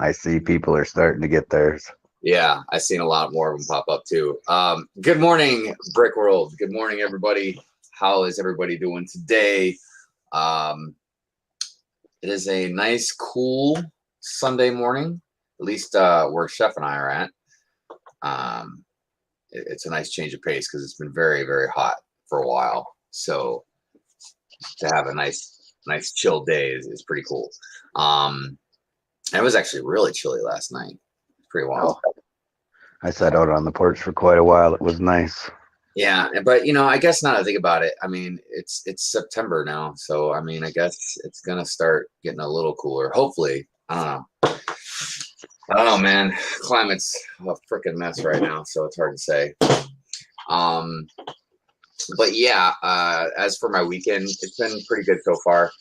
I see people are starting to get theirs. Yeah, I've seen a lot more of them pop up too. Good morning, Brick World. Good morning, everybody. How is everybody doing today? Um, it is a nice, cool Sunday morning, at least where Chef and I are at. It's a nice change of pace because it's been very, very hot for a while. So to have a nice chill day is pretty cool. And it was actually really chilly last night. Pretty wild. Oh, I sat out on the porch for quite a while. It was nice. Yeah, but I guess now that I think about it, I mean, it's September now, so I mean, I guess it's gonna start getting a little cooler. Hopefully, I don't know. I don't know, man. Climate's a freaking mess right now, so it's hard to say. But yeah, as for my weekend, it's been pretty good so far.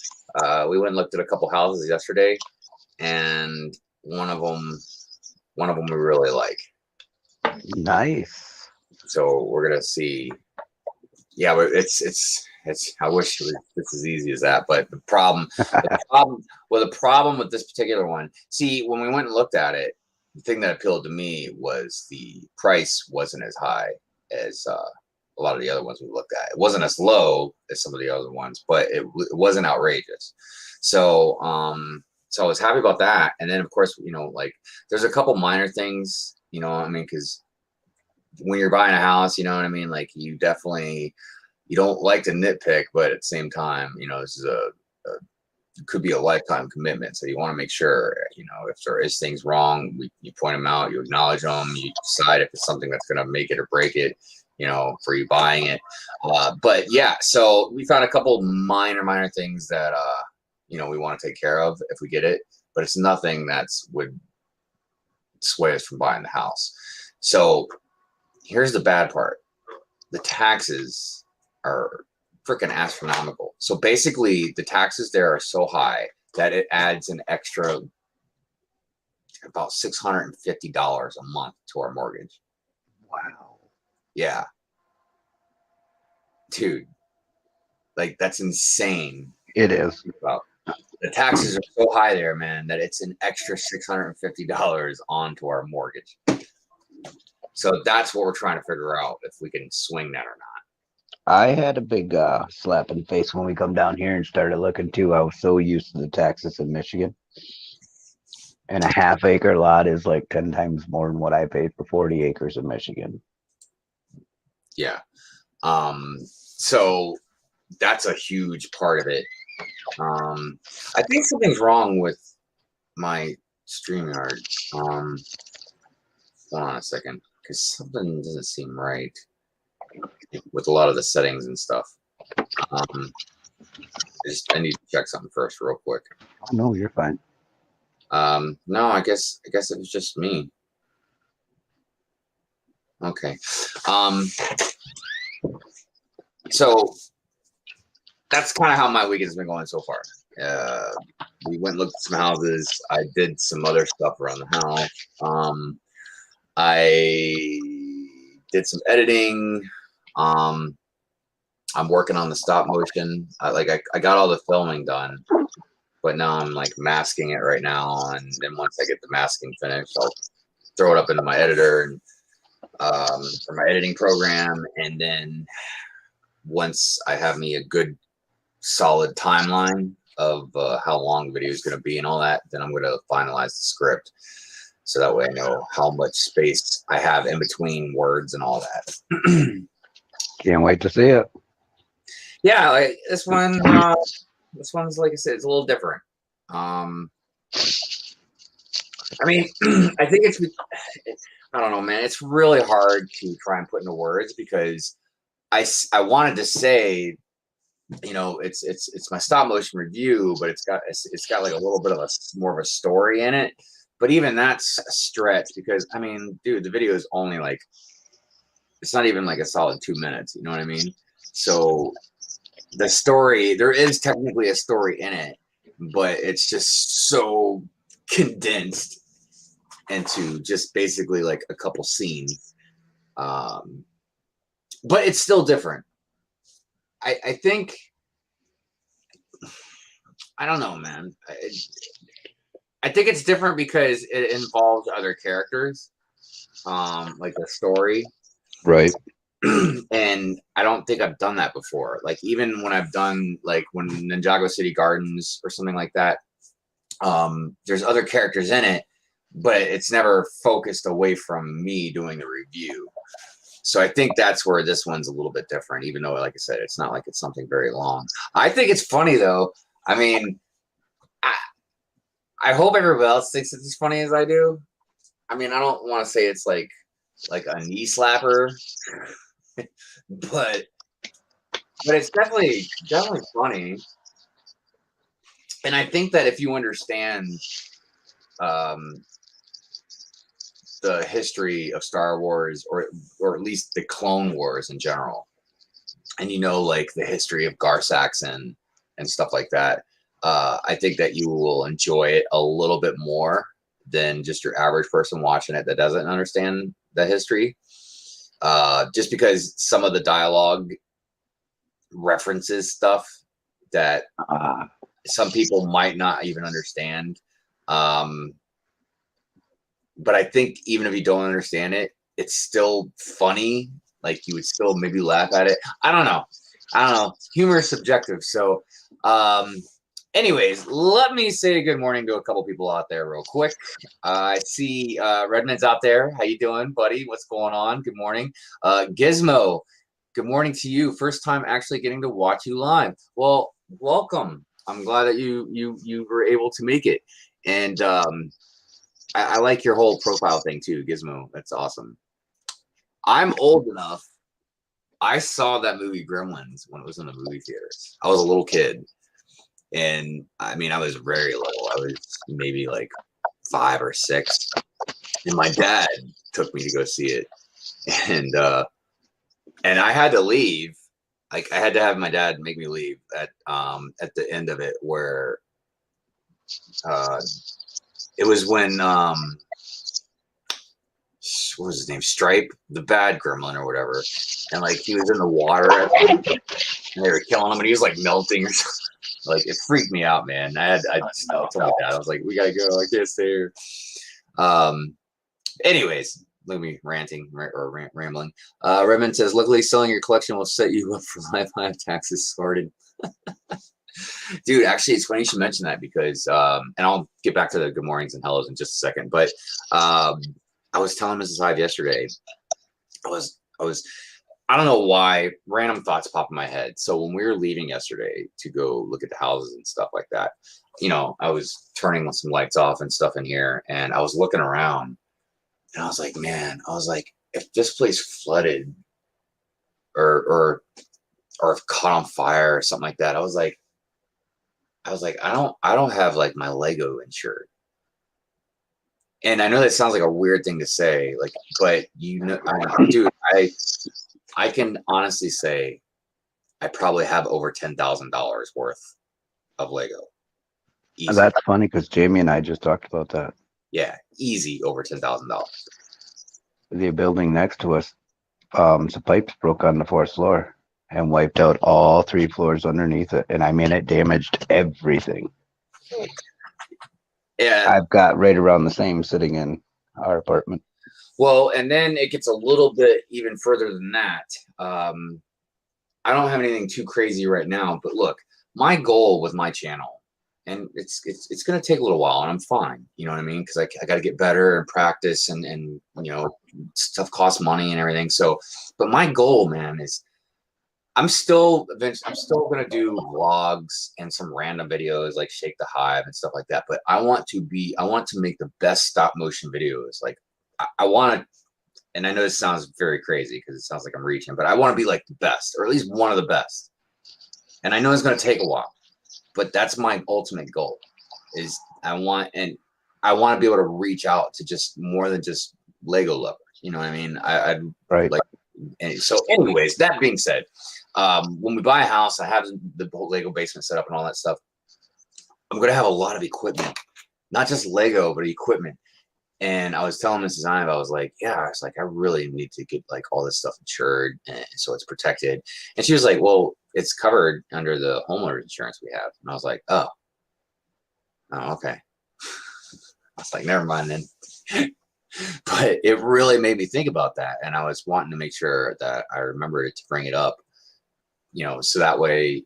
We went and looked at a couple houses yesterday, and one of them we really like. Nice. So we're gonna see. Yeah, but it's. I wish it was just as easy as that. But the problem with this particular one. See, when we went and looked at it, the thing that appealed to me was the price wasn't as high as a lot of the other ones we looked at. It wasn't as low as some of the other ones, but it wasn't outrageous. So so I was happy about that. And then of course, like there's a couple minor things, I mean, because when you're buying a house, you know what I mean? Like you don't like to nitpick, but at the same time, this is it could be a lifetime commitment. So you want to make sure, if there is things wrong, you point them out, you acknowledge them, you decide if it's something that's going to make it or break it, for you buying it. But yeah, so we found a couple minor things that, we want to take care of if we get it, but it's nothing would sway us from buying the house. So here's the bad part. The taxes are freaking astronomical. So basically the taxes there are so high that it adds an extra about $650 a month to our mortgage. Wow. Yeah. Dude, like that's insane. It is. Wow. The taxes are so high there, man, that it's an extra $650 onto our mortgage. So that's what we're trying to figure out, if we can swing that or not. I had a big slap in the face when we come down here and started looking too. I was so used to the taxes in Michigan. And a half-acre lot is like 10 times more than what I paid for 40 acres in Michigan. Yeah. So that's a huge part of it. I think something's wrong with my StreamYard. Hold on a second, because something doesn't seem right with a lot of the settings and stuff. I need to check something first real quick. Oh, no, you're fine. No, I guess it was just me. Okay. So that's kind of how my weekend's been going so far. We went and looked at some houses. I did some other stuff around the house. I did some editing. I'm working on the stop motion. I got all the filming done, but now I'm like masking it right now. And then once I get the masking finished, I'll throw it up into my editor and for my editing program. And then once I have me a good solid timeline of how long the video is going to be and all that, then I'm going to finalize the script. So that way I know how much space I have in between words and all that. Can't wait to see it. Yeah, this one's like I said, it's a little different. I mean, I think I don't know, man. It's really hard to try and put into words because I wanted to say, it's my stop motion review, but it's got like a little bit of more of a story in it. But even that's a stretch because I mean, dude, the video is only like, it's not even like a solid 2 minutes. You know what I mean? So the story, there is technically a story in it, but it's just so condensed into just basically like a couple scenes. But it's still different. I think, I don't know, man. I think it's different because it involves other characters, like the story. Right. And I don't think I've done that before. Like even when I've done like when Ninjago City Gardens or something like that, there's other characters in it, but it's never focused away from me doing the review. So I think that's where this one's a little bit different, even though, like I said, it's not like it's something very long. I think it's funny though. I mean, I hope everybody else thinks it's as funny as I do. I mean, I don't want to say it's like a knee slapper, but it's definitely funny. And I think that if you understand the history of Star Wars, or at least the Clone Wars in general, and you know, like the history of Gar Saxon and stuff like that, I think that you will enjoy it a little bit more than just your average person watching it that doesn't understand the history. Just because some of the dialogue references stuff that some people might not even understand. But I think even if you don't understand it, it's still funny. Like you would still maybe laugh at it. I don't know. Humor is subjective. So, anyways, let me say good morning to a couple people out there real quick. I see Redmond's out there. How you doing, buddy? What's going on? Good morning. Gizmo, good morning to you. First time actually getting to watch you live. Well, welcome. I'm glad that you were able to make it. And I like your whole profile thing too, Gizmo. That's awesome. I'm old enough. I saw that movie Gremlins when it was in the movie theaters. I was a little kid. And I mean, I was very little. I was maybe like 5 or 6. And my dad took me to go see it. And I had to leave. Like I had to have my dad make me leave at the end of it, where it was when what was his name? Stripe, the bad gremlin or whatever. And like he was in the water and they were killing him and he was like melting or something. Like it freaked me out, man. I told my dad, I was like, we gotta go, I can't stay here. Anyways, let me ranting or rambling. Redmond says, luckily selling your collection will set you up for life taxes sorted. Dude, actually, it's funny you should mention that because, and I'll get back to the good mornings and hellos in just a second. But I was telling Mrs. Hyde yesterday, I don't know why, random thoughts pop in my head. So when we were leaving yesterday to go look at the houses and stuff like that, you know, I was turning some lights off and stuff in here, and I was looking around, and I was like, man, if this place flooded or if caught on fire or something like that, I was like, I don't have like my Lego insured. And I know that sounds like a weird thing to say, like, but you know, dude, I can honestly say I probably have over $10,000 worth of Lego. Easy. That's funny because Jamie and I just talked about that. Yeah, easy over $10,000. The building next to us, some pipes broke on the 4th floor and wiped out all 3 floors underneath it. And I mean, it damaged everything. Yeah. I've got right around the same sitting in our apartment. Well, and then it gets a little bit even further than that. I don't have anything too crazy right now, but look, my goal with my channel, and it's going to take a little while, and I'm fine. You know what I mean? Because I got to get better and practice, and you know, stuff costs money and everything. So, but my goal, man, is I'm still going to do vlogs and some random videos like Shake the Hive and stuff like that. But I want to make the best stop motion videos. Like I want to, and I know this sounds very crazy because it sounds like I'm reaching, but I want to be like the best, or at least one of the best. And I know it's going to take a while, but that's my ultimate goal. Is I want to be able to reach out to just more than just Lego lovers. You know what I mean? I'd right. Like, and so anyways, that being said, when we buy a house, I have the whole Lego basement set up and all that stuff. I'm going to have a lot of equipment, not just Lego, but equipment. And I was telling Mrs. Ive, I was like, I really need to get like all this stuff insured and so it's protected. And she was like, well, it's covered under the homeowner's insurance we have. And I was like, oh, okay. I was like, never mind then. But it really made me think about that, and I was wanting to make sure that I remembered to bring it up, so that way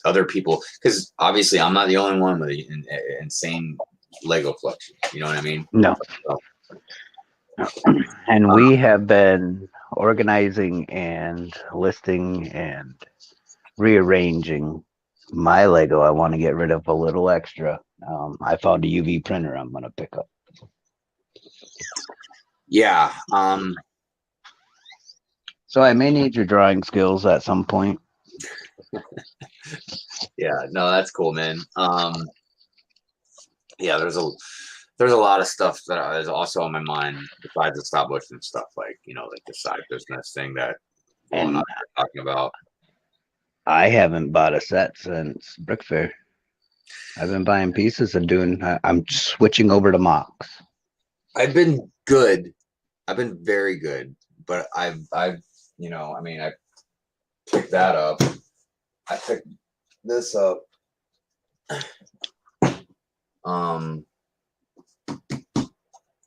other people, because obviously I'm not the only one with an insane Lego collection. You know what I mean? No. So, And we have been organizing and listing and rearranging my Lego. I want to get rid of a little extra. I found a UV printer I'm going to pick up. yeah. So I may need your drawing skills at some point. Yeah, no, that's cool, man. Yeah, there's a lot of stuff that is also on my mind besides the stop motion stuff, like like the side business thing that Will and I are talking about. I haven't bought a set since Brick Fair. I've been buying pieces and I'm switching over to mocks. I've been good. I've been very good, but I picked that up. I picked this up.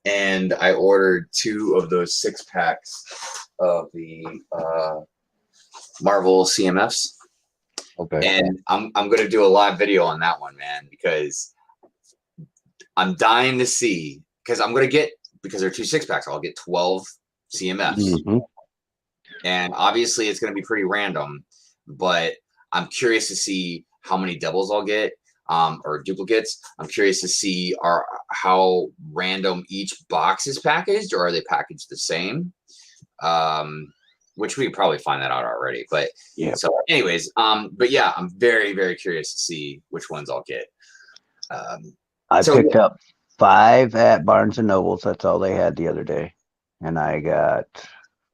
And I ordered 2 of those 6-packs of the Marvel CMFs. Okay. And I'm gonna do a live video on that one, man, because I'm dying to see, because they're 2 6-packs, I'll get 12 CMFs. Mm-hmm. And obviously it's gonna be pretty random, but I'm curious to see how many doubles I'll get, or duplicates. I'm curious to see how random each box is packaged, or are they packaged the same? Which we could probably find that out already. But yeah. So, anyways, but yeah, I'm very, very curious to see which ones I'll get. I picked up 5 at Barnes and Nobles. That's all they had the other day, and I got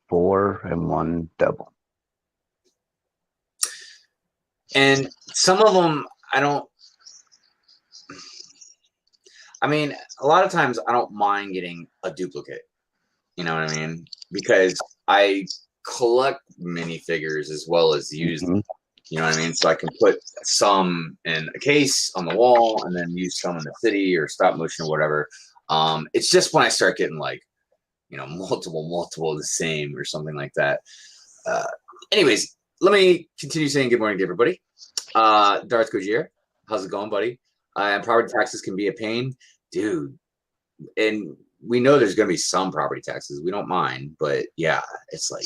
4 and 1 double. And some of them, a lot of times I don't mind getting a duplicate. You know what I mean? Because I collect minifigures as well as use them. You know what I mean? So I can put some in a case on the wall and then use some in the city or stop motion or whatever. It's just when I start getting like, multiple of the same or something like that. Anyways, let me continue saying good morning to everybody. Darth Gogier, how's it going, buddy? Property taxes can be a pain, dude. And we know there's going to be some property taxes. We don't mind, but yeah, it's like,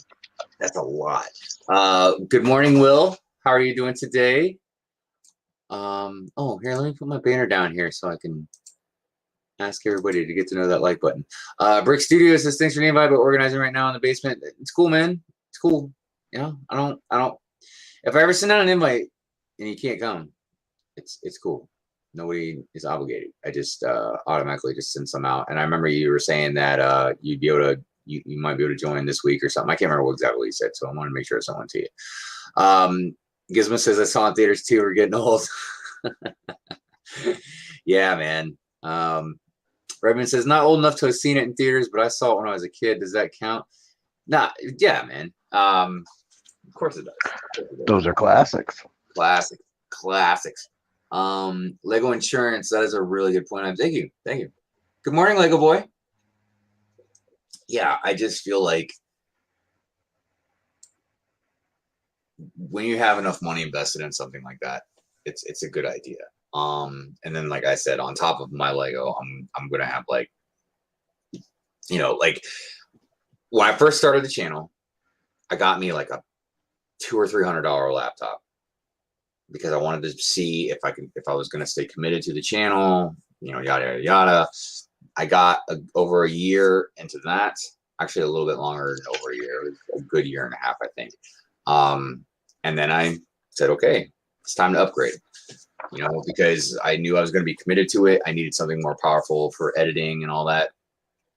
that's a lot. Good morning, Will. How are you doing today? Oh, here, let me put my banner down here so I can ask everybody to get to know that like button. Brick Studio says, thanks for the invite, but organizing right now in the basement. It's cool, man. It's cool. I don't, if I ever send out an invite and you can't come, it's cool. Nobody is obligated. I just automatically just send some out. And I remember you were saying that you'd be able to, you might be able to join this week or something. I can't remember exactly what you said, so I want to make sure I sent one to you. Gizmo says, I saw in theaters too. We're getting old. Yeah, man. Redmond says, not old enough to have seen it in theaters, but I saw it when I was a kid. Does that count? Nah, yeah, man. Of course it does. Those are classics. Classics. Lego insurance, that is a really good point. Thank you. Good morning, Lego boy. Yeah, I just feel like when you have enough money invested in something like that, it's a good idea. And then, like I said, on top of my Lego, I'm gonna have like when I first started the channel, I got me like a $200 or $300 laptop because I wanted to see if I was gonna stay committed to the channel, yada yada yada. I got over a year into that, actually a little bit longer than over a year. It was a good year and a half, I think. And then I said, okay, it's time to upgrade, because I knew I was going to be committed to it. I needed something more powerful for editing and all that.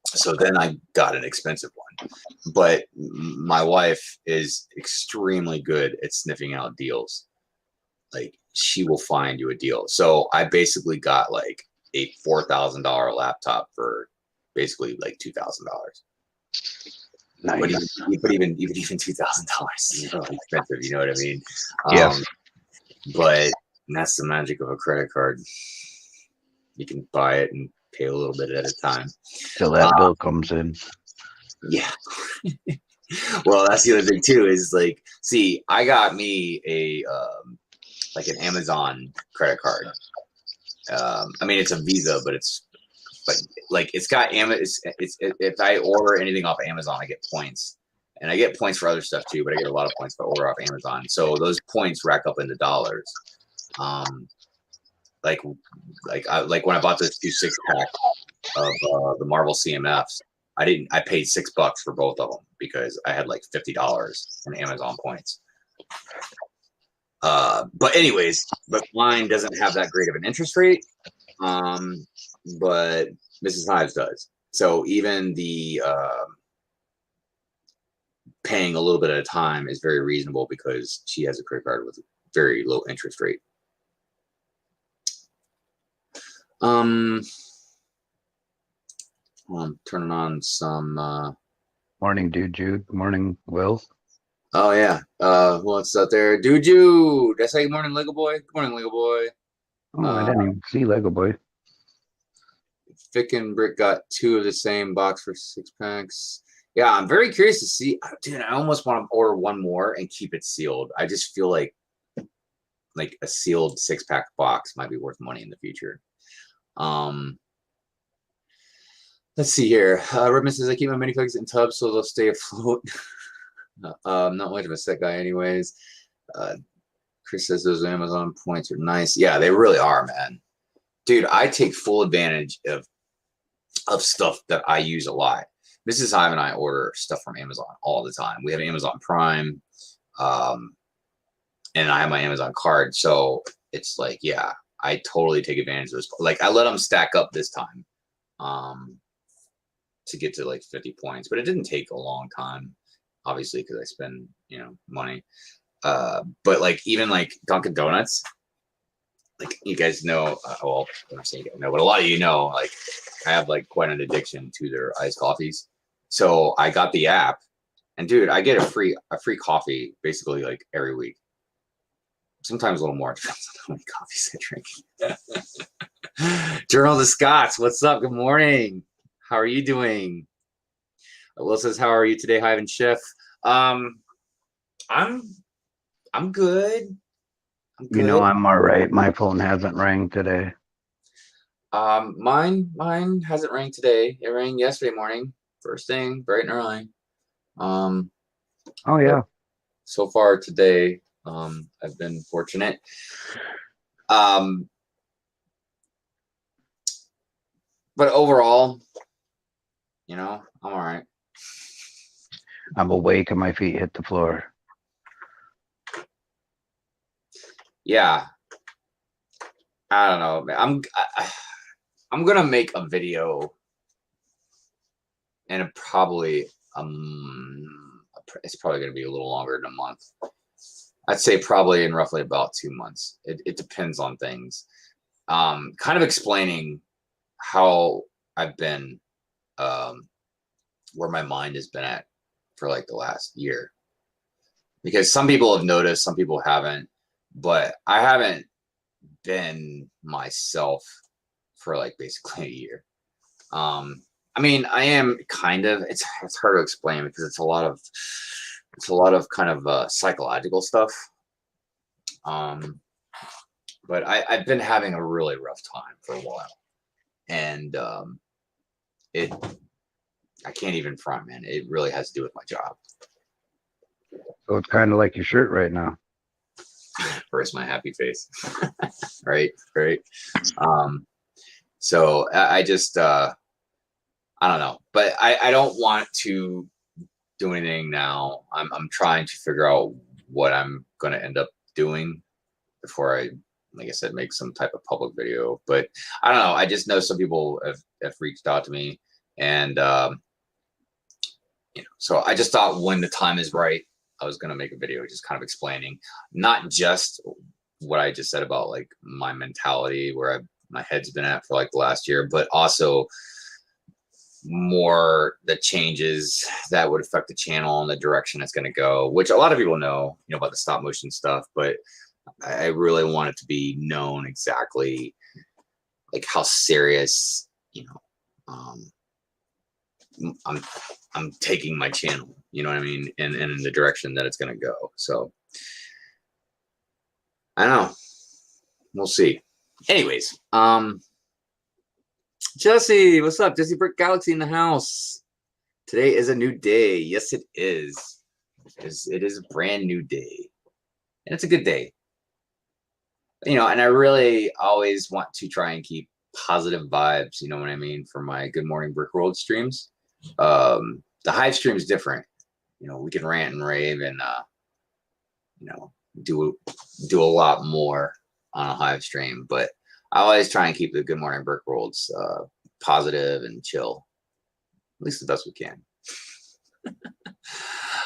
So then I got an expensive one. But my wife is extremely good at sniffing out deals. Like, she will find you a deal. So I basically got like a $4,000 laptop for basically like $2,000. Nice. But even $2,000 is really expensive. You know what I mean? Yes. But that's the magic of a credit card. You can buy it and pay a little bit at a time. Till that bill comes in. Yeah. Well, that's the other thing too, is like, see, I got me a like an Amazon credit card. I mean, it's a Visa, but it's got it's if I order anything off Amazon, I get points, and I get points for other stuff too, but I get a lot of points if I order off Amazon. So those points rack up into dollars. Like when I bought this 2 6-pack of the Marvel CMFs, I paid $6 for both of them because I had like $50 in Amazon points. But anyways, mine doesn't have that great of an interest rate. But Mrs. Hives does. So even the paying a little bit at a time is very reasonable because she has a credit card with a very low interest rate. I'm turning on some Morning, dude, Jude. Morning, Will. Oh yeah. What's out there? Dude, Jude. Did I say good morning, Lego boy? Good morning, Lego boy. Oh, I didn't even see Lego boy. Fick and Brick got 2 of the same box for 6 packs. Yeah, I'm very curious to see. Dude, I almost want to order one more and keep it sealed. I just feel like a sealed 6-pack box might be worth money in the future. Let's see here. Redman says I keep my minifigs in tubs so they'll stay afloat. Not much of a set guy, anyways. Chris says those Amazon points are nice. Yeah, they really are, man. Dude, I take full advantage of stuff that I use a lot. Mrs. Hive and I order stuff from Amazon all the time. We have Amazon Prime, and I have my Amazon card. So it's like, yeah, I totally take advantage of those. Like, I let them stack up this time to get to like 50 points, but it didn't take a long time, obviously, because I spend, money. But like, even like Dunkin' Donuts, like you guys know, well, I'm saying you guys know, but a lot of you know, like I have like quite an addiction to their iced coffees. So I got the app, and dude, I get a free coffee basically like every week. Sometimes a little more, depends on how many coffees I drink. Journal of the Scots, what's up? Good morning. How are you doing? Will says, how are you today, Hive and Chef? I'm good. I'm all right. My phone hasn't rang today. Mine hasn't rang today. It rang yesterday morning, first thing, bright and early. Oh yeah. So far today, I've been fortunate. But overall, I'm all right. I'm awake and my feet hit the floor. Yeah. I don't know. I'm gonna make a video, and it's probably gonna be a little longer than a month. I'd say probably in roughly about 2 months. It depends on things. Kind of explaining how I've been, where my mind has been at for like the last year. Because some people have noticed, some people haven't, but I haven't been myself for like basically a year. I mean, I am kind of, it's hard to explain because it's a lot of kind of psychological stuff. But I've been having a really rough time for a while, and I can't even front, man. It really has to do with my job. So it's kind of like your shirt right now. First, my happy face. Right. So I just I don't know, but I don't want to do anything now. I'm trying to figure out what I'm going to end up doing before I, like I said, make some type of public video. But I don't know. I just know some people have reached out to me, and so I just thought when the time is right, I was going to make a video just kind of explaining not just what I just said about like my mentality, where my head's been at for like the last year, but also more the changes that would affect the channel and the direction it's going to go, which a lot of people know, about the stop motion stuff, but I really want it to be known exactly like how serious you know, I'm taking my channel, you know what I mean, and in the direction that it's going to go. So I don't know. We'll see. Anyways, Jesse, what's up? Jesse Brick Galaxy in the house. Today is a new day. Yes, it is. It is a brand new day. And it's a good day. You know, and I really always want to try and keep positive vibes, you know what I mean, for my Good Morning Brick World streams. The Hive stream is different. You know, we can rant and rave and you know, do a lot more on a Hive stream, but I always try and keep the Good Morning Brick Worlds positive and chill, at least the best we can.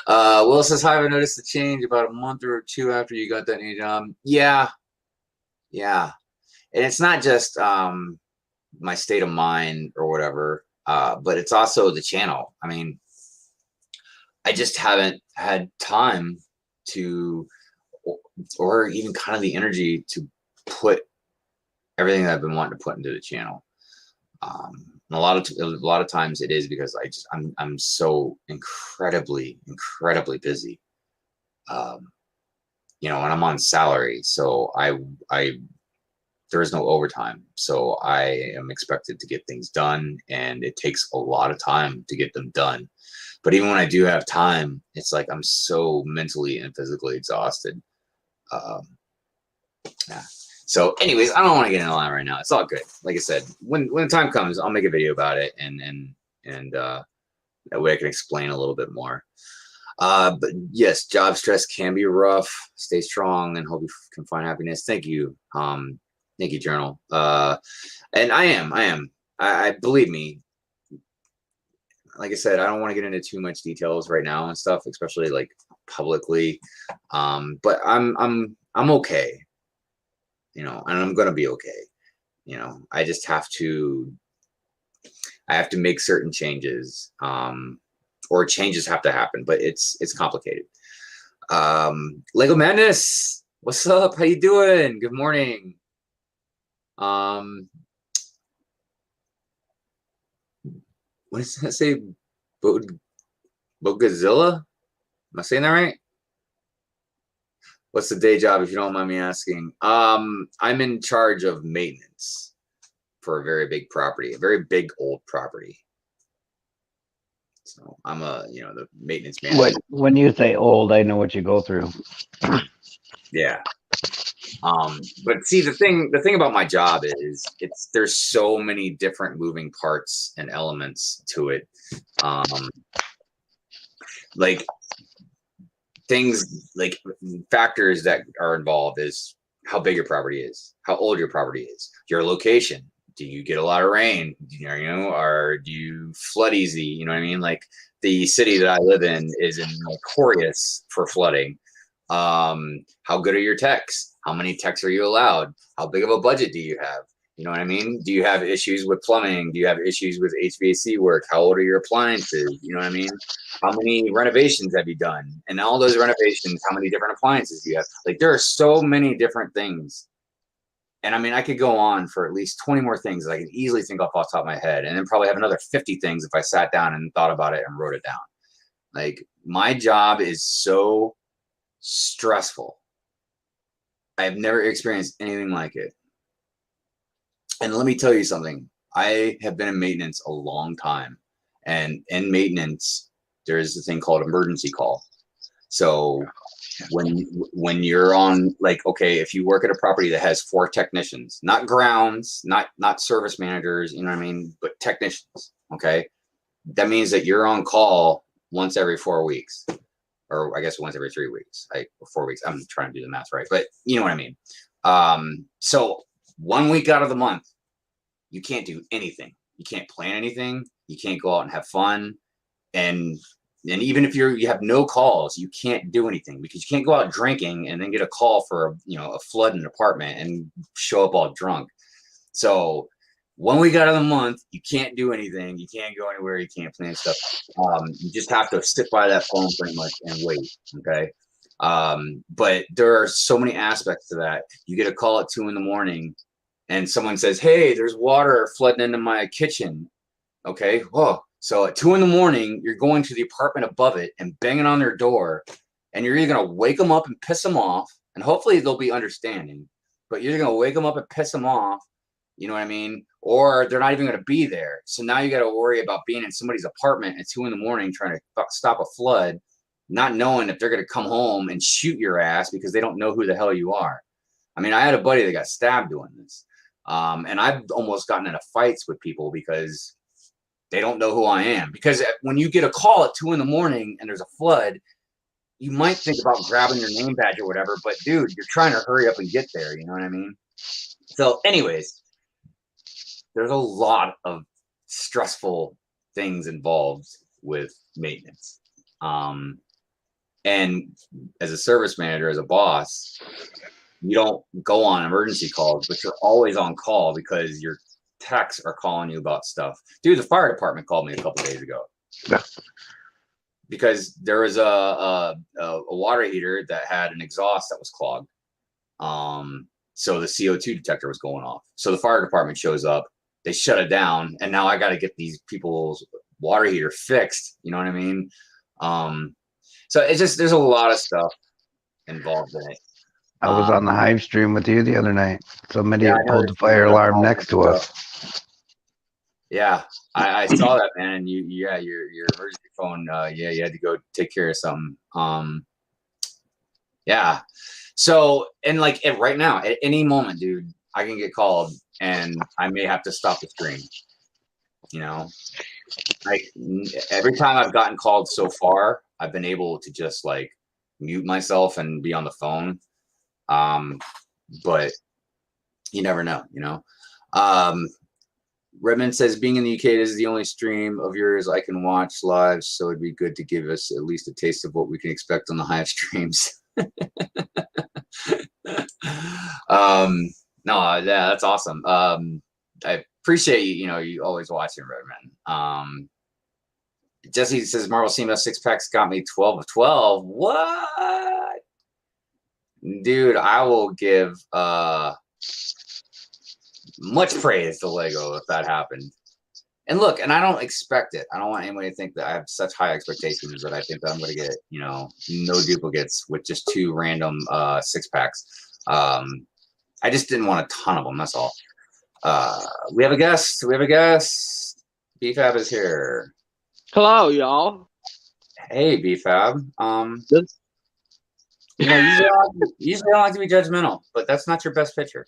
Will says, hi, I noticed the change about a month or two after you got that new job. Yeah. And it's not just my state of mind or whatever, but it's also the channel. I mean, I just haven't had time to, or even kind of the energy to put everything that I've been wanting to put into the channel. A lot of times it is because I'm so incredibly busy. You know, and I'm on salary, so there is no overtime, so I am expected to get things done, and it takes a lot of time to get them done. But even when I do have time, it's like I'm so mentally and physically exhausted. Yeah. So anyways, I don't want to get into that right now. It's all good. Like I said, when the time comes, I'll make a video about it, and that way I can explain a little bit more. But yes, job stress can be rough. Stay strong and hope you can find happiness. Thank you. Thank you, Journal. And I am. I believe me. Like I said, I don't want to get into too much details right now and stuff, especially like publicly. But I'm okay. You know, and I'm gonna be okay. You know, I just have to. I have to make certain changes, or changes have to happen. But it's complicated. Lego Madness, what's up? How you doing? Good morning. What does that say? Bogazilla? Am I saying that right? What's the day job, if you don't mind me asking? I'm in charge of maintenance for a very big property, a very big old property. So I'm the maintenance manager. When you say old, I know what you go through. Yeah. But see, the thing about my job is there's so many different moving parts and elements to it. Like things, like factors that are involved is how big your property is, how old your property is, your location. Do you get a lot of rain? You know, or do you flood easy? You know what I mean? Like the city that I live in is notorious for flooding. How good are your techs? How many techs are you allowed? How big of a budget do you have? You know what I mean? Do you have issues with plumbing? Do you have issues with HVAC work? How old are your appliances? You know what I mean? How many renovations have you done? And all those renovations, how many different appliances do you have? Like, there are so many different things. And I mean, I could go on for at least 20 more things that I could easily think off the top of my head, and then probably have another 50 things if I sat down and thought about it and wrote it down. Like, my job is so stressful. I've never experienced anything like it. And let me tell you something. I have been in maintenance a long time. And in maintenance, there is a thing called emergency call. So when you're on, like, okay, if you work at a property that has 4 technicians, not grounds, not service managers, you know what I mean, but technicians, okay? That means that you're on call once every 4 weeks. Or I guess once every 3 weeks, like 4 weeks. I'm trying to do the math right, but you know what I mean. So 1 week out of the month, you can't do anything. You can't plan anything. You can't go out and have fun. And even if you have no calls, you can't do anything because you can't go out drinking and then get a call for a flood in an apartment and show up all drunk. So 1 week out of the month, you can't do anything. You can't go anywhere. You can't plan stuff. You just have to sit by that phone pretty much and wait. Okay. But there are so many aspects to that. You get a call at 2 a.m. and someone says, "Hey, there's water flooding into my kitchen." Okay, whoa. So at 2 a.m, you're going to the apartment above it and banging on their door, and you're either gonna wake them up and piss them off, and hopefully they'll be understanding. But you're gonna wake them up and piss them off. You know what I mean? Or they're not even going to be there. So now you got to worry about being in somebody's apartment at 2 a.m, trying to stop a flood, not knowing if they're going to come home and shoot your ass because they don't know who the hell you are. I mean, I had a buddy that got stabbed doing this. And I've almost gotten into fights with people because they don't know who I am. Because when you get a call at 2 a.m and there's a flood, you might think about grabbing your name badge or whatever, but dude, you're trying to hurry up and get there. You know what I mean? So anyways, there's a lot of stressful things involved with maintenance. And as a service manager, as a boss, you don't go on emergency calls, but you're always on call because your techs are calling you about stuff. Dude, the fire department called me a couple days ago. Yeah. Because there was a water heater that had an exhaust that was clogged. So the CO2 detector was going off. So the fire department shows up. They shut it down, and now I got to get these people's water heater fixed. You know what I mean? So it's just, there's a lot of stuff involved in it. I was on the Hive stream with you the other night. Somebody Yeah, had pulled the fire alarm next to us. Yeah, I saw that, man. And your emergency phone. You had to go take care of something. Yeah. So, and like right now, at any moment, dude, I can get called, and I may have to stop the stream. You know, like every time I've gotten called so far, I've been able to just like mute myself and be on the phone. But you never know, you know. Redmond says, being in the UK, this is the only stream of yours I can watch live, so it'd be good to give us at least a taste of what we can expect on the Hive streams. No, yeah, that's awesome. I appreciate you, you know, you always watching, Redmond. Jesse says, Marvel CMS 6-packs got me 12 of 12. What? Dude, I will give much praise to Lego if that happened. And look, and I don't expect it. I don't want anybody to think that I have such high expectations that I think that I'm going to get, you know, no duplicates with just 2 random 6-packs. I just didn't want a ton of them. That's all. We have a guest. We have a guest. BFAB is here. Hello, y'all. Hey, BFAB. You know, usually I don't like to be judgmental, but that's not your best picture.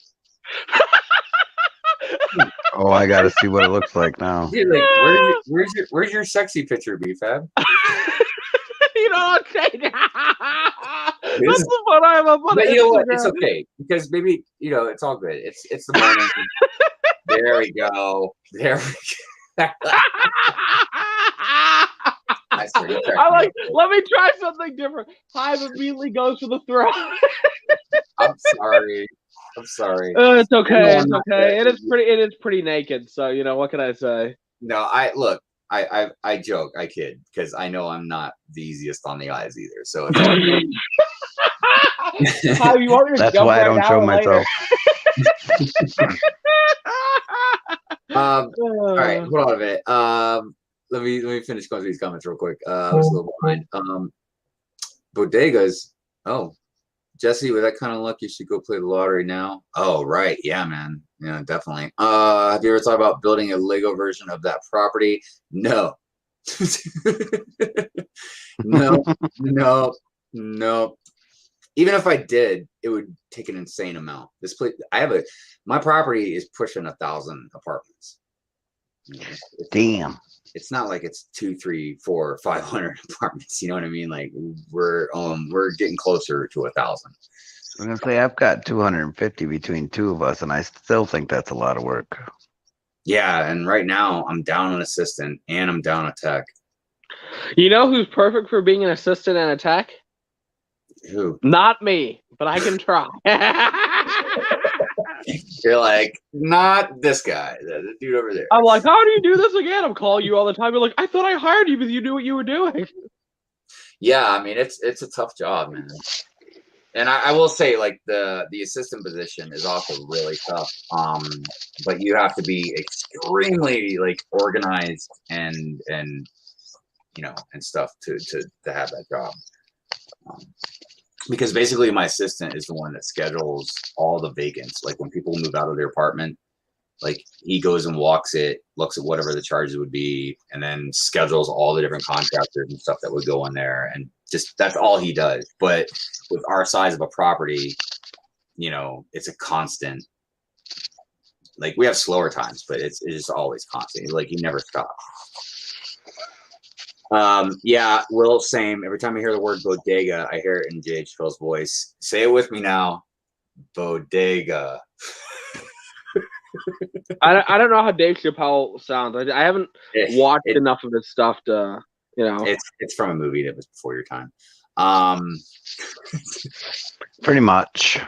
Oh, I got to see what it looks like now. Dude, like, where's your sexy picture, BFAB? You know what I'm saying? That's the one I have up on. But you know what? It's okay because maybe, you know, it's all good. It's the morning. There we go. There we go. I like. Let me try something different. Hive immediately goes for the throat. I'm sorry. It's okay. It's okay. It is pretty naked. So you know what can I say? No, I joke, I kid, because I know I'm not the easiest on the eyes either. So it's all good. Hive, you want me to That's jump why I right don't show later? myself. All right, hold on a minute. Let me finish going through these comments real quick. I was a little behind. Bodegas. Oh, Jesse, with that kind of luck, you should go play the lottery now. Oh, right. Yeah, man. Yeah, definitely. Have you ever thought about building a Lego version of that property? No. No. Even if I did, it would take an insane amount. This place, my property is pushing 1,000 apartments. Damn. It's not like it's 200, 300, 400, 500 apartments. You know what I mean? Like we're getting closer to 1,000. I'm gonna say I've got 250 between 2 of us, and I still think that's a lot of work. Yeah, and right now I'm down an assistant and I'm down a tech. You know who's perfect for being an assistant and a tech? Who? Not me, but I can try. You're like, not this guy, the dude over there. I'm like, how do you do this again? I'm calling you all the time. You're like, I thought I hired you because you knew what you were doing. Yeah, I mean it's a tough job, man. And I will say, like the assistant position is also really tough. But you have to be extremely like organized and you know and stuff to have that job. Because basically my assistant is the one that schedules all the vacants. Like when people move out of their apartment, like he goes and walks it, looks at whatever the charges would be, and then schedules all the different contractors and stuff that would go in there. And just that's all he does. But with our size of a property, you know, it's a constant. Like we have slower times, but it's just always constant. Like he never stops. Yeah, Will, same. Every time I hear the word bodega, I hear it in JH Phil's voice. Say it with me now. Bodega. I don't know how Dave Chappelle sounds. I haven't watched enough of his stuff to, you know. It's from a movie that was before your time. Pretty much.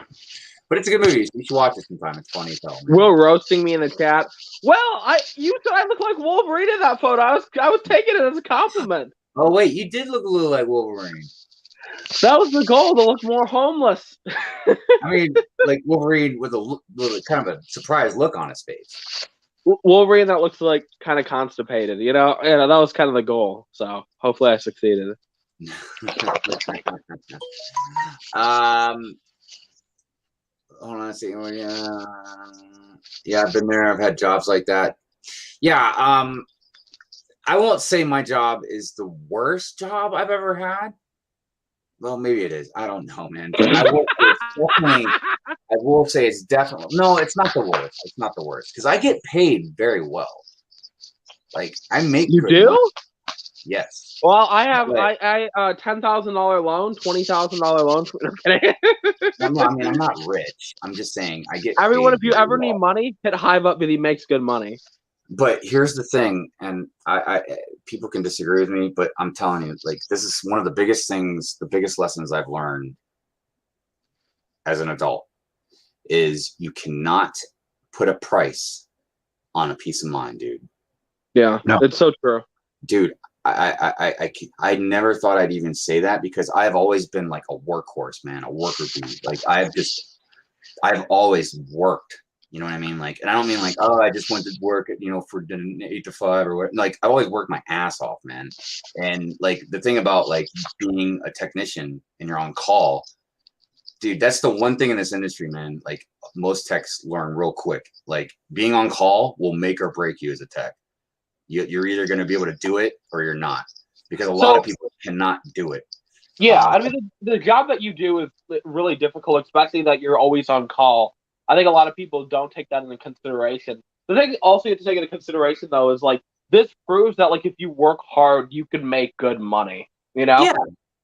But it's a good movie. You should watch it sometime. It's funny as hell. Will roasting me in the chat. Well, you said I look like Wolverine in that photo. I was taking it as a compliment. Oh wait, you did look a little like Wolverine. That was the goal, to look more homeless. I mean, like Wolverine with a kind of a surprised look on his face. Wolverine that looks like kind of constipated, you know? Yeah, that was kind of the goal. So hopefully I succeeded. Hold on a second. Yeah, I've been there. I've had jobs like that. Yeah, I won't say my job is the worst job I've ever had. Well, maybe it is. I don't know, man. But I will say it's definitely no. It's not the worst. It's not the worst because I get paid very well. Like I make. You do? Money. Yes. Well, I have I $10,000 loan, $20,000 loan. I mean, I'm not rich. I'm just saying I get. Everyone, if you ever need money, hit Hive up because he makes good money. But here's the thing, and I people can disagree with me, but I'm telling you, like this is one of the biggest things, the biggest lessons I've learned as an adult is you cannot put a price on a peace of mind, dude. Yeah, no. It's so true, dude. I never thought I'd even say that because I've always been like a workhorse, man, a worker bee. Like I've always worked. You know what I mean? Like, and I don't mean like, oh, I just went to work at, you know, for 8 to 5 or what. Like, I always worked my ass off, man. And like the thing about like being a technician and you're on call, dude, that's the one thing in this industry, man. Like most techs learn real quick. Like being on call will make or break you as a tech. You're either going to be able to do it or you're not, because a lot of people cannot do it. Yeah, I mean, the job that you do is really difficult, especially that you're always on call. I think a lot of people don't take that into consideration. The thing also you have to take into consideration, though, is like this proves that like if you work hard, you can make good money. You know?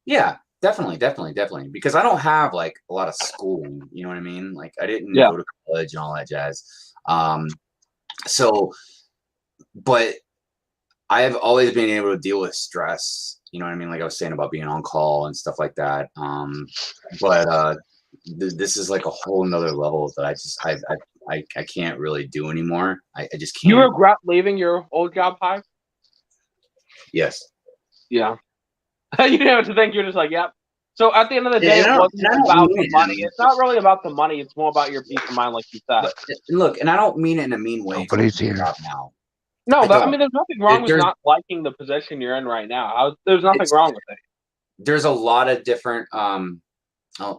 Yeah, definitely. Because I don't have like a lot of schooling. You know what I mean? Like I didn't go to college and all that jazz. But I have always been able to deal with stress. You know what I mean? Like I was saying about being on call and stuff like that. This is like a whole nother level that I can't really do anymore. I just can't. You regret leaving your old job, Hive? Yes. Yeah. You didn't have to think. You're just like, yep. So at the end of the day, it wasn't about the money. It's not really about the money. It's more about your peace of mind, like you said. Look, and I don't mean it in a mean way. Nobody's here now. No, but I mean, there's nothing wrong with not liking the position you're in right now. There's nothing wrong with it. There's a lot of different.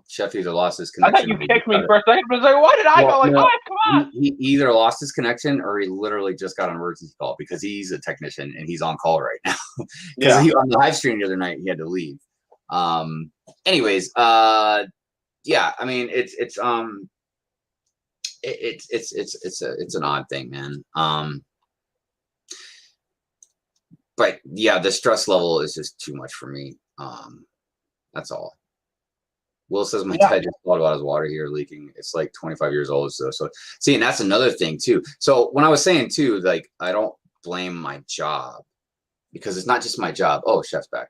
Chef either lost his connection. I thought you kicked me for a second, but I was like, why did I go? Like, no, come on. He either lost his connection or he literally just got an emergency call because he's a technician and he's on call right now. Because on the live stream the other night, he had to leave. Anyways, yeah, I mean, it's an odd thing, man. But yeah, the stress level is just too much for me. That's all. Will says my dad just thought about his water heater leaking. It's like 25 years old. So see, and that's another thing too. So when I was saying too, like I don't blame my job because it's not just my job. Oh, chef's back.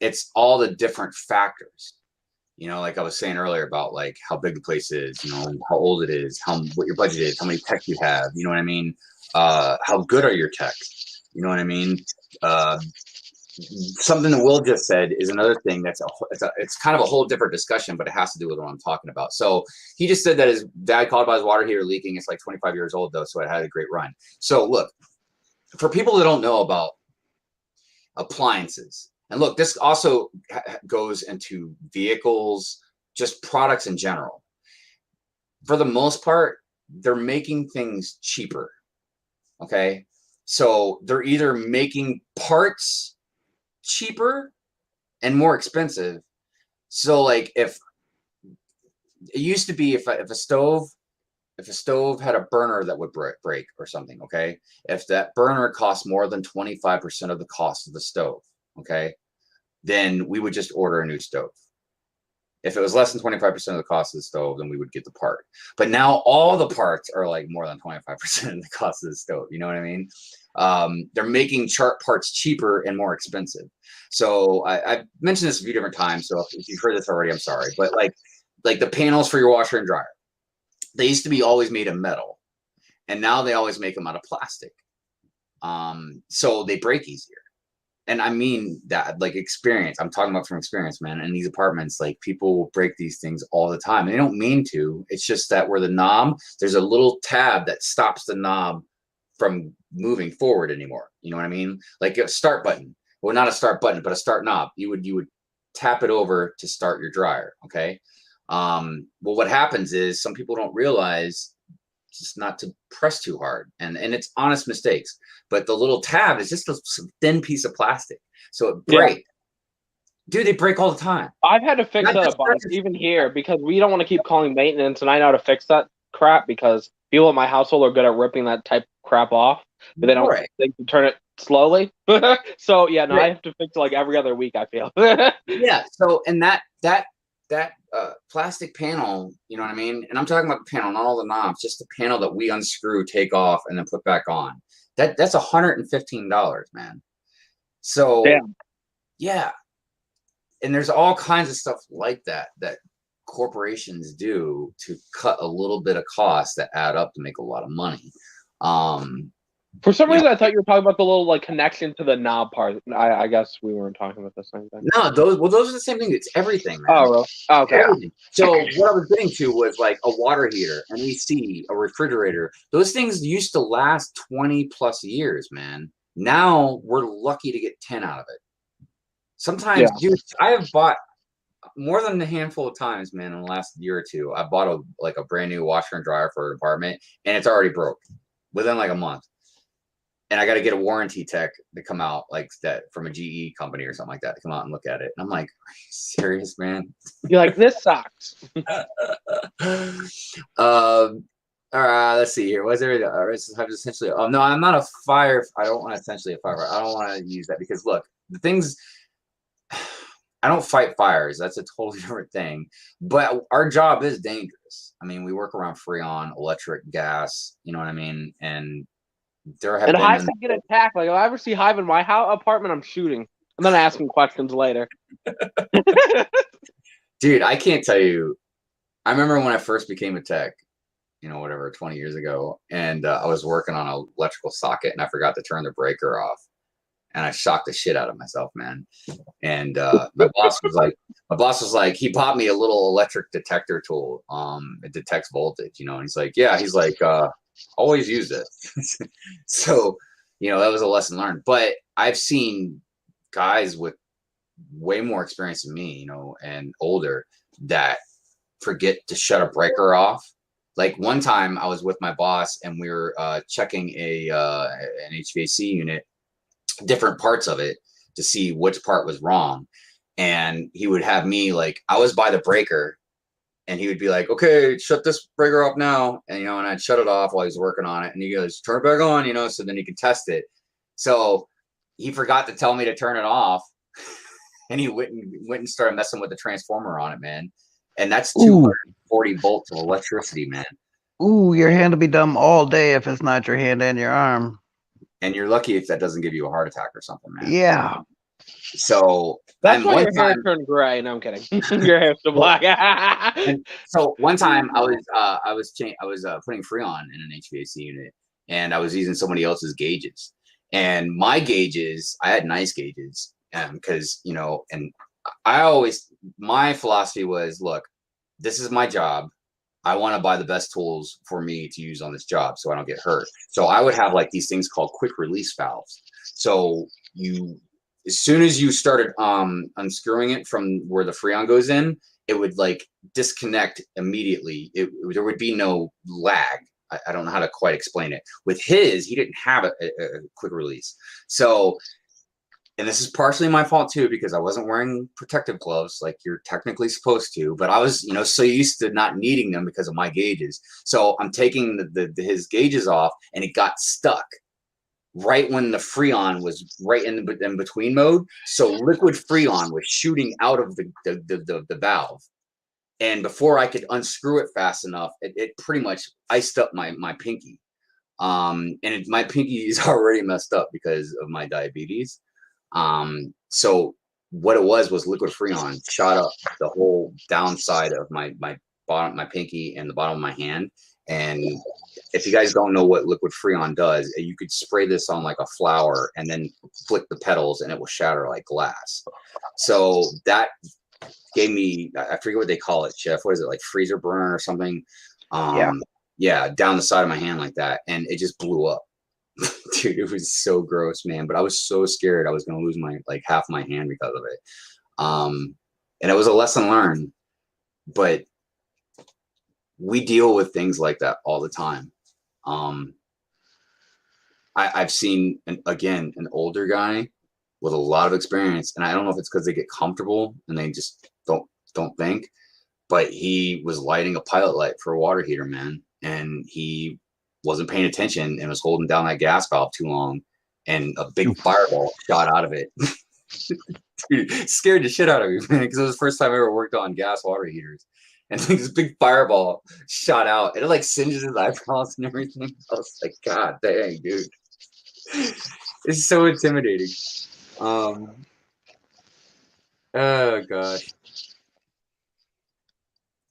It's all the different factors. You know, like I was saying earlier about like how big the place is, you know, how old it is, what your budget is, how many techs you have. You know what I mean? How good are your techs? You know what I mean? something that Will just said is another thing that's it's kind of a whole different discussion, but it has to do with what I'm talking about. So he just said that his dad called about his water heater leaking. It's like 25 years old though, so it had a great run. So look, for people that don't know about appliances, and look, this also goes into vehicles, just products in general. For the most part, they're making things cheaper. Okay, so they're either making parts cheaper and more expensive. So like if it used to be if a stove had a burner that would break or something, okay, if that burner cost more than 25% of the cost of the stove, okay, then we would just order a new stove. If it was less than 25% of the cost of the stove, then we would get the part. But now all the parts are like more than 25% of the cost of the stove. You know what I mean? They're making parts cheaper and more expensive. So I've mentioned this a few different times. So if you've heard this already, I'm sorry. But like the panels for your washer and dryer, they used to be always made of metal, and now they always make them out of plastic. So they break easier. And I mean that like experience. I'm talking about from experience, man. In these apartments, like people will break these things all the time. And they don't mean to. It's just that where the knob, there's a little tab that stops the knob from moving forward anymore. You know what I mean? Like a start button. Well, not a start button, but a start knob. You would tap it over to start your dryer. Okay. Well, what happens is some people don't realize just not to press too hard, and it's honest mistakes, but the little tab is just a thin piece of plastic, so it breaks. Dude, they break all the time. I've had to fix that a bunch, even here, because we don't want to keep calling maintenance, and I know how to fix that crap because people in my household are good at ripping that type of crap off, but they don't think to turn it slowly. So yeah, no, I have to fix it like every other week, I feel. Yeah, so and that plastic panel, you know what I mean? And I'm talking about the panel, not all the knobs, just the panel that we unscrew, take off, and then put back on. That's $115, man. So yeah. And there's all kinds of stuff like that corporations do to cut a little bit of cost that add up to make a lot of money. For some reason, I thought you were talking about the little like connection to the knob part. I guess we weren't talking about the same thing. No, those are the same thing. It's everything, man. Oh, really? Oh, okay. Everything. So what I was getting to was like a water heater, an AC, a refrigerator. Those things used to last 20 plus years, man. Now we're lucky to get 10 out of it. Sometimes, dude, I have bought more than a handful of times, man, in the last year or two. I bought a brand new washer and dryer for an apartment, and it's already broke within like a month. And I got to get a warranty tech to come out like that from a GE company or something like that to come out and look at it. And I'm like, are you serious, man? You're like, this sucks. Let's see here. Was there essentially? Oh no, I'm not a fire. I don't want essentially a fire. I don't want to use that because look, the things. I don't fight fires. That's a totally different thing. But our job is dangerous. I mean, we work around Freon, electric, gas. You know what I mean? And there have been. Hive can get attacked. Like if I ever see Hive in my apartment, I'm shooting. I'm gonna ask him questions later. Dude, I can't tell you. I remember when I first became a tech, 20 years ago, and I was working on an electrical socket, and I forgot to turn the breaker off, and I shocked the shit out of myself, man. And my boss was like, he bought me a little electric detector tool. It detects voltage, and he's like, always use it. So, that was a lesson learned. But I've seen guys with way more experience than me, and older that forget to shut a breaker off. Like one time I was with my boss and we were checking an HVAC unit, different parts of it to see which part was wrong. And he would have me I was by the breaker and he would be like, okay, shut this breaker off now. And, and I'd shut it off while he was working on it. And he goes, turn it back on, so then he could test it. So he forgot to tell me to turn it off. And he went and started messing with the transformer on it, man. And that's 240 volts of electricity, man. Ooh, your hand will be dumb all day if it's not your hand and your arm. And you're lucky if that doesn't give you a heart attack or something, man. Yeah. So that's why your hair turned gray. No, I'm kidding. Your hair's still black. And so one time I was putting Freon in an HVAC unit, and I was using somebody else's gauges. And my gauges, I had nice gauges, because and I always, my philosophy was, look, this is my job. I want to buy the best tools for me to use on this job so I don't get hurt. So I would have like these things called quick release valves. So as soon as you started unscrewing it from where the Freon goes in, it would like disconnect immediately. There would be no lag. I don't know how to quite explain it. With his, he didn't have a quick release. So, and this is partially my fault too, because I wasn't wearing protective gloves like you're technically supposed to, but I was, so used to not needing them because of my gauges. So I'm taking his gauges off, and it got stuck right when the Freon was right in between mode. So liquid Freon was shooting out of the valve. And before I could unscrew it fast enough, it pretty much iced up my pinky. And my pinky is already messed up because of my diabetes. So what it was liquid Freon shot up the whole downside of my bottom, my pinky, and the bottom of my hand. And if you guys don't know what liquid Freon does, you could spray this on like a flower and then flick the petals and it will shatter like glass. So that gave me, I forget what they call it, Chef. What is it, like freezer burn or something? Yeah, down the side of my hand like that. And it just blew up. Dude, it was so gross, man. But I was so scared I was going to lose my like half my hand because of it. And it was a lesson learned. But we deal with things like that all the time. I've seen, an older guy with a lot of experience, and I don't know if it's because they get comfortable and they just don't think, but he was lighting a pilot light for a water heater, man, and he wasn't paying attention and was holding down that gas valve too long, and a big fireball shot out of it. Dude, scared the shit out of me, man, because it was the first time I ever worked on gas water heaters. And this big fireball shot out, and it like singes his eyebrows and everything. I was like, God dang, dude. It's so intimidating. Oh gosh.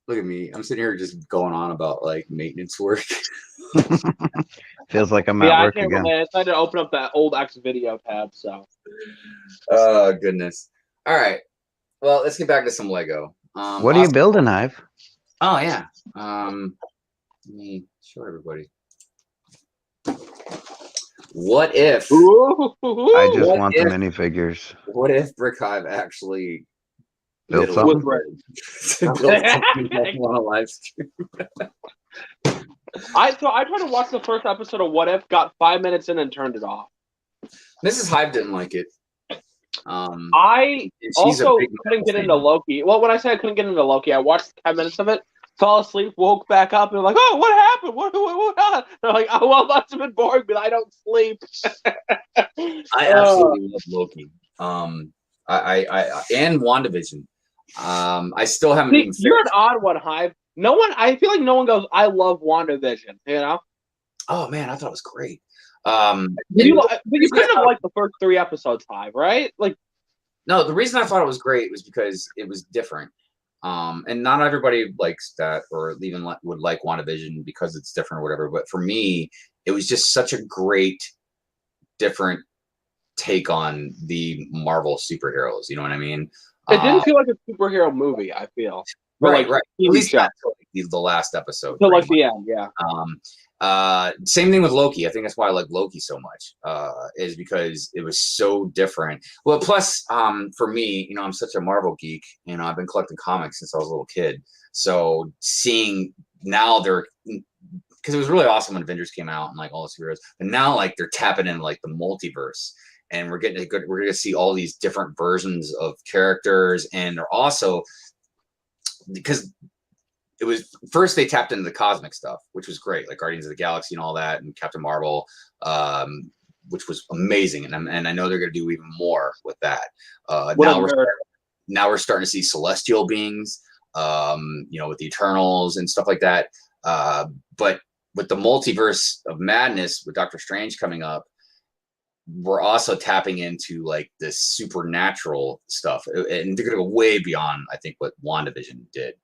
Look at me. I'm sitting here just going on about like maintenance work. Feels like I'm at work again. I decided to open up that old X video tab, so. Oh goodness. All right. Well, let's get back to some Lego. What are you building, Ive? Oh yeah. Let me show everybody. What if I just want the minifigures. What if Brick Hive actually built something? On a live stream? I tried to watch the first episode of What If, got 5 minutes in and turned it off. Mrs. Hive didn't like it. I also couldn't get into Loki. Well, when I said I couldn't get into Loki, I watched 10 minutes of it, fell asleep, woke back up, and like, oh, what happened? What happened? They're like, oh, well, must have been boring, but I don't sleep. I absolutely love Loki. I and WandaVision. I still haven't even. You're an odd one, Hive. No one. I feel like no one goes, I love WandaVision. You know? Oh man, I thought it was great. But you couldn't have liked the first 3 episodes, Hive, right? Like, no, the reason I thought it was great was because it was different. And not everybody likes that, or even would like WandaVision because it's different or whatever. But for me, it was just such a great, different take on the Marvel superheroes. You know what I mean? It didn't feel like a superhero movie, I feel. Right. At least that's the last episode. So like the end, yeah. Same thing with Loki. I think that's why I like Loki so much, is because it was so different. Well, plus, for me, I'm such a Marvel geek. I've been collecting comics since I was a little kid. So seeing now because it was really awesome when Avengers came out and like all the superheroes, but now like they're tapping in like the multiverse, and we're going to see all these different versions of characters, and they're also, because it was first they tapped into the cosmic stuff, which was great, like Guardians of the Galaxy and all that, and Captain Marvel, which was amazing, and I know they're going to do even more with that. Now we're starting to see celestial beings, with the Eternals and stuff like that. But with the multiverse of madness, with Doctor Strange coming up, we're also tapping into like this supernatural stuff, and they're going to go way beyond, I think, what WandaVision did.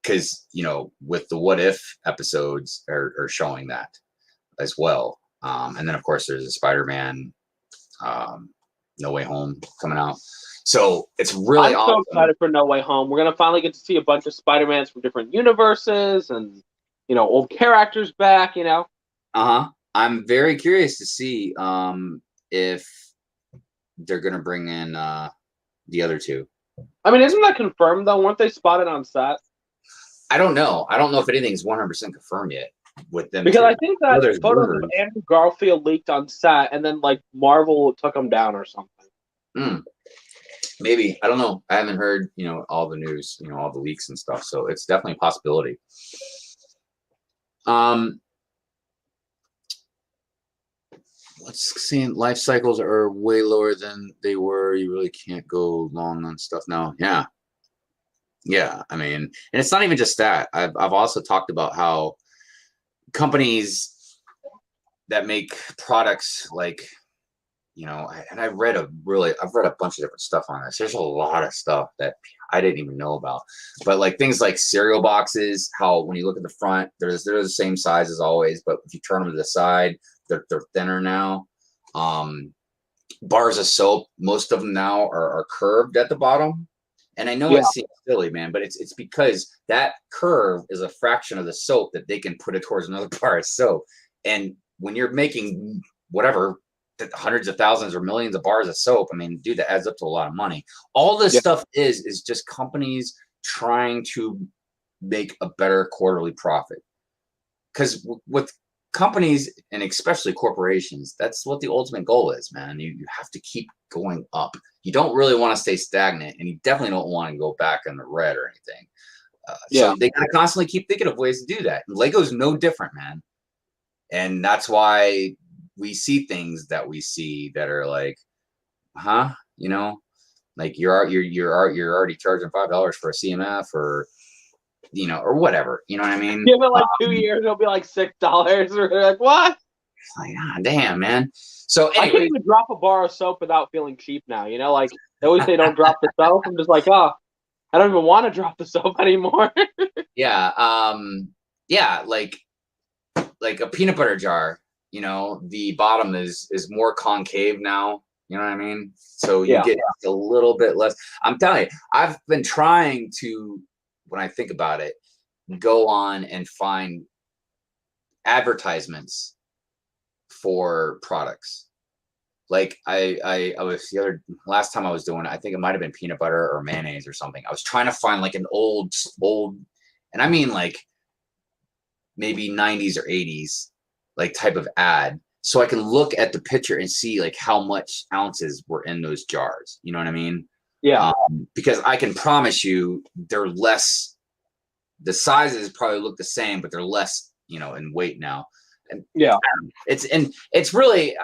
Because with the What If episodes are showing that as well, and then of course there's a Spider-Man No Way Home coming out. So it's really I'm awesome. so excited for No Way Home. We're gonna finally get to see a bunch of Spider-Mans from different universes, and old characters back. I'm very curious to see if they're gonna bring in the other two. I mean, isn't that confirmed though? Weren't they spotted on set? I don't know. I don't know if anything's 100% confirmed yet with them. Because two. I think that there's photos rumors. of Andrew Garfield leaked on set, and then like Marvel took them down or something. Maybe. I don't know. I haven't heard all the news, all the leaks and stuff. So it's definitely a possibility. Let's see. Life cycles are way lower than they were. You really can't go long on stuff now. Yeah. I mean, and it's not even just that. I've also talked about how companies that make products like, and I've read a bunch of different stuff on this. There's a lot of stuff that I didn't even know about, but like things like cereal boxes, how when you look at the front, they're the same size as always, but if you turn them to the side, they're thinner now. Bars of soap, most of them now are curved at the bottom. And I know it seems silly, man, but it's because that curve is a fraction of the soap that they can put it towards another bar of soap. And when you're making whatever, hundreds of thousands or millions of bars of soap, I mean, dude, that adds up to a lot of money. All this stuff is just companies trying to make a better quarterly profit. Because with companies, and especially corporations, that's what the ultimate goal is, man. You have to keep going up. You don't really want to stay stagnant, and you definitely don't want to go back in the red or anything. So they gotta constantly keep thinking of ways to do that. And Lego's no different, man. And that's why we see things that we see that are like, like you're already charging $5 for a CMF or whatever. You know what I mean? Give it like 2 years, it'll be like $6. Or like, what? Like, damn, man. So anyway, I can't even drop a bar of soap without feeling cheap now. Like they always say, don't drop the soap. I'm just like, I don't even want to drop the soap anymore. Like a peanut butter jar. The bottom is more concave now. You know what I mean? So you get a little bit less. I'm telling you, I've been trying to, when I think about it, go on and find advertisements for products. Like I was last time I was doing it, I think it might have been peanut butter or mayonnaise or something. I was trying to find like an old, and I mean like maybe 90s or 80s, like type of ad, so I can look at the picture and see like how much ounces were in those jars. You know what I mean? Yeah. Because I can promise you they're less, the sizes probably look the same, but they're less, in weight now. And it's really,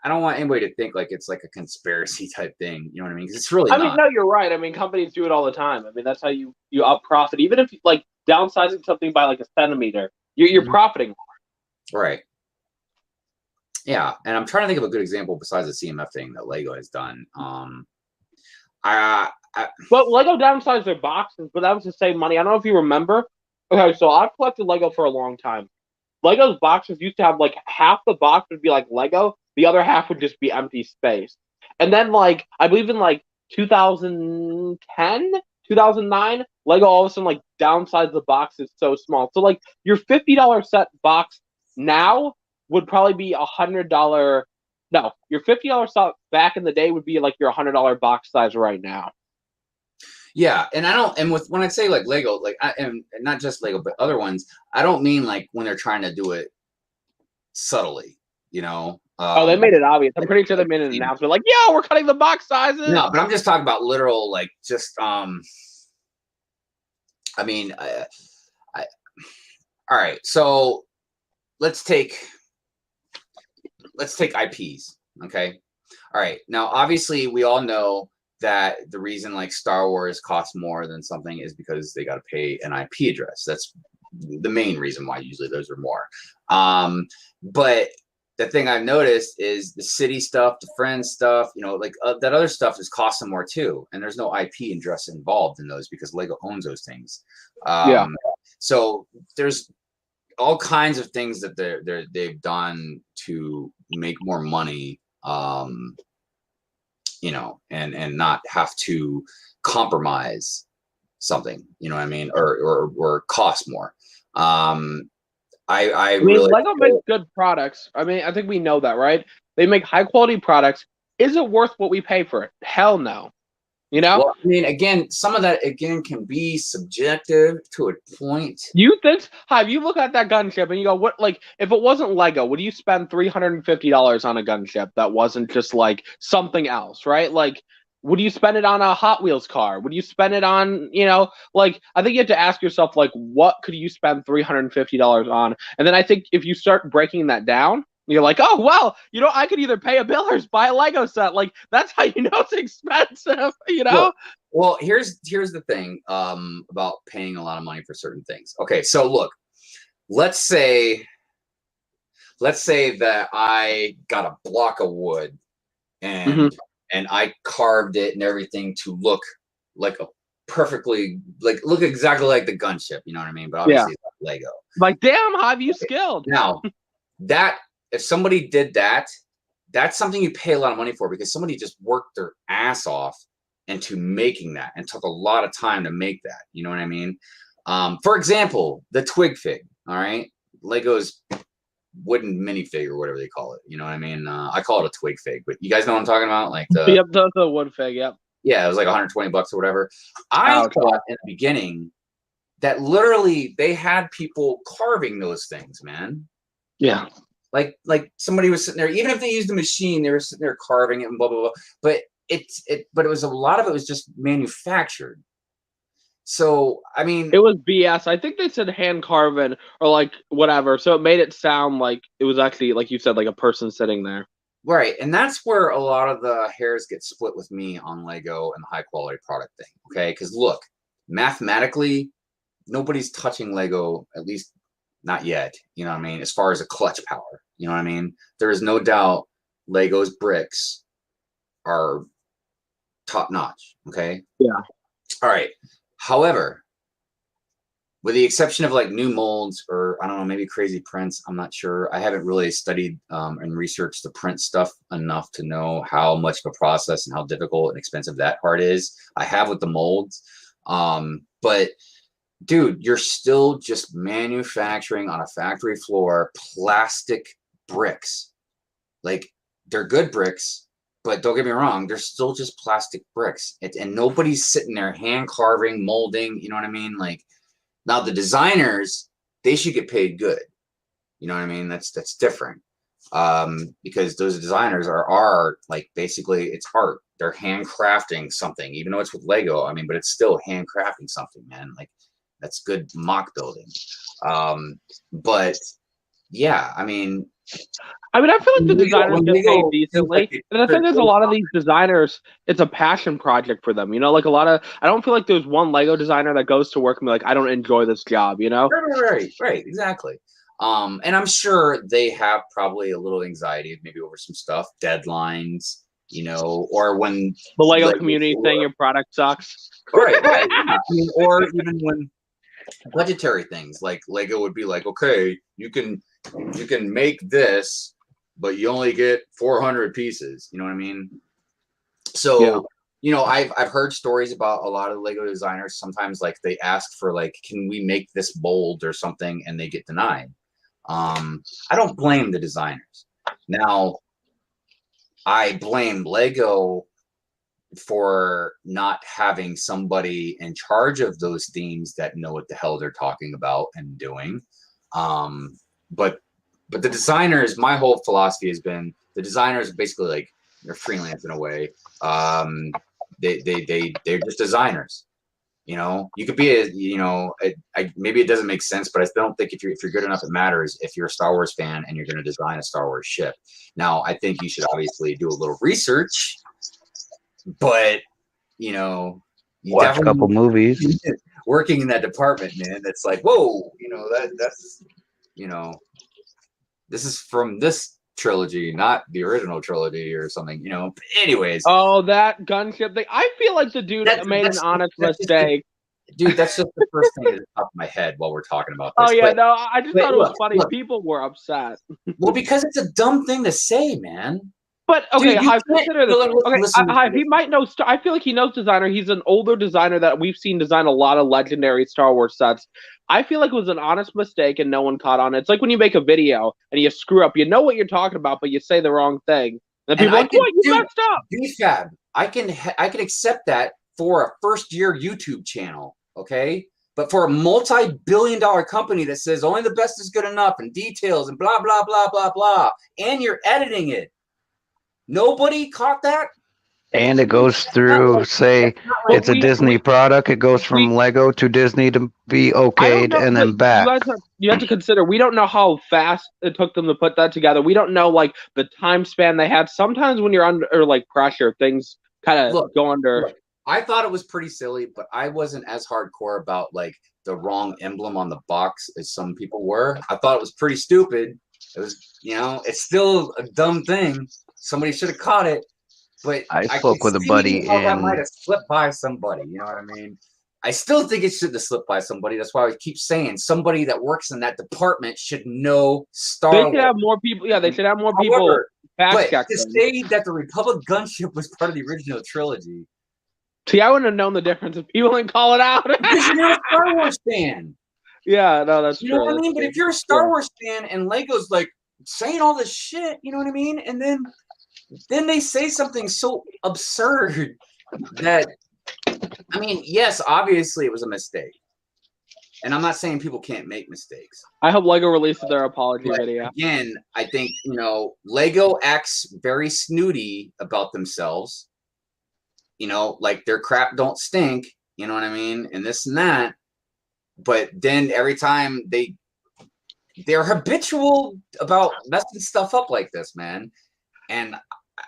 I don't want anybody to think like it's like a conspiracy type thing. You know what I mean? Because it's really not. I mean, no, you're right. I mean, companies do it all the time. I mean, that's how you up profit. Even if like downsizing something by like a centimeter, you're profiting more. Right. Yeah, and I'm trying to think of a good example besides the CMF thing that Lego has done. Well, Lego downsized their boxes, but that was to save money. I don't know if you remember. Okay, so I've collected Lego for a long time. Lego's boxes used to have like half the box would be like Lego, the other half would just be empty space. And then like I believe in like 2010, 2009, Lego all of a sudden like downsized the boxes so small. So like your $50 set box now would probably be $100. No, your $50 set back in the day would be like your $100 box size right now. Yeah, and I don't, and when I say like Lego, like and not just Lego, but other ones, I don't mean like when they're trying to do it subtly, they made it obvious. I'm pretty sure they made an announcement like, "Yo, we're cutting the box sizes." No, but I'm just talking about literal, like just I mean, all right. So let's take IPs. Okay. All right. Now, obviously, we all know that the reason like Star Wars costs more than something is because they got to pay an IP address. That's the main reason why usually those are more. But the thing I've noticed is the city stuff, the friends stuff, that other stuff is costing more too. And there's no IP address involved in those because Lego owns those things. So there's all kinds of things that they've done to make more money you know, and not have to compromise something, you know what I mean, or cost more. I mean, really Lego makes good products. I mean, I think we know that, right? They make high quality products. Is it worth what we pay for it? Hell no. You know? well, I mean, again, some of that again can be subjective to a point. You think? Have you look at that gunship and you go, what? Like, if it wasn't Lego, would you spend $350 on a gunship that wasn't just like something else, right? Like, would you spend it on a Hot Wheels car? Would you spend it on, you know, like I think you have to ask yourself, like, what could you spend $350 on? And then I think if you start breaking that down, you're like, oh well, you know, I could either pay a bill or buy a Lego set. Like that's how you know it's expensive, you know? Well, here's the thing about paying a lot of money for certain things. Okay, so look, let's say that I got a block of wood and I carved it and everything to look like a perfectly look exactly like the gunship, you know what I mean? But obviously it's not Lego. Like, damn, how have you skilled? Now, that if somebody did that, that's something you pay a lot of money for because somebody just worked their ass off into making that and took a lot of time to make that. You know what I mean? For example, the twig fig. All right, Lego's wooden minifig or whatever they call it. You know what I mean? I call it a twig fig, but you guys know what I'm talking about? Like the wood fig. Yep. Yeah, it was like $120 or whatever. I thought in the beginning that literally they had people carving those things, man. Yeah. Like somebody was sitting there, even if they used the machine, they were sitting there carving it and blah blah blah. But it was a lot of it was just manufactured. So I mean, it was BS. I think they said hand carving or like whatever. So it made it sound like it was actually, like you said, like a person sitting there. Right, and that's where a lot of the hairs get split with me on Lego and the high quality product thing. Okay, because look, mathematically, nobody's touching Lego, at least not yet. You know what I mean? As far as a clutch power, you know what I mean? There is no doubt Lego's bricks are top notch. Okay. Yeah. All right. However, with the exception of like new molds or I don't know, maybe crazy prints, I'm not sure. I haven't really studied and researched the print stuff enough to know how much of a process and how difficult and expensive that part is. I have with the molds, but dude, you're still just manufacturing on a factory floor plastic bricks. Like they're good bricks, but don't get me wrong, they're still just plastic bricks. And nobody's sitting there hand carving, molding, you know what I mean? Like now the designers, they should get paid good. You know what I mean? That's different. Because those designers are like basically it's art. They're handcrafting something, even though it's with Lego. I mean, but it's still handcrafting something, man. Like that's good mock building. But yeah, I mean, I feel like the designers get paid decently. And I think there's a lot of these designers, it's a passion project for them. You know, like a lot of, I don't feel like there's one Lego designer that goes to work and be like, I don't enjoy this job, you know? Right, exactly. And I'm sure they have probably a little anxiety maybe over some stuff, deadlines, you know, or when the Lego community saying your product sucks. Right. Yeah. I mean, or even when budgetary things like Lego would be like, okay, you can make this, but you only get 400 pieces. You know what I mean? So, yeah. You know, I've heard stories about a lot of Lego designers. Sometimes like they ask for like, can we make this mold or something? And they get denied. I don't blame the designers. Now, I blame Lego for not having somebody in charge of those themes that know what the hell they're talking about and doing. But the designers, my whole philosophy has been the designers basically like they're freelance in a way. They're just designers. You know, you could be maybe it doesn't make sense, but I still don't think if you're good enough, it matters if you're a Star Wars fan and you're going to design a Star Wars ship. Now, I think you should obviously do a little research, but you know, you watch a couple movies. Working in that department, man, that's like, whoa, you know, that's you know, this is from this trilogy, not the original trilogy or something, you know. But anyways. Oh, that gunship thing. I feel like the dude made an honest mistake. Dude, that's just the first thing that's up my head while we're talking about this. Oh, yeah, no, I just thought it was funny. Look, people were upset. Well, because it's a dumb thing to say, man. But okay, Dude, you Hive, can't consider this. Okay, listen to Hive, he this. might know. I feel like he knows designer. He's an older designer that we've seen design a lot of legendary Star Wars sets. I feel like it was an honest mistake and no one caught on it. It's like when you make a video and you screw up. You know what you're talking about, but you say the wrong thing. And And people are I like, can "What? You do messed up." BFAB. I can accept that for a first-year YouTube channel, okay? But for a multi-billion-dollar company that says only the best is good enough and details and blah blah blah blah blah, and you're editing it, nobody caught that. And it goes through, say, But it's a Disney product. It goes from Lego to Disney to be I don't okayed know, and but then back. you have to consider we don't know how fast it took them to put that together. We don't know like the time span they had. Sometimes when you're under like pressure, things kind of go under. Look, I thought it was pretty silly, but I wasn't as hardcore about like the wrong emblem on the box as some people were. I thought it was pretty stupid. It was, it's still a dumb thing. Somebody should have caught it. But I spoke with a buddy how that might in. have slipped by somebody. You know what I mean? I still think it shouldn't have slipped by somebody. That's why I keep saying somebody that works in that department should know Star Wars. They should have more people. Yeah, they should have more people. However, But to say that the Republic gunship was part of the original trilogy. See, I wouldn't have known the difference if people didn't call it out. Because you're a Star Wars fan. Yeah, no, that's true. You know what I mean? But if you're a Star Wars fan and Lego's like saying all this shit, you know what I mean? And then they say something so absurd that, I mean, yes, obviously it was a mistake. And I'm not saying people can't make mistakes. I hope Lego releases their apology video. Again, I think, Lego acts very snooty about themselves. Like their crap don't stink, you know what I mean? And this and that. But then every time they're habitual about messing stuff up like this, man. And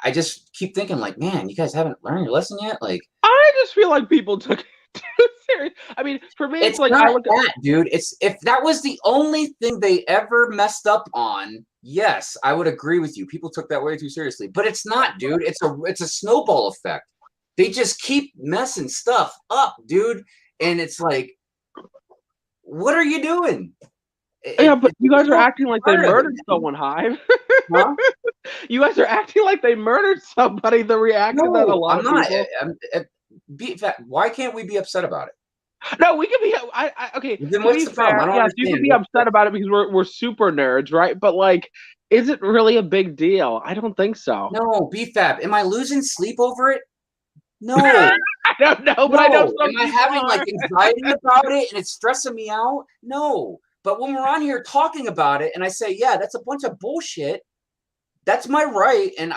I just keep thinking, like, man, you guys haven't learned your lesson yet. Like, I just feel like people took it too serious. I mean, for me, it's like not that, dude. If that was the only thing they ever messed up on, yes, I would agree with you. People took that way too seriously, but it's not, dude. It's a snowball effect. They just keep messing stuff up, dude. And it's like, what are you doing? Yeah, but you guys are acting like they murdered someone, Hive. Huh? You guys are acting like they murdered somebody. The reaction that a lot of people. Why can't we be upset about it? No, we can be. Okay. Then what's the problem? I don't understand. You can be upset about it because we're super nerds, right? But like, is it really a big deal? I don't think so. No, BFAB. Am I losing sleep over it? No. I don't know, but I know some Am I having like anxiety about it and it's stressing me out? No. But when we're on here talking about it and I say, yeah, that's a bunch of bullshit, that's my right. And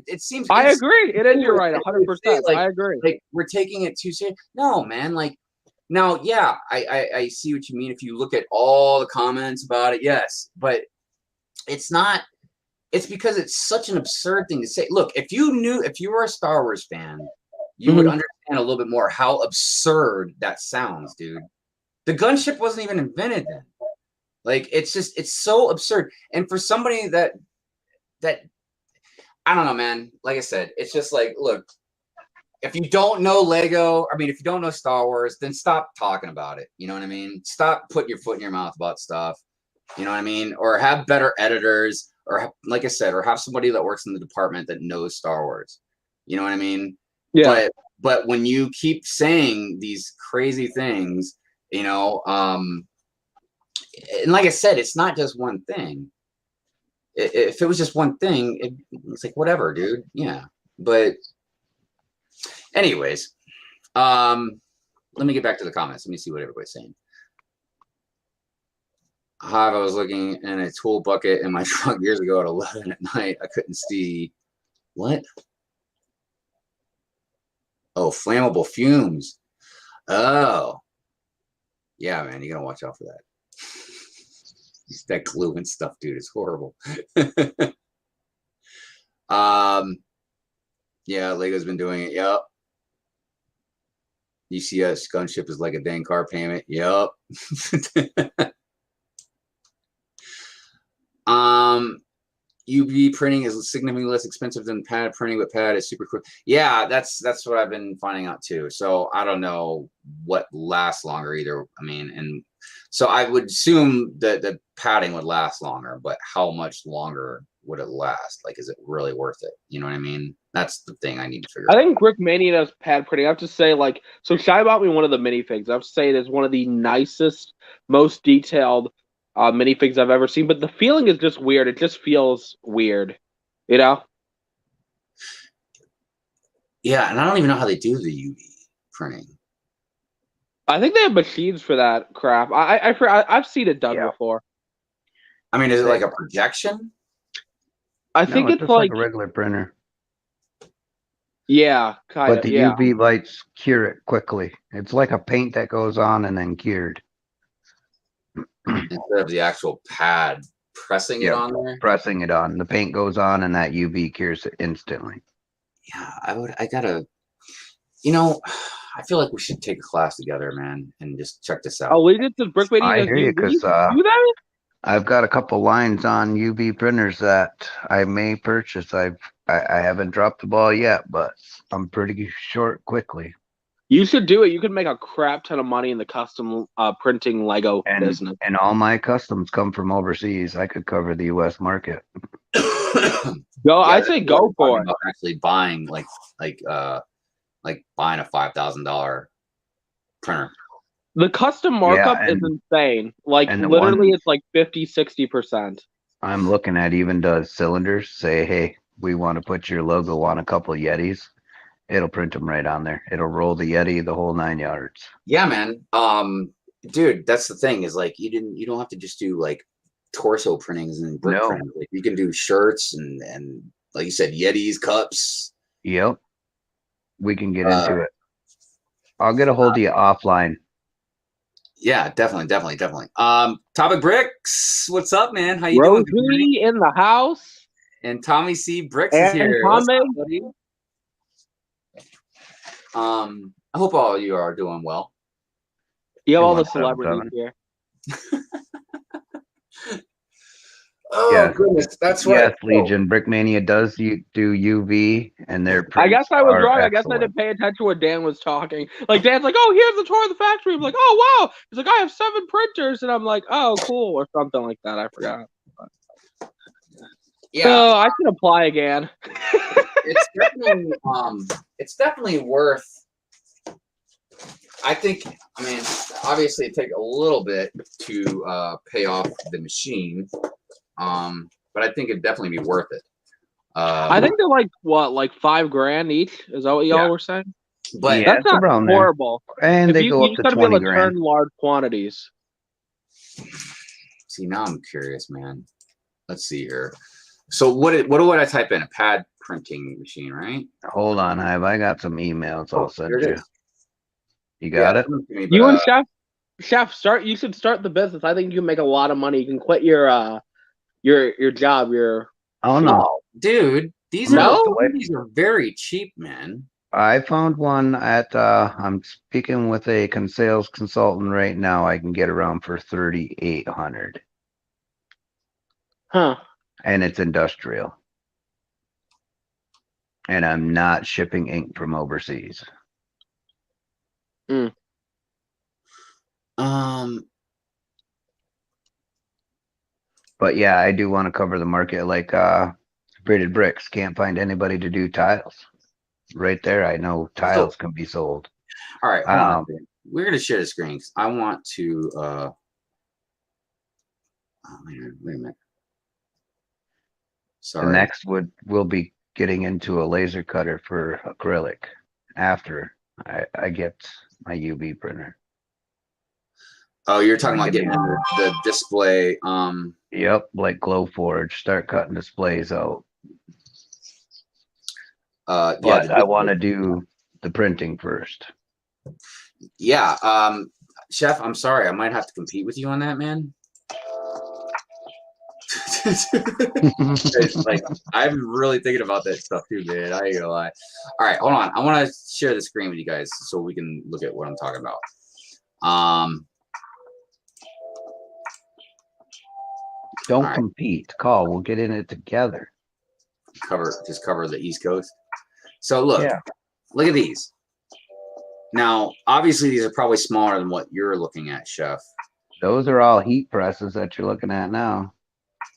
it seems I agree. It is your right, 100%. Like, I agree. Like we're taking it too serious. No, man. Like now, yeah, I see what you mean. If you look at all the comments about it, yes. But it's not. It's because it's such an absurd thing to say. Look, if you were a Star Wars fan, you would understand a little bit more how absurd that sounds, dude. The gunship wasn't even invented then. Like, it's so absurd. And for somebody that I don't know, man. Like I said, it's just like, look, if you don't know Lego, if you don't know Star Wars, then stop talking about it. You know what I mean? Stop putting your foot in your mouth about stuff. You know what I mean? Or have better editors, or like I said, or have somebody that works in the department that knows Star Wars. You know what I mean? Yeah. But when you keep saying these crazy things, and like I said, it's not just one thing. If it was just one thing, it's like, whatever, dude. Yeah. But anyways, let me get back to the comments. Let me see what everybody's saying. I was looking in a tool bucket in my truck years ago at 11 at night. I couldn't see. What? Oh, flammable fumes. Oh. Yeah, man, you gotta watch out for that. That glue and stuff, dude, it's horrible. Yeah, Lego's been doing it. Yep. UCS gunship is like a dang car payment. Yep. UV printing is significantly less expensive than pad printing, but pad is super quick. Yeah, that's what I've been finding out too. So I don't know what lasts longer either. And so I would assume that the padding would last longer, but how much longer would it last? Like, is it really worth it? You know what I mean? That's the thing I need to figure I out. think Brickmania does pad printing. I have to say, like, so Shy bought me one of the minifigs. I have to say it is one of the nicest, most detailed minifigs I've ever seen. But the feeling is just weird. It just feels weird, you know? Yeah, and I don't even know how they do the UV printing. I think they have machines for that crap. I've seen it done before. I mean, is it like a projection? I think it's just like a regular printer. Yeah, kind But of. the Yeah. UV lights cure it quickly. It's like a paint that goes on and then cured. Instead of the actual pad pressing it on there? Pressing it on. The paint goes on and that UV cures it instantly. Yeah, I gotta, you know, I feel like we should take a class together, man, and just check this out. Allegiance is Brickmania I does hear you, UV? because Do that? I've got a couple lines on UV printers that I may purchase. I haven't dropped the ball yet, but I'm pretty short quickly. You should do it. You could make a crap ton of money in the custom printing Lego business. And all my customs come from overseas. I could cover the U.S. market. Go, I say go for it. Actually buying like buying a $5,000 printer. The custom markup is insane. Like literally, it's like 50-60%. I'm looking at even does cylinders. Say, hey, we want to put your logo on a couple Yetis. It'll print them right on there. It'll roll the Yeti the whole 9 yards. Yeah, man. Dude, that's the thing is like you don't have to just do like torso printings and brick printings. Like, you can do shirts and like you said, Yetis, cups. Yep. We can get into it. I'll get a hold of you offline. Yeah, definitely. Topic Bricks, what's up, man? How you Rosie doing? in the house. And Tommy C. Bricks is here. What's up, buddy? I hope all of you are doing well. You have all the celebrities here. Oh, goodness, that's right. Yes, Legion. Brickmania does do UV, and they're I guess I was wrong. excellent. I guess I didn't pay attention to what Dan was talking. Like, Dan's like, oh, here's the tour of the factory. I'm like, oh, wow. He's like, I have 7 printers. And I'm like, oh, cool. Or something like that. I forgot. Yeah. Oh, I can apply again. It's definitely worth. I think. I mean, obviously, it takes a little bit to pay off the machine, but I think it'd definitely be worth it. I think they're like what, like $5,000 each? Is that what y'all were saying? But that's not horrible. And if they go up to 20 be able to grand. turn large quantities. See, now I'm curious, man. Let's see here. So what would I type in? A pad printing machine, right? Hold on, I got some emails I'll send you. You got it? You and Chef, you should start the business. I think you can make a lot of money. You can quit your job. Oh no, dude, these are very cheap, man. I found one at I'm speaking with a sales consultant right now. I can get around for 3,800. Huh. And it's industrial. And I'm not shipping ink from overseas. Mm. But yeah, I do want to cover the market. Like braided bricks, can't find anybody to do tiles. Right there, I know tiles can be sold. All right, hold on. We're gonna share the screen. I want to oh, wait a minute. Sorry. The next we'll be getting into a laser cutter for acrylic after I get my UV printer. Oh, you're talking about getting the display. Yep, like Glowforge. Start cutting displays out. But I want to do the printing first. Yeah, Chef. I'm sorry, I might have to compete with you on that, man. Like, I'm really thinking about that stuff too, man. I ain't gonna lie. All right, hold on. I want to share the screen with you guys so we can look at what I'm talking about. Don't compete. Call. We'll get in it together. Just cover the East Coast. So look at these. Now, obviously, these are probably smaller than what you're looking at, Chef. Those are all heat presses that you're looking at now.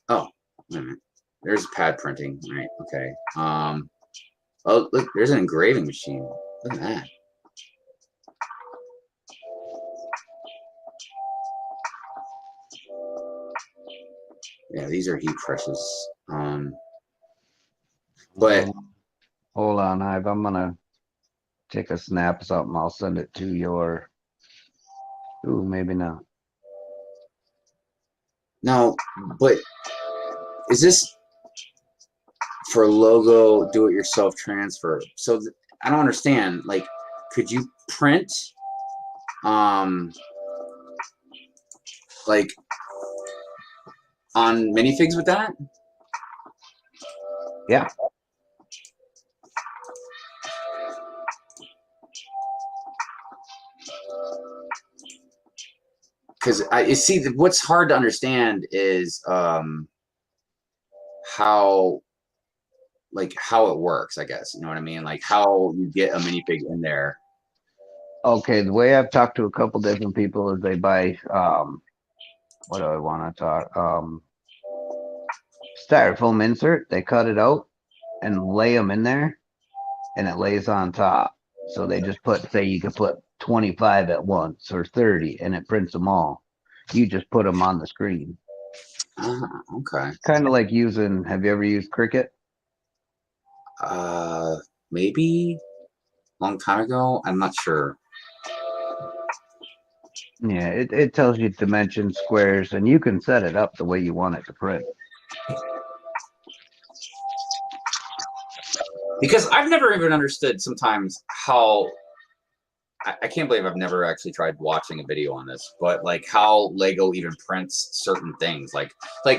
Oh, wait a minute. there's pad printing. Right. Okay. Oh, look, there's an engraving machine. Look at that. Yeah, these are heat presses. But hold on, Ive. I'm gonna take a snap of something. I'll send it to your. Ooh, maybe not. no, but is this for logo do-it-yourself transfer? So I don't understand. Like, could you print, like on minifigs with that? Yeah. Because you see, what's hard to understand is how it works. I guess you know what I mean. Like how you get a minifig in there. Okay, the way I've talked to a couple different people is they buy what do I want to talk? Styrofoam insert. They cut it out and lay them in there, and it lays on top. So they just put, say, you could put 25 at once or 30, and it prints them all. You just put them on the screen. Okay. Kind of like using. Have you ever used Cricut? Maybe a long time ago. I'm not sure. Yeah, it tells you dimensions, squares, and you can set it up the way you want it to print. Because I've never even understood sometimes how. I can't believe I've never actually tried watching a video on this, but like how Lego even prints certain things. Like,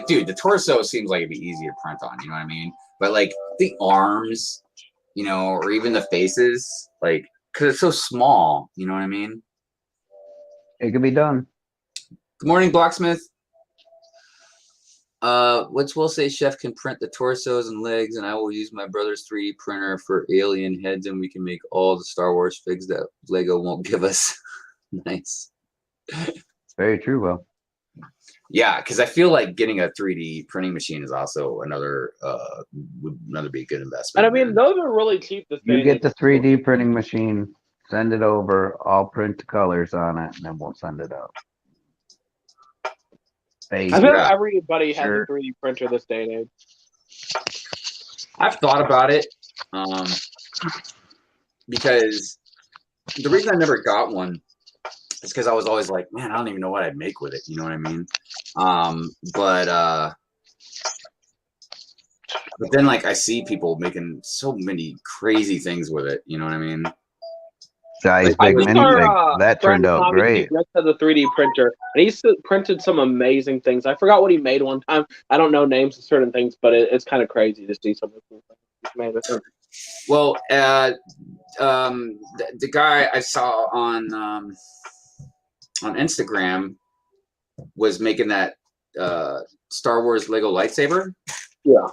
dude, the torso seems like it'd be easy to print on. You know what I mean? But like the arms, you know, or even the faces, like, because it's so small. You know what I mean? It can be done. Good morning, Blacksmith. What's will say chef can print the torsos and legs, and I will use my brother's 3D printer for alien heads, and we can make all the Star Wars figs that Lego won't give us. Nice. Very true, Will. Yeah, because I feel like getting a 3D printing machine is also another would be a good investment. And I mean, those are really cheap. You get the 3D printing machine, send it over. I'll print the colors on it, and then we'll send it out. I feel like everybody has a 3D printer this day and age. I've thought about it, because the reason I never got one is because I was always like, man, I don't even know what I'd make with it. You know what I mean? But then like I see people making so many crazy things with it. You know what I mean? Size big minifig. That turned out great. He just has a 3D printer, and he's printed some amazing things. I forgot what he made one time. I don't know names of certain things, but it's kind of crazy to see some of the things he's made with it. Well, the guy I saw on Instagram was making that Star Wars Lego lightsaber. Yeah.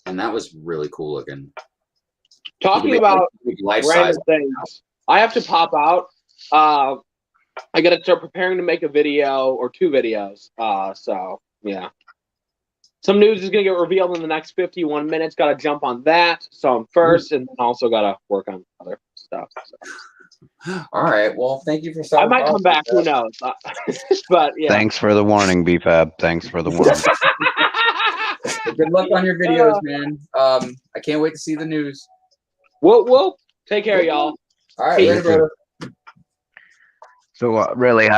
And that was really cool looking. Talking about random things, I have to pop out. I got to start preparing to make a video or 2 videos. So, yeah. Some news is going to get revealed in the next 51 minutes. Got to jump on that. So I'm first, and then also got to work on other stuff. So. All right. Well, thank you for I might come back. Who knows? But yeah. Thanks for the warning, BFAB. Thanks for the warning. Good luck on your videos, man. I can't wait to see the news. We'll take care, y'all. All right, later, brother. So really,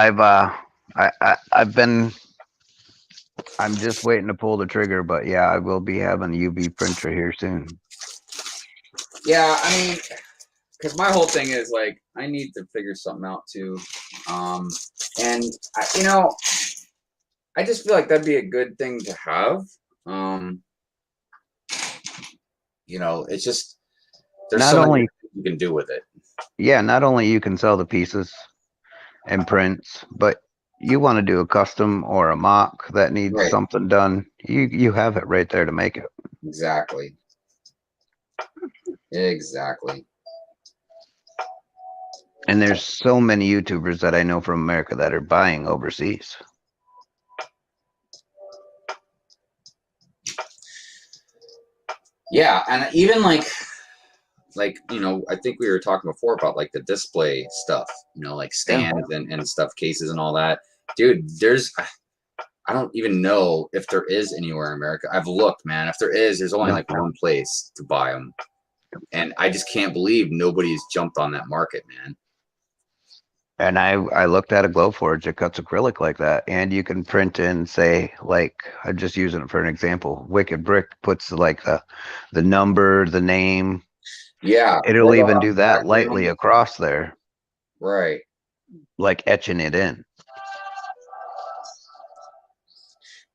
I'm just waiting to pull the trigger, but yeah, I will be having a UV printer here soon. Yeah, I mean, because my whole thing is like I need to figure something out too, and I just feel like that'd be a good thing to have. It's just there's so many things you can do with it. Yeah, not only you can sell the pieces and prints, but you want to do a custom or a mock that needs something done, you have it right there to make it. Exactly. And there's so many YouTubers that I know from America that are buying overseas. Yeah, and even like you know, I think we were talking before about like the display stuff, you know, like stands and stuff, cases and all that. Dude, I don't even know if there is anywhere in America. I've looked, man. If there is, there's only like one place to buy them. And I just can't believe nobody's jumped on that market, man. And I looked at a Glowforge that cuts acrylic like that, and you can print in, say, like, I'm just using it for an example. Wicked Brick puts like the number, the name. Yeah. It'll even do that lightly across there. Right. Like etching it in.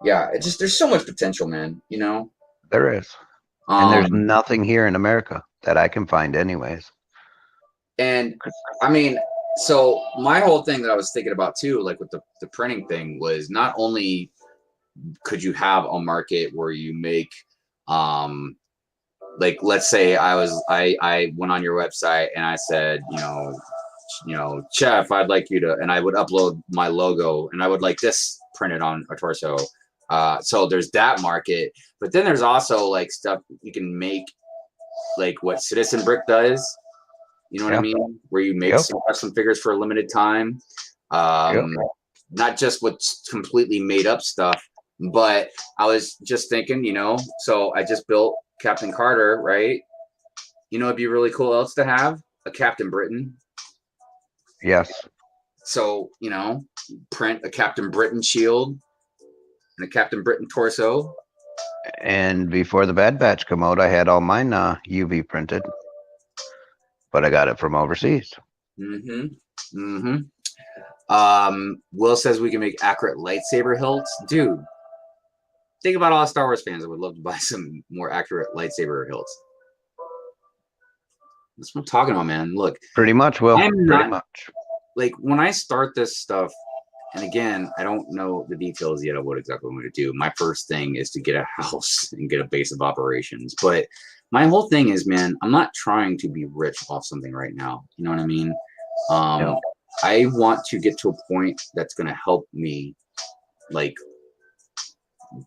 Yeah, it just there's so much potential, man, you know? There is. And there's nothing here in America that I can find anyways. And I mean, so my whole thing that I was thinking about too, like with the printing thing, was not only could you have a market where you make like let's say I went on your website and I said, you know, Chef, I'd like you to, and I would upload my logo and I would like this printed on a torso. So there's that market, but then there's also like stuff you can make, like what Citizen Brick does. You know what I mean? Where you make some custom figures for a limited time. Not just with completely made up stuff, but I was just thinking, you know, so I just built Captain Carter, right? You know, it'd be really cool else to have a Captain Britain. Yes. So, you know, print a Captain Britain shield and a Captain Britain torso. And before the Bad Batch come out, I had all mine UV printed, but I got it from overseas. Will says we can make accurate lightsaber hilts. Dude, think about all Star Wars fans that would love to buy some more accurate lightsaber hilts. That's what I'm talking about, man. Look, pretty much, Will. Pretty much. Like when I start this stuff, and again, I don't know the details yet of what exactly I'm going to do. My first thing is to get a house and get a base of operations. But my whole thing is, man, I'm not trying to be rich off something right now. You know what I mean? I want to get to a point that's going to help me, like,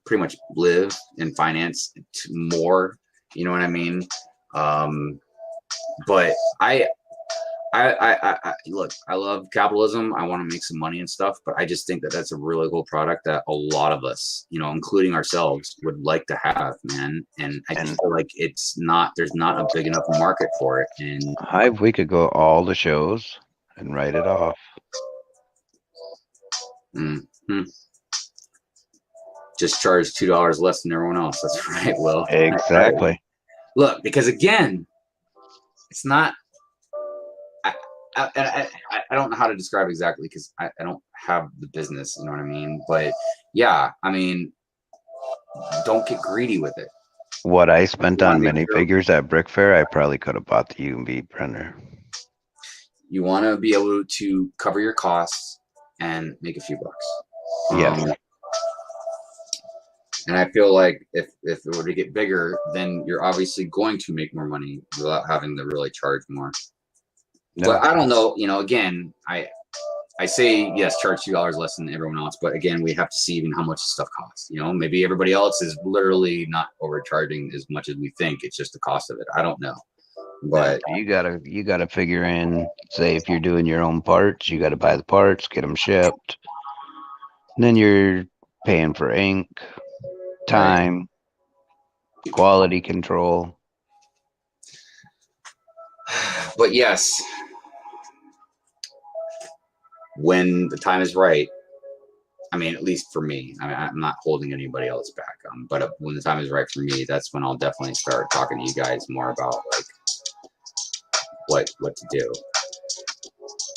pretty much live and finance more. You know what I mean? But I look, I love capitalism. I want to make some money and stuff, but I just think that that's a really cool product that a lot of us, you know, including ourselves, would like to have, man. And I just feel like there's not a big enough market for it. And we could go all the shows and write it off. Just charge $2 less than everyone else. That's right, Will. Exactly. Right. Look, because again, it's not. I don't know how to describe it exactly because I don't have the business, you know what I mean? But yeah, I mean, don't get greedy with it. What I spent on minifigures at Brick Fair, I probably could have bought the UV printer. You want to be able to cover your costs and make a few bucks. Yes. And I feel like if it were to get bigger, then you're obviously going to make more money without having to really charge more. No. But I don't know, you know, again, I say, yes, charge $2 less than everyone else. But again, we have to see even how much stuff costs. You know, maybe everybody else is literally not overcharging as much as we think. It's just the cost of it. I don't know. But you gotta figure in, say, if you're doing your own parts, you got to buy the parts, get them shipped. And then you're paying for ink, time, quality control. But yes, when the time is right, I mean, at least for me, I'm not holding anybody else back. But when the time is right for me, that's when I'll definitely start talking to you guys more about like what to do.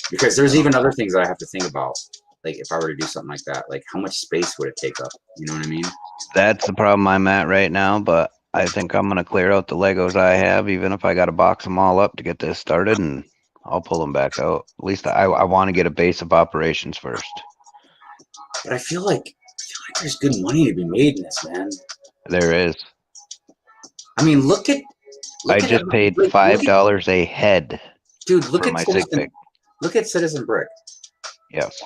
Because there's even other things that I have to think about. Like if I were to do something like that, like how much space would it take up? You know what I mean? That's the problem I'm at right now, but I think I'm going to clear out the Legos I have, even if I got to box them all up to get this started, and I'll pull them back out. At least I want to get a base of operations first. But I feel like there's good money to be made in this, man. There is. I mean, I just paid $5 a head. Dude, look at my sig fig. Look at Citizen Brick. Yes.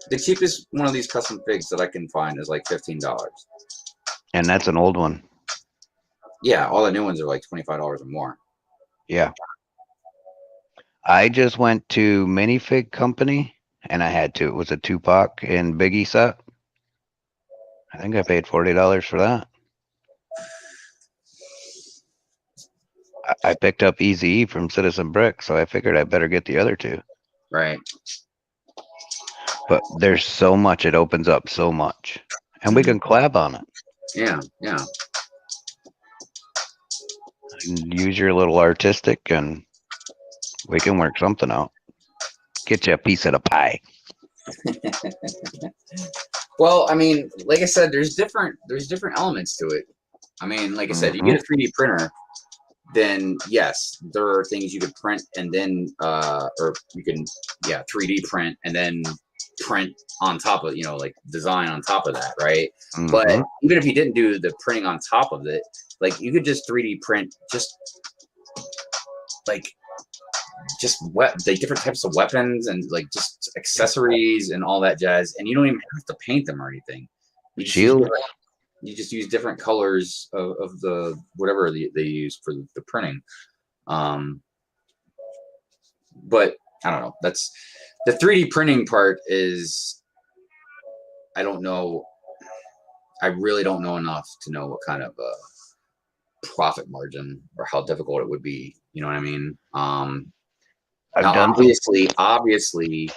The cheapest one of these custom figs that I can find is like $15. And that's an old one. Yeah, all the new ones are like $25 or more. Yeah. I just went to Minifig Company, and I had to. It was a Tupac and Biggie set. I think I paid $40 for that. I picked up Eazy-E from Citizen Brick, so I figured I better get the other two. Right. But there's so much, it opens up so much. And we can collab on it. Yeah, yeah. And use your little artistic, and we can work something out. Get you a piece of the pie. Well, I mean, like I said, there's different elements to it. I mean, like I said, you get a 3D printer, then yes, there are things you could print and then or you can 3D print and then print on top of, like design on top of that, right? But even if you didn't do the printing on top of it, like you could just 3D print like different types of weapons and like just accessories and all that jazz, and you don't even have to paint them or anything. You just use different colors of the whatever they use for the printing. But I don't know. That's the 3D printing part is, I don't know. I really don't know enough to know what kind of profit margin or how difficult it would be. You know what I mean? Now, obviously.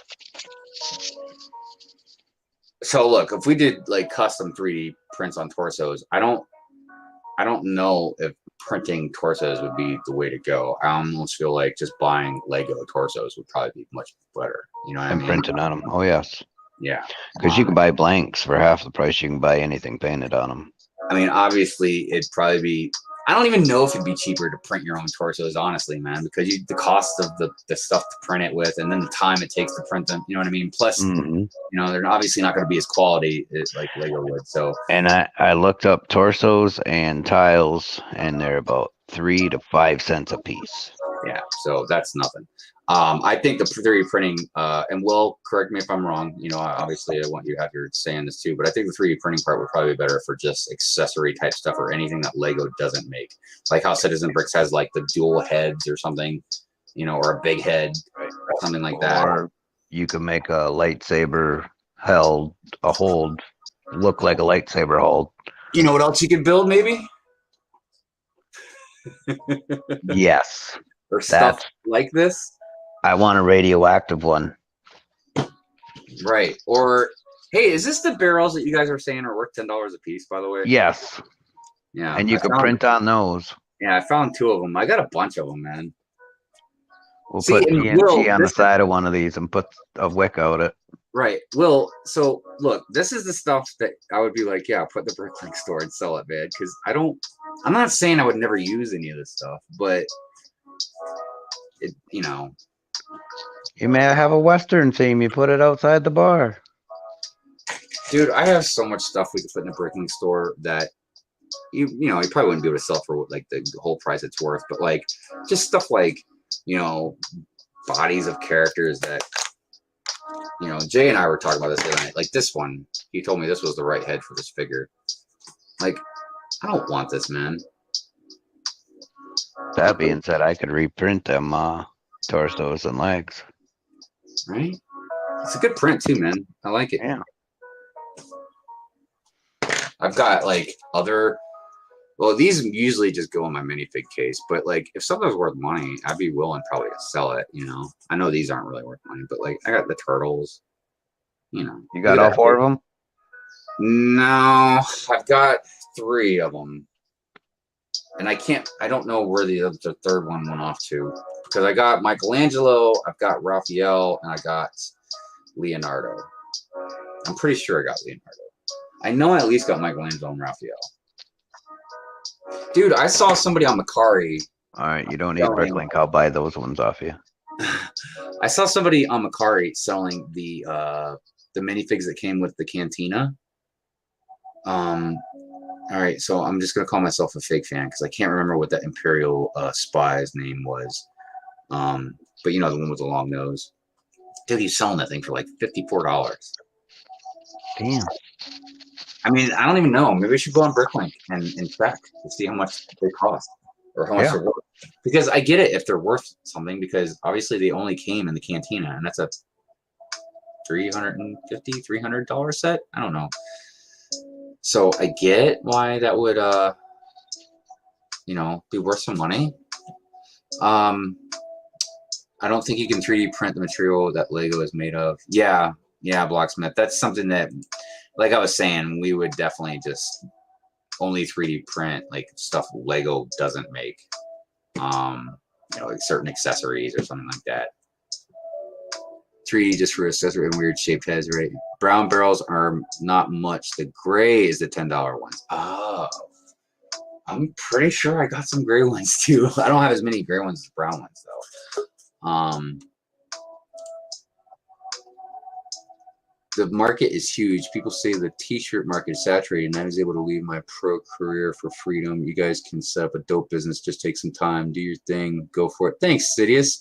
So look, if we did like custom 3D prints on torsos, I don't know if printing torsos would be the way to go. I almost feel like just buying Lego torsos would probably be much better. You know what I mean? Printing on them. Oh yes. Yeah. Because you can buy blanks for half the price you can buy anything painted on them. I mean, obviously, it'd probably be. I don't even know if it'd be cheaper to print your own torsos, honestly, man, because the cost of the stuff to print it with, and then the time it takes to print them. You know what I mean? Plus, they're obviously not going to be as quality as like Lego would. So, and I looked up torsos and tiles, and they're about 3 to 5 cents a piece. Yeah, so that's nothing. I think the 3D printing, and Will, correct me if I'm wrong. Obviously, I want you to have your say on this too, but I think the 3D printing part would probably be better for just accessory type stuff or anything that Lego doesn't make. Like how Citizen Bricks has like the dual heads or something, or a big head or something like that. Or you can make a lightsaber hold look like a lightsaber hold. You know what else you could build, maybe? Yes. Or stuff like this. I want a radioactive one. Right. Or, hey, is this the barrels that you guys are saying are worth $10 a piece, by the way? Yes. Yeah. And you can print on those. Yeah, I found 2 of them. I got a bunch of them, man. We'll put TNT on the side of one of these and put a wick out it. Right. Well, so look, this is the stuff that I would be like, yeah, put the Bricklink store and sell it, man. Because I'm not saying I would never use any of this stuff, but You may have a Western theme. You put it outside the bar. Dude, I have so much stuff we could put in the Bricklink store that you probably wouldn't be able to sell for like the whole price it's worth. But like just stuff like, bodies of characters that, Jay and I were talking about this the other night. Like this one, he told me this was the right head for this figure. Like, I don't want this, man. That being said, I could reprint them torsos and legs. Right? It's a good print too, man. I like it. Yeah. I've got like these usually just go in my minifig case, but like if something's worth money, I'd be willing probably to sell it, I know these aren't really worth money, but like I got the turtles, You got all 4 of them? No, I've got 3 of them. And I don't know where the third one went off to, because I got Michelangelo, I've got Raphael, and I got Leonardo. I'm pretty sure I got Leonardo. I know I at least got Michelangelo and Raphael. Dude, I saw somebody on Macari. All right, you don't need Bricklink. I'll buy those ones off you. I saw somebody on Macari selling the minifigs that came with the Cantina. All right, so I'm just gonna call myself a fake fan because I can't remember what that Imperial spy's name was. But the one with the long nose. Dude, he's selling that thing for like $54. Damn. I mean, I don't even know. Maybe we should go on Bricklink and check to see how much they cost or how much they're worth. Because I get it if they're worth something, because obviously they only came in the Cantina, and that's a $300 set. I don't know. So I get why that would, you know, be worth some money. I don't think you can 3D print the material that Lego is made of. Yeah, Blocksmith. That's something that, like I was saying, we would definitely just only 3D print like stuff Lego doesn't make. You know, like certain accessories or something like that. 3D just for accessory and weird shaped heads, right? Brown barrels are not much. The gray is the $10 ones. Oh, I'm pretty sure I got some gray ones too. I don't have as many gray ones as brown ones though. The market is huge. People say the t-shirt market is saturated, and I was able to leave my pro career for freedom. You guys can set up a dope business. Just take some time, do your thing, go for it. Thanks, Sidious.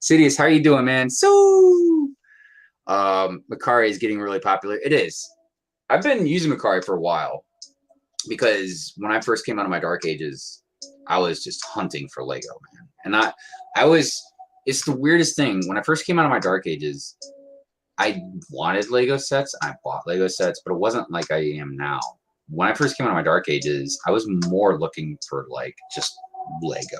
Sidious, how you doing, man? So, Macari is getting really popular. It is. I've been using Macari for a while because when I first came out of my dark ages, I was just hunting for Lego, man. And I was. It's the weirdest thing. When I first came out of my dark ages, I wanted Lego sets. I bought Lego sets, but it wasn't like I am now. When I first came out of my dark ages, I was more looking for like just Lego.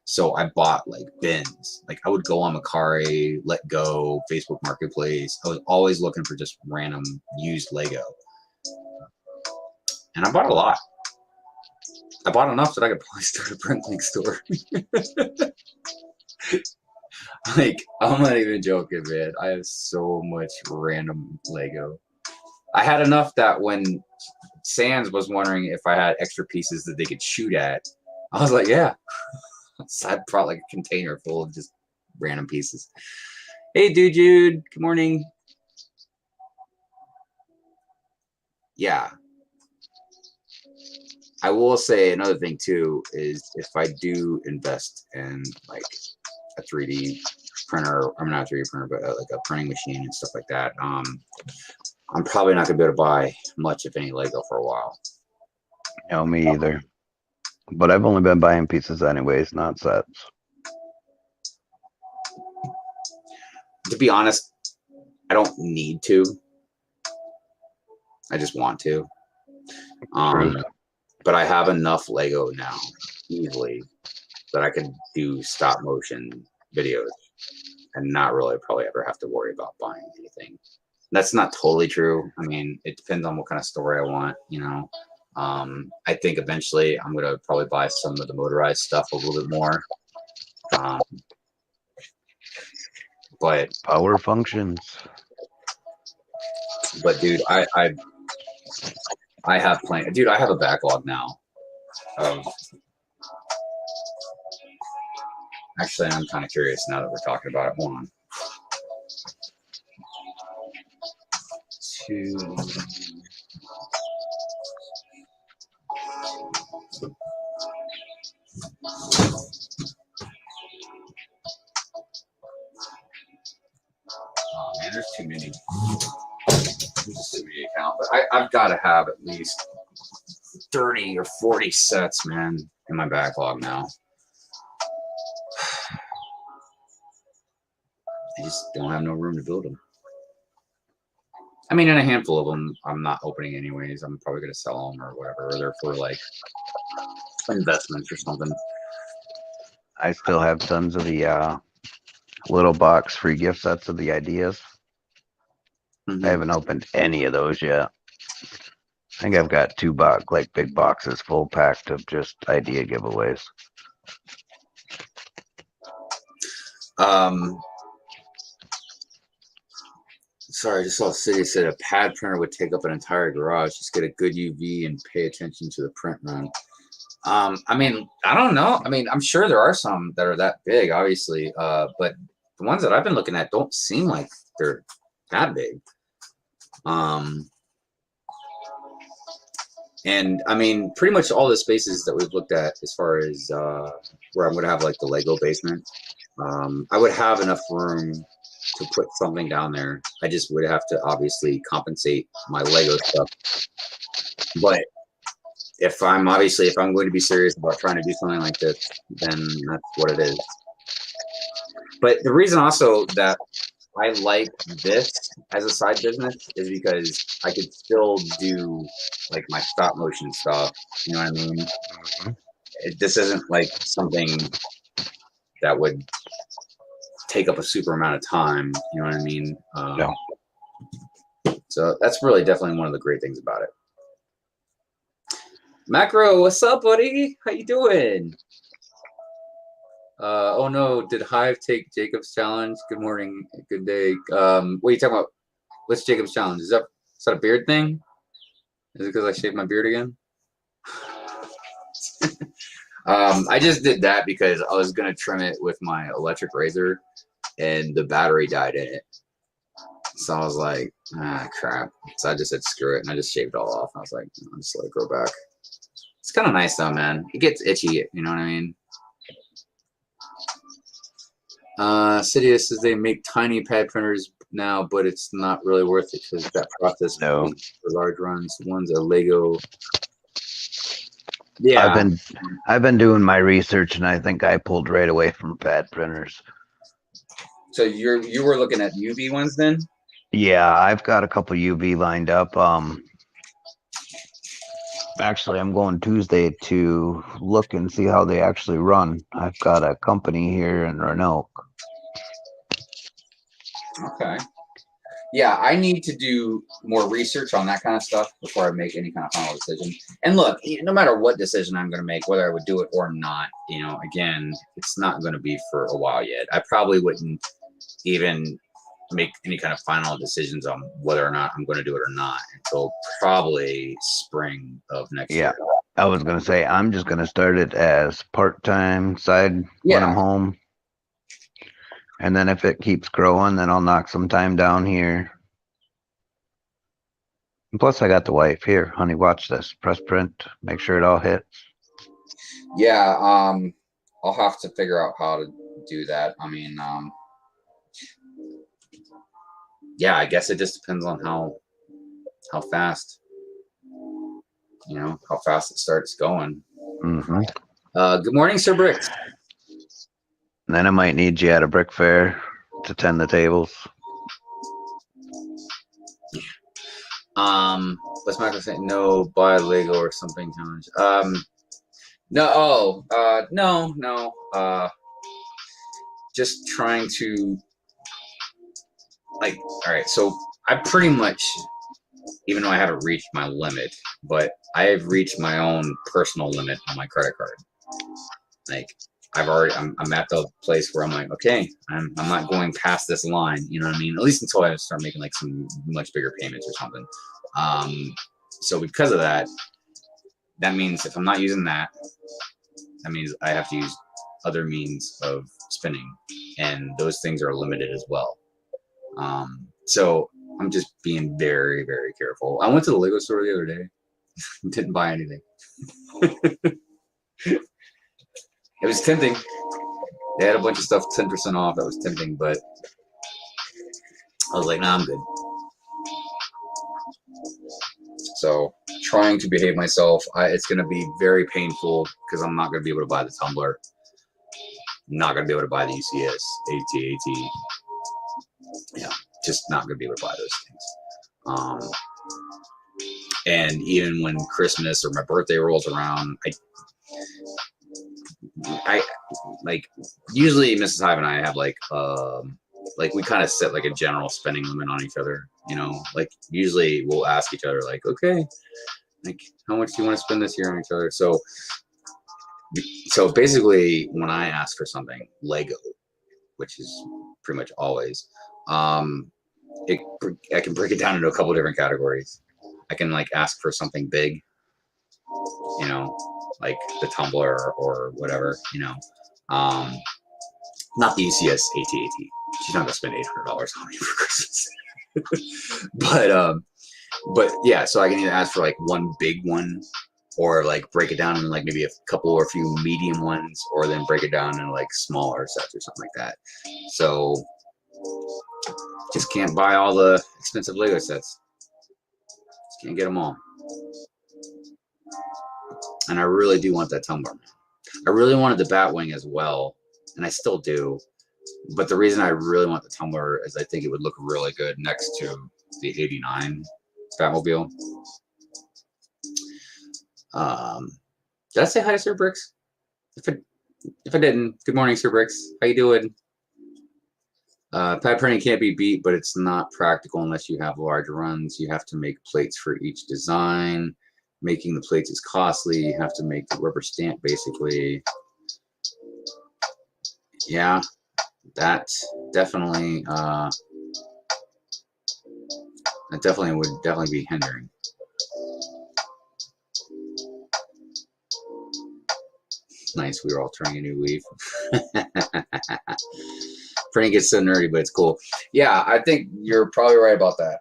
So I bought like bins. Like I would go on Macari, Let Go, Facebook Marketplace. I was always looking for just random used Lego. And I bought a lot. I bought enough that I could probably start a Bricklink store. Like, I'm not even joking, man. I have so much random Lego. I had enough that when Sands was wondering if I had extra pieces that they could shoot at, I was like, yeah. So I brought like a container full of just random pieces. Hey, Jude. Good morning. Yeah. I will say another thing, too, is if I do invest in like a 3D printer, I'm not a 3D printer, but like a printing machine and stuff like that, I'm probably not gonna be able to buy much, if any, Lego for a while. No, me either. But I've only been buying pieces anyways, not sets. To be honest, I don't need to. I just want to. But I have enough Lego now, easily, that I can do stop motion videos and not really probably ever have to worry about buying anything. That's not totally true. I mean, it depends on what kind of story I want, you know. I think eventually I'm gonna probably buy some of the motorized stuff a little bit more. But power functions. But dude, I have plenty. Dude, I have a backlog now. Actually, I'm kind of curious now that we're talking about it. Hold on. Oh man, there's too many. There's too many accounts, but I've got to have at least 30 or 40 sets, man, in my backlog now. I just don't have no room to build them. I mean, in a handful of them, I'm not opening anyways. I'm probably going to sell them or whatever, or they're for like investments or something. I still have tons of the little box free gift sets of the ideas. I haven't opened any of those yet. I think I've got two big boxes full packed of just idea giveaways. Sorry, I just saw City said a pad printer would take up an entire garage. Just get a good UV and pay attention to the print run. I mean, I don't know. I mean, I'm sure there are some that are that big, obviously, but the ones that I've been looking at don't seem like they're that big. And I mean, pretty much all the spaces that we've looked at as far as where I'm going to have like the Lego basement, I would have enough room to put something down there. I just would have to obviously compensate my Lego stuff But if I'm going to be serious about trying to do something like this, then that's what it is. But the reason also that I like this as a side business is because I could still do like my stop motion stuff. You know what I mean? Mm-hmm. This isn't like something that would take up a super amount of time. You know what I mean? No. So that's really definitely one of the great things about it. Macro, what's up, buddy? How you doing? Oh no, did Hive take Jacob's challenge? Good morning, good day. What are you talking about? What's Jacob's challenge? Is that a beard thing? Is it because I shaved my beard again? I just did that because I was gonna trim it with my electric razor, and the battery died in it. So I was like, crap. So I just said screw it, and I just shaved it all off. And I was like, I'll just let it grow back. It's kind of nice though, man. It gets itchy, you know what I mean? Cydia says they make tiny pad printers now, but it's not really worth it because that process No. for large runs. One's a Lego. Yeah, I've been doing my research, and I think I pulled right away from pad printers. So you were looking at UV ones then? Yeah, I've got a couple UV lined up. Actually, I'm going Tuesday to look and see how they actually run. I've got a company here in Roanoke. Okay. Yeah, I need to do more research on that kind of stuff before I make any kind of final decision. And look, no matter what decision I'm going to make, whether I would do it or not, again, it's not going to be for a while yet. I probably wouldn't even make any kind of final decisions on whether or not I'm going to do it or not until probably spring of next year. I was going to say, I'm just going to start it as part-time side when I'm home. And then if it keeps growing, then I'll knock some time down here. And plus, I got the wife here. Honey, watch this. Press print. Make sure it all hits. Yeah, I'll have to figure out how to do that. I mean, yeah, I guess it just depends on how fast, how fast it starts going. Mm-hmm. Good morning, Sir Bricks. And then I might need you at a brick fair to tend the tables. What's Michael saying? No, buy Lego or something challenge. No, no. Just trying to all right, so I pretty much, even though I haven't reached my limit, but I have reached my own personal limit on my credit card. I'm at the place where I'm like, okay, I'm not going past this line, you know what I mean? At least until I start making some much bigger payments or something. So because of that, that means if I'm not using that means I have to use other means of spending, and those things are limited as well. So I'm just being very, very careful. I went to the Lego store the other day, didn't buy anything. It was tempting. They had a bunch of stuff 10% off that was tempting, but I was like, nah, I'm good. So trying to behave myself. It's going to be very painful because I'm not going to be able to buy the tumbler. Not going to be able to buy the UCS, AT. Yeah, just not going to be able to buy those things. And even when Christmas or my birthday rolls around, I usually Mrs. Hive and I have we kind of set a general spending limit on each other, usually we'll ask each other okay, how much do you want to spend this year on each other? So basically when I ask for something Lego, which is pretty much always, I can break it down into a couple different categories. I can ask for something big, like the tumbler or whatever, not the UCS AT. She's not gonna spend $800 on me for Christmas. but yeah, so I can either ask for one big one, or break it down in maybe a couple or a few medium ones, or then break it down in smaller sets or something like that. So just can't buy all the expensive Lego sets. Just can't get them all. And I really do want that tumbler. I really wanted the Batwing as well, and I still do. But the reason I really want the tumbler is I think it would look really good next to the 89 Batmobile. Did I say hi to Sir Bricks? If I didn't, good morning, Sir Bricks. How you doing? Pad printing can't be beat, but it's not practical unless you have large runs. You have to make plates for each design. Making the plates is costly. You have to make the rubber stamp, basically. Yeah, that definitely would definitely be hindering. Nice, we were all turning a new leaf. Printing gets so nerdy, but it's cool. Yeah, I think you're probably right about that.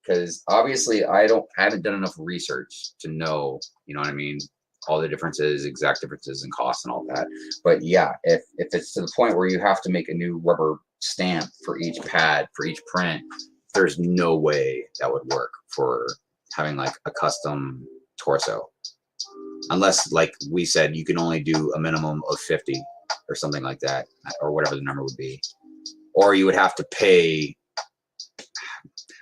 Because obviously I haven't done enough research to know, you know what I mean, all the differences, exact differences in cost and all that. But yeah, if it's to the point where you have to make a new rubber stamp for each pad, for each print, there's no way that would work for having like a custom torso. Unless, like we said, you can only do a minimum of 50 or something like that, or whatever the number would be. Or you would have to pay,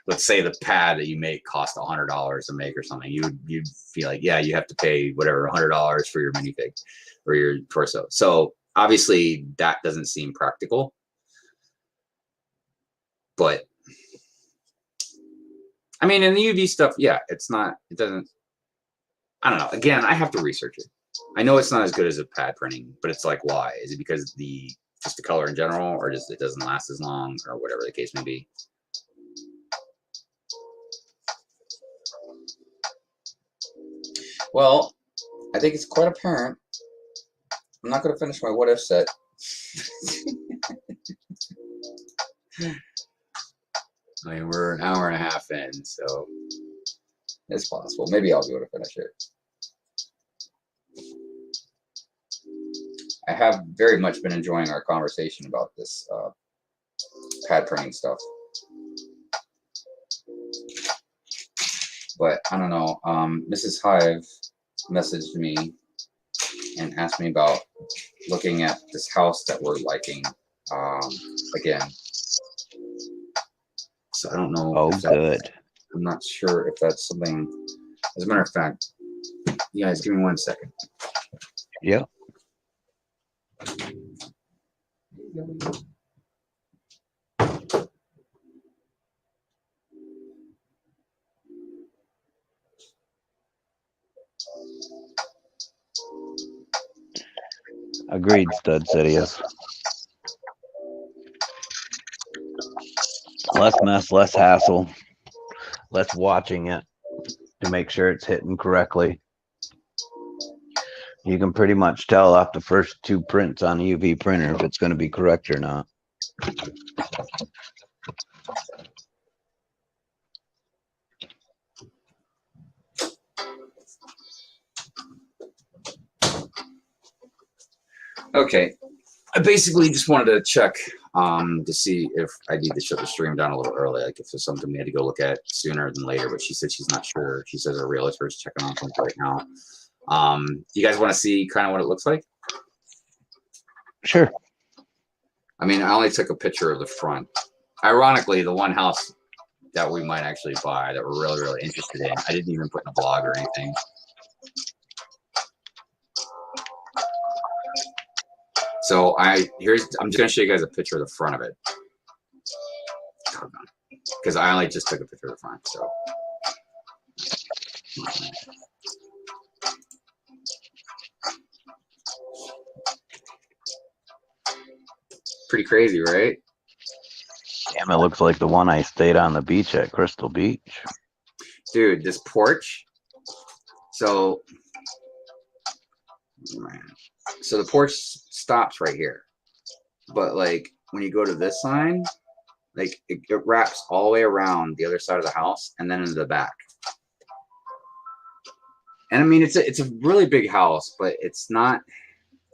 let's say the pad that you make cost $100 to make or something. You'd feel like, yeah, you have to pay whatever $100 for your minifig or your torso. So obviously that doesn't seem practical. But I mean, in the UV stuff, yeah, it doesn't. I don't know. Again, I have to research it. I know it's not as good as a pad printing, but it's like, why? Is it because just the color in general, or just it doesn't last as long, or whatever the case may be? Well, I think it's quite apparent. I'm not going to finish my what if set. I mean, we're an hour and a half in, so it's possible. Maybe I'll be able to finish it. I have very much been enjoying our conversation about this pad printing stuff. But I don't know. Mrs. Hive messaged me and asked me about looking at this house that we're liking again. So I don't know. Oh, good. I'm not sure if that's something. As a matter of fact, you guys, give me 1 second. Yep. Agreed, Stud Sidious. Less mess, less hassle, less watching it to make sure it's hitting correctly. You can pretty much tell off the first 2 prints on a UV printer if it's going to be correct or not. Okay, I basically just wanted to check to see if I need to shut the stream down a little early, like if there's something we had to go look at sooner than later, but she said she's not sure. She says her realtor is checking on something right now. You guys want to see kind of what it looks like? Sure. I mean, I only took a picture of the front. Ironically, the one house that we might actually buy that we're really, really interested in, I didn't even put in a blog or anything. So I'm just gonna show you guys a picture of the front of it, because I only just took a picture of the front. So pretty crazy, right? Damn, it looks like the one I stayed on the beach at Crystal Beach. Dude, this porch. So the porch stops right here, but like when you go to this sign, like it wraps all the way around the other side of the house and then into the back. And I mean, it's a really big house, but it's not.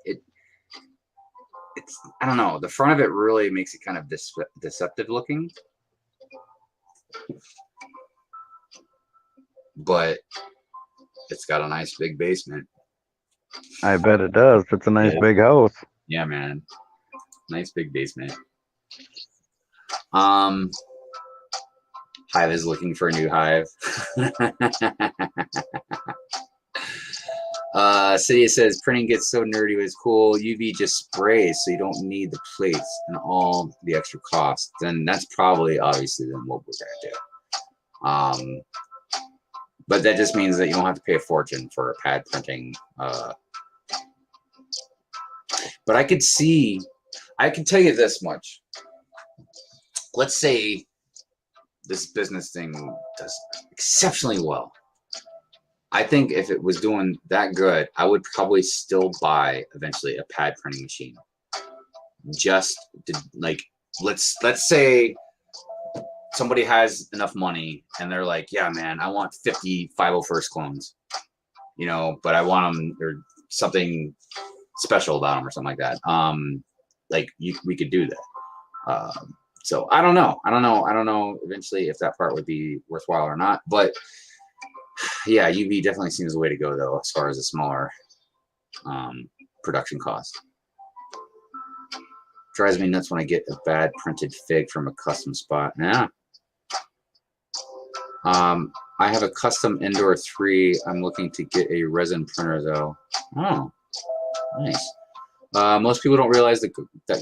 It's I don't know. The front of it really makes it kind of deceptive looking, but It's got a nice big basement. I bet it does. It's a nice Yeah. big house. Yeah, man. Nice big basement. Hive is looking for a new hive. Cydia says printing gets so nerdy, but it's cool. UV just sprays, so you don't need the plates and all the extra costs. Then that's probably obviously then what we're gonna do. But that just means that you don't have to pay a fortune for pad printing. But I can tell you this much. Let's say this business thing does exceptionally well. I think if it was doing that good, I would probably still buy eventually a pad printing machine. Just to, like, let's say somebody has enough money and they're like, yeah, man, I want 50 501st clones, you know, but I want them or something special about them or something like that. We could do that. So I don't know eventually if that part would be worthwhile or not, but yeah, UV definitely seems the way to go though, as far as a smaller production cost. Drives me nuts when I get a bad printed fig from a custom spot. Yeah. I have a custom Indoor 3. I'm looking to get a resin printer though. Oh, nice. Most people don't realize that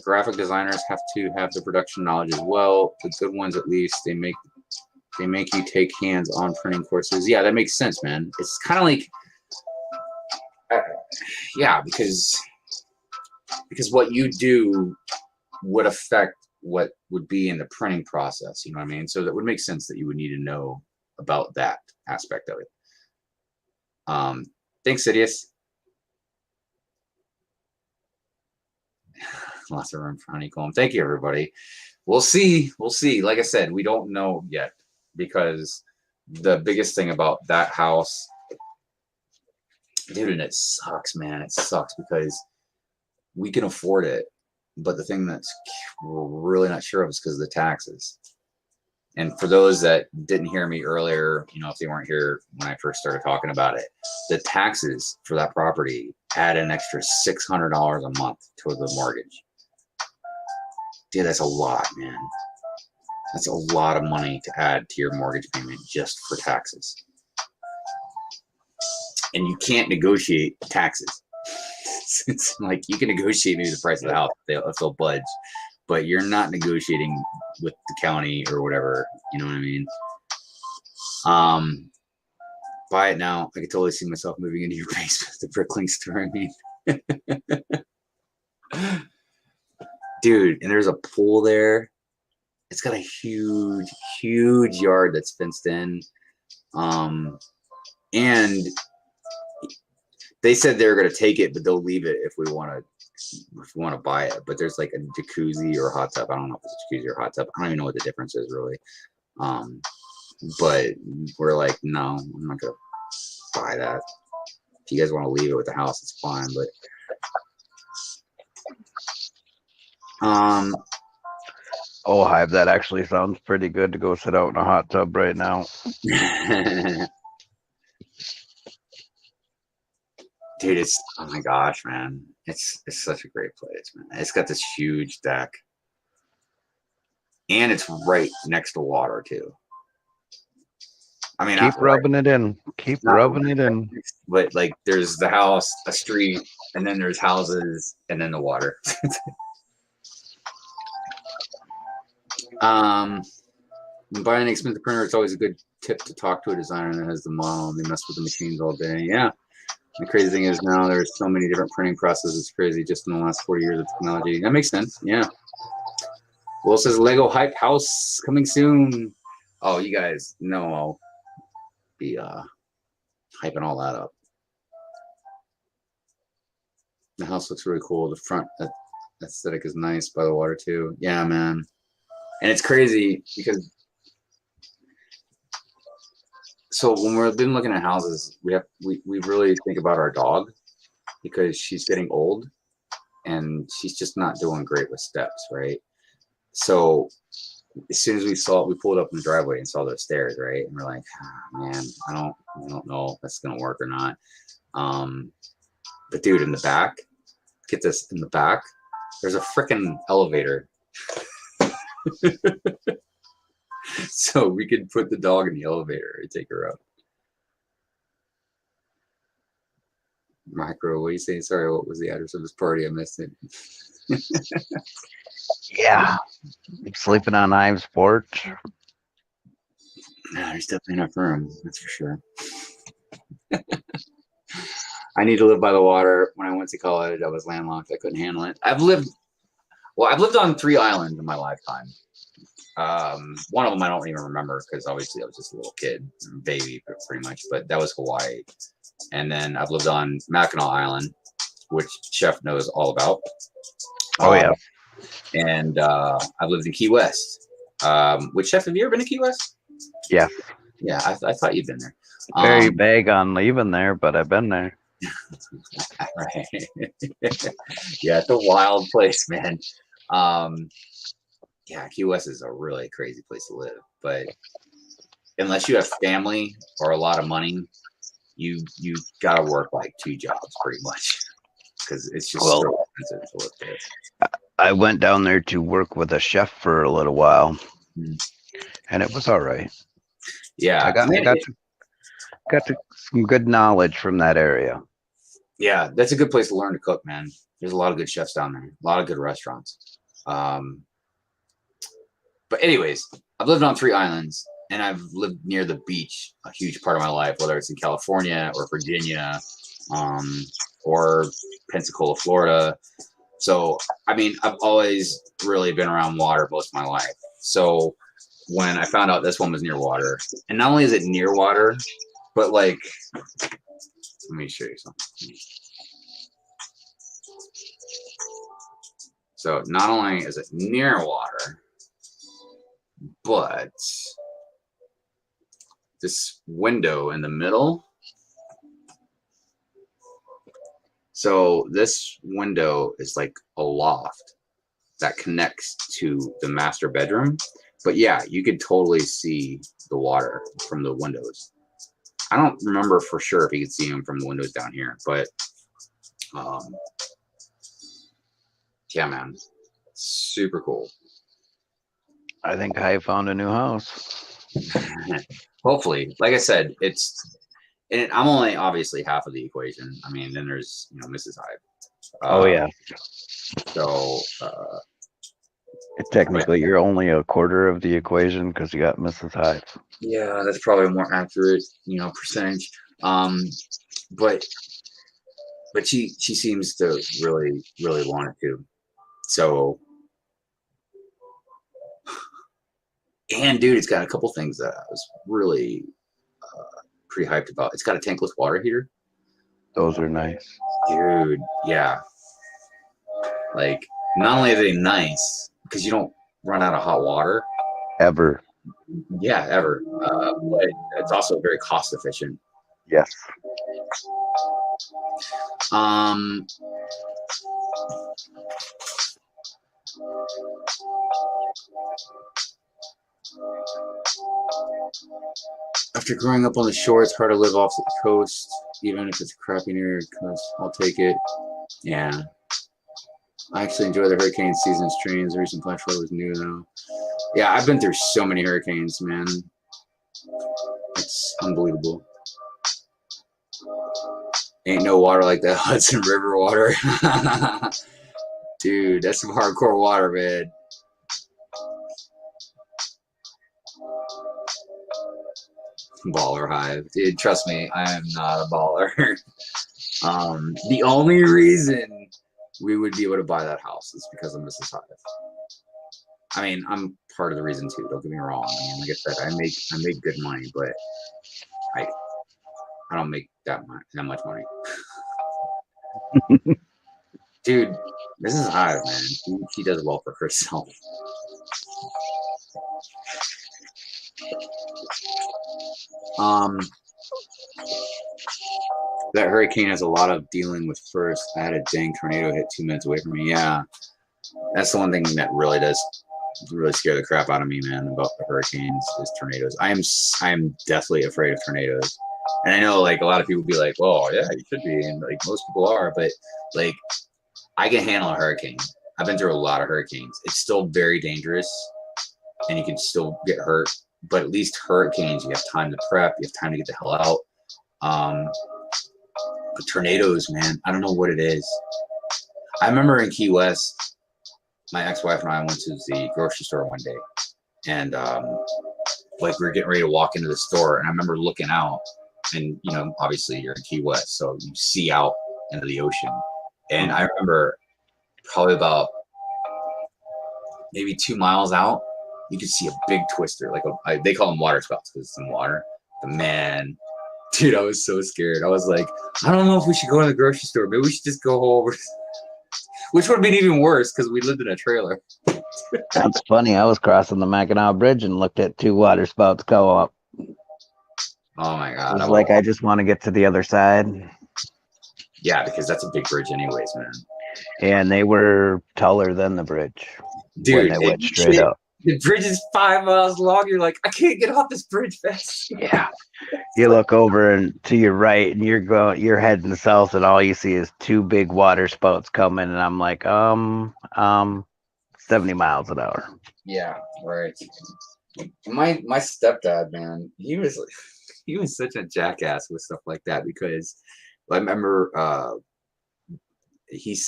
graphic designers have to have the production knowledge as well. The good ones, at least, they make you take hands-on printing courses. Yeah, that makes sense, man. It's kind of like, yeah, because what you do would affect what would be in the printing process. You know what I mean? So that would make sense that you would need to know about that aspect of it. Thanks, Sidious. Lots of room for honeycomb. Thank you, everybody. We'll see. Like I said, we don't know yet, because the biggest thing about that house, dude, and it sucks, man. It sucks because we can afford it, but the thing that's we're really not sure of is because of the taxes. And for those that didn't hear me earlier, you know, if they weren't here when I first started talking about it, the taxes for that property add an extra $600 a month to the mortgage. Dude, that's a lot, man. That's a lot of money to add to your mortgage payment just for taxes. And you can't negotiate taxes. It's like you can negotiate maybe the price of the house if they'll budge, but you're not negotiating with the county or whatever. You know what I mean? Buy it now. I could totally see myself moving into your basement, the Brickling store. I mean, dude, and there's a pool there. It's got a huge, huge yard that's fenced in. And they said they're going to take it, but they'll leave it if we want to buy it. But there's like a jacuzzi or a hot tub. I don't know if it's a jacuzzi or a hot tub. I don't even know what the difference is really. But we're like, no, I'm not going to buy that. If you guys want to leave it with the house, it's fine. But oh, Hive, that actually sounds pretty good to go sit out in a hot tub right now. Dude, it's, oh my gosh, man. It's such a great place, man. It's got this huge deck. And it's right next to water, too. I mean, keep rubbing it in. Keep rubbing it in. But, like, there's the house, a street, and then there's houses, and then the water. When buying an expensive printer, it's always a good tip to talk to a designer that has the model, and they mess with the machines all day. Yeah. The crazy thing is now there's so many different printing processes. It's crazy just in the last 40 years of technology. That makes sense. Yeah. Will says Lego Hype House coming soon. Oh, you guys know I'll be hyping all that up. The house looks really cool. The front aesthetic is nice by the water too. Yeah, man. And it's crazy because so when we've been looking at houses, we really think about our dog because she's getting old and she's just not doing great with steps, right? So as soon as we saw it, we pulled up in the driveway and saw those stairs, right? And we're like, oh, man, I don't know if that's gonna work or not. But dude, in the back, get this, in the back, there's a freaking elevator. So we could put the dog in the elevator and take her up. Micro, what are you saying? Sorry, what was the address of this party? I missed it. Yeah. Sleeping on Ives' porch. No, there's definitely enough room, that's for sure. I need to live by the water. When I went to college, I was landlocked. I couldn't handle it. I've lived on 3 islands in my lifetime. One of them I don't even remember because obviously I was just a little kid, baby, pretty much. But that was Hawaii. And then I've lived on Mackinac Island, which Chef knows all about. Oh, yeah. And I've lived in Key West. Which, Chef, have you ever been to Key West? Yeah. Yeah, I thought you'd been there. Very vague on leaving there, but I've been there. Right. Yeah, it's a wild place, man. Yeah, Key West is a really crazy place to live. But unless you have family or a lot of money, you gotta work like 2 jobs pretty much because it's just so expensive to live there. I went down there to work with a chef for a little while, and it was all right. Yeah, I got some good knowledge from that area. Yeah, that's a good place to learn to cook, man. There's a lot of good chefs down there, a lot of good restaurants. But anyways, I've lived on 3 islands, and I've lived near the beach a huge part of my life, whether it's in California or Virginia, or Pensacola, Florida. So, I mean, I've always really been around water most of my life. So when I found out this one was near water, and not only is it near water, but like, let me show you something. So not only is it near water, but this window in the middle. So this window is like a loft that connects to the master bedroom. But yeah, you could totally see the water from the windows. I don't remember for sure if you could see them from the windows down here, but yeah, man, super cool. I think I found a new house. Hopefully, like I said, and I'm only obviously half of the equation. I mean, then there's Mrs. Hyde. Oh yeah. So technically, you're only a quarter of the equation because you got Mrs. Hyde. Yeah, that's probably a more accurate, percentage. But she seems to really, really want it to. So, and dude, it's got a couple things that I was really pretty hyped about. It's got a tankless water heater. Those are nice, dude. Yeah, like not only are they nice because you don't run out of hot water ever. Yeah, ever. But it's also very cost efficient. Yes. After growing up on the shore, it's hard to live off the coast, even if it's a crappy near coast. I'll take it. Yeah. I actually enjoy the hurricane season streams. The recent flash flood was new, though. Yeah, I've been through so many hurricanes, man. It's unbelievable. Ain't no water like that Hudson River water. Dude, that's some hardcore water, man. Baller Hive. Dude, trust me, I am not a baller. The only reason we would be able to buy that house is because of Mrs. Hive. I mean, I'm part of the reason too, don't get me wrong. I mean, like I said, I make good money, but I don't make that much money. Dude, Mrs. Hive, man, she does well for herself. That hurricane has a lot of dealing with first. I had a dang tornado hit 2 minutes away from me. Yeah, that's the one thing that really does really scare the crap out of me, man, about the hurricanes is tornadoes. I am deathly afraid of tornadoes. And I know like a lot of people be like, well, yeah, you should be, and like most people are, but like I can handle a hurricane. I've been through a lot of hurricanes. It's still very dangerous and you can still get hurt, but at least hurricanes, you have time to prep, you have time to get the hell out. But tornadoes, man, I don't know what it is. I remember in Key West, my ex-wife and I went to the grocery store one day, and like we were getting ready to walk into the store, and I remember looking out, and you know, obviously you're in Key West, so you see out into the ocean, and I remember probably about maybe 2 miles out, you could see a big twister, like they call them water spouts because it's in water. But man, dude, I was so scared. I was like, I don't know if we should go to the grocery store. Maybe we should just go over. Which would have been even worse because we lived in a trailer. That's funny. I was crossing the Mackinac Bridge and looked at 2 water spouts go up. Oh my god! It was like I just want to get to the other side. Yeah, because that's a big bridge, anyways, man. And they were taller than the bridge. Dude, they went straight up. The bridge is 5 miles long. You're like, I can't get off this bridge fast. Yeah. You look over and to your right, and you're heading south, and all you see is 2 big water spouts coming, and I'm like, 70 miles an hour. Yeah, right. My stepdad, man, he was such a jackass with stuff like that because I remember he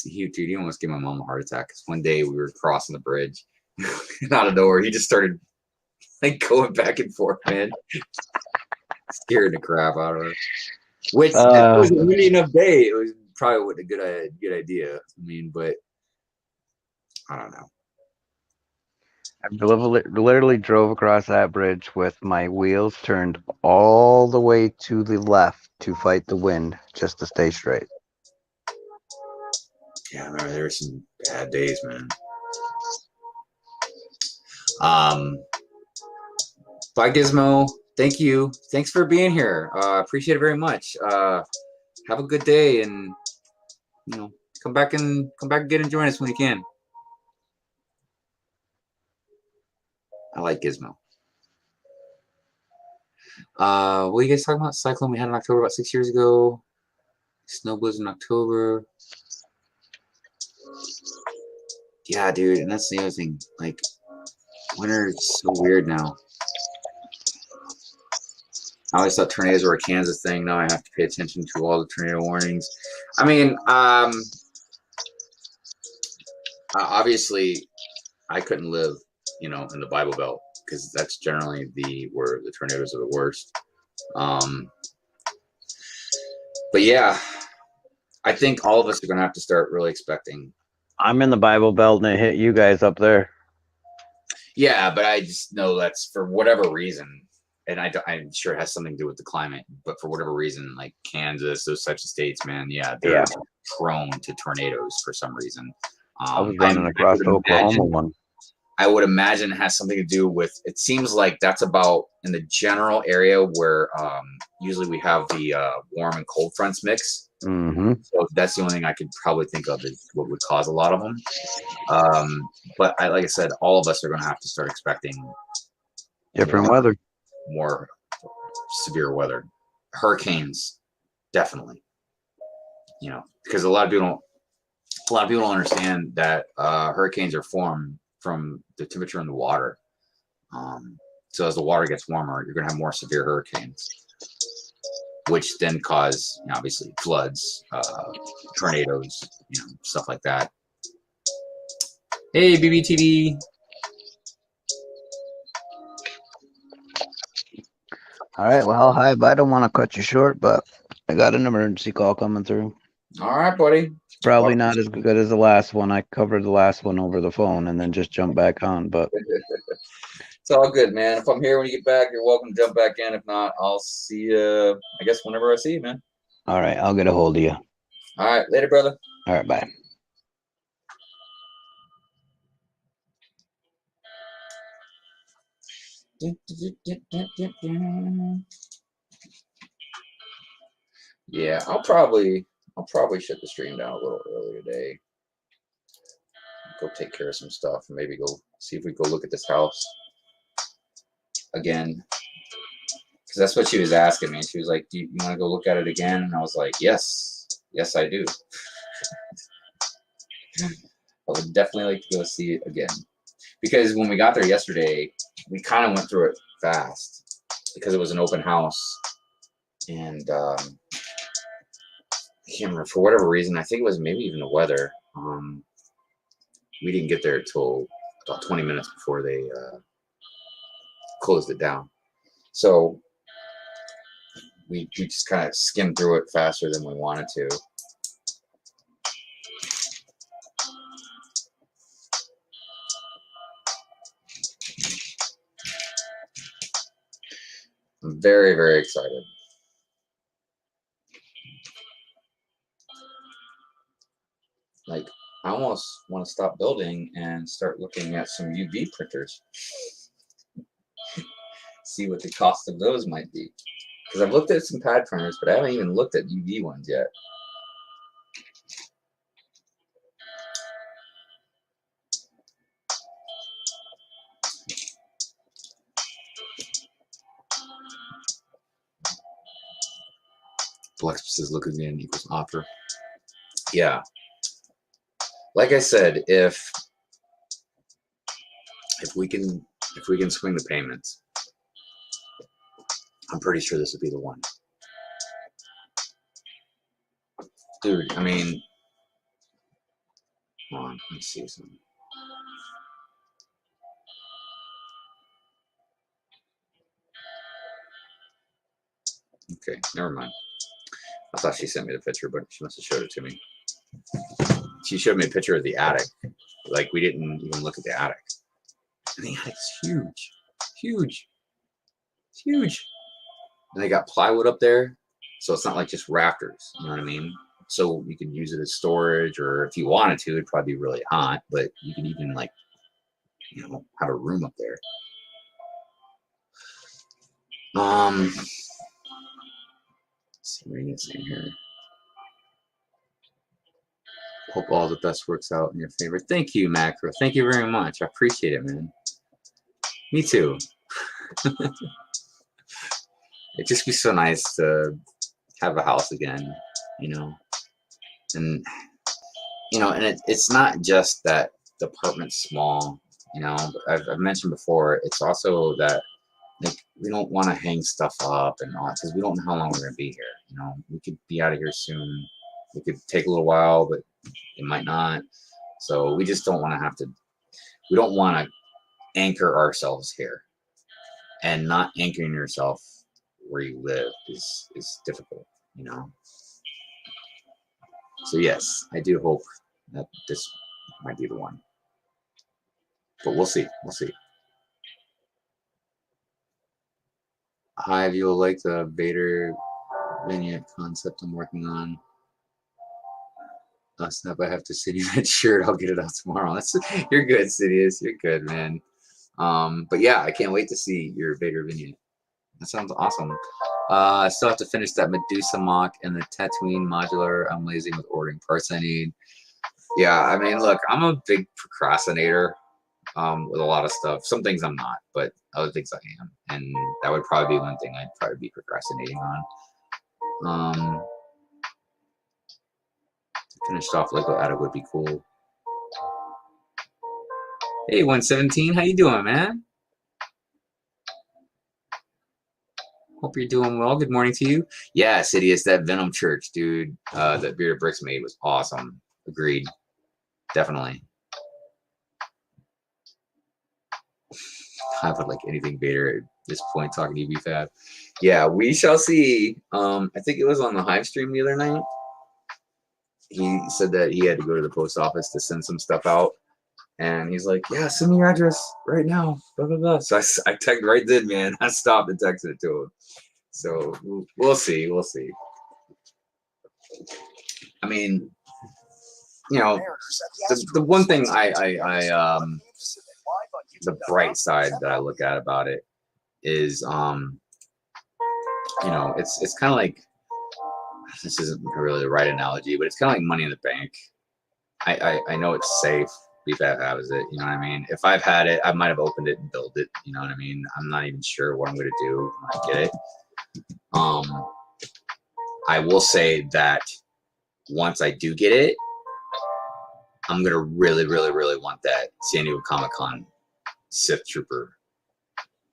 almost gave my mom a heart attack because one day we were crossing the bridge and out of nowhere he just started like going back and forth, man. Scared the crap out of her. Which it was a windy enough day. It was probably wasn't a good idea. I mean, but I don't know. I literally drove across that bridge with my wheels turned all the way to the left to fight the wind just to stay straight. Yeah, I remember there were some bad days, man. Bye, Gizmo. Thank you. Thanks for being here. Appreciate it very much. Have a good day, and you know, come back and get and join us when you can. I like Gizmo. What are you guys talking about? Cyclone we had in October about 6 years ago. Snow blizzard in October. Yeah, dude, and that's the other thing. Like, winter is so weird now. I always thought tornadoes were a Kansas thing. Now I have to pay attention to all the tornado warnings. I mean, obviously, I couldn't live, you know, in the Bible Belt because that's generally where the tornadoes are the worst. But yeah, I think all of us are going to have to start really expecting. I'm in the Bible Belt and it hit you guys up there. Yeah, but I just know that's for whatever reason. And I'm sure it has something to do with the climate, but for whatever reason, like Kansas, those types of states, man, they're prone to tornadoes for some reason. I was running across the Oklahoma one. I would imagine it has something to do with, it seems like that's about in the general area where usually we have the warm and cold fronts mix. Mm-hmm. So that's the only thing I could probably think of is what would cause a lot of them. But like I said, all of us are going to have to start expecting different weather. More severe weather, hurricanes, definitely. You know, because a lot of people don't understand that hurricanes are formed from the temperature in the water. So as the water gets warmer, you're going to have more severe hurricanes, which then cause, you know, obviously floods, tornadoes, you know, stuff like that. Hey, BBTV. All right, well, hi, I don't want to cut you short, but I got an emergency call coming through. All right, buddy. Probably not as good as the last one. I covered the last one over the phone and then just jumped back on, but it's all good, man. If I'm here when you get back, you're welcome to jump back in. If not, I'll see you, I guess, whenever I see you, man. All right, I'll get a hold of you. All right, later, brother. All right, bye. Yeah, I'll probably shut the stream down a little early today. go take care of some stuff and maybe go see if we go look at this house again. Because that's what she was asking me. She was like, do you want to go look at it again? And I was like, yes, I do. I would definitely like to go see it again. Because when we got there yesterday, we kind of went through it fast because it was an open house. And I can't remember, for whatever reason, I think it was maybe even the weather. We didn't get there until about 20 minutes before they closed it down. So we just kind of skimmed through it faster than we wanted to. I'm very, very excited. Like, I almost want to stop building and start looking at some UV printers. See what the cost of those might be. Because I've looked at some pad printers, but I haven't even looked at UV ones yet. Flex says look again equals offer. Yeah. Like I said, if we can swing the payments, I'm pretty sure this would be the one. Dude, I mean, hold on, let's see something. Okay, never mind. I thought she sent me the picture, but she must have showed it to me. She showed me a picture of the attic. Like, we didn't even look at the attic. And the attic's huge. Huge. It's huge. And they got plywood up there, so it's not like just rafters. You know what I mean? So you can use it as storage, or if you wanted to, it'd probably be really hot, but you can even, like, you know, have a room up there. Let's see what you can say here. Hope all the best works out in your favor. Thank you, Macro. Thank you very much. I appreciate it, man. Me too. It'd just be so nice to have a house again, you know. And you know, and it's not just that the apartment's small, you know. I've mentioned before, it's also that, like, we don't want to hang stuff up and all, because we don't know how long we're gonna be here. You know, we could be out of here soon. It could take a little while, but it might not. So we just don't want to have to. We don't want to anchor ourselves here, and not anchoring yourself where you live is difficult, you know. So yes, I do hope that this might be the one, but we'll see. We'll see. Hi, if you'll like the Vader vignette concept I'm working on. Snap, I have to send you that shirt. I'll get it out tomorrow. You're good, Sidious. You're good, man. But yeah, I can't wait to see your Vader vignette. That sounds awesome. I still have to finish that Medusa mock and the Tatooine modular. I'm lazy with ordering parts I need. Yeah, I mean, look, I'm a big procrastinator with a lot of stuff. Some things I'm not, but other things I am. And that would probably be one thing I'd probably be procrastinating on. Finished off Lego Attic would be cool. Hey, 117, how you doing, man? Hope you're doing well. Good morning to you. Yeah, Sidious, that Venom Church, dude, that Bearded Bricks made was awesome. Agreed. Definitely. I would like anything Vader at this point, talking to you, BFAB. Yeah, we shall see. I think it was on the Hive stream the other night. He said that he had to go to the post office to send some stuff out. And he's like, yeah, send me your address right now. Blah, blah, blah. So I texted right then, man. I stopped and texted it to him. So we'll see. We'll see. I mean, you know, the one thing the bright side that I look at about it is, you know, it's kind of like, this isn't really the right analogy, but it's kind of like money in the bank. I know it's safe BFAB has it. You know what I mean? If I've had it, I might have opened it and built it. You know what I mean? I'm not even sure what I'm going to do when I get it. I will say that once I do get it, I'm going to really, really, really want that San Diego Comic-Con Sith Trooper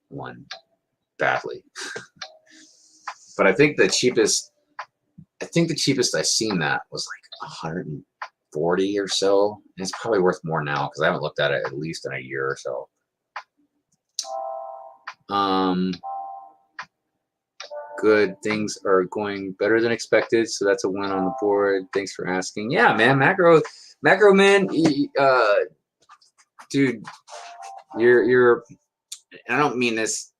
one badly. But I think the cheapest I've seen that was like 140 or so. And it's probably worth more now because I haven't looked at it at least in a year or so. Good, things are going better than expected, so that's a win on the board. Thanks for asking. Yeah, man, macro man, dude, you're. I don't mean this,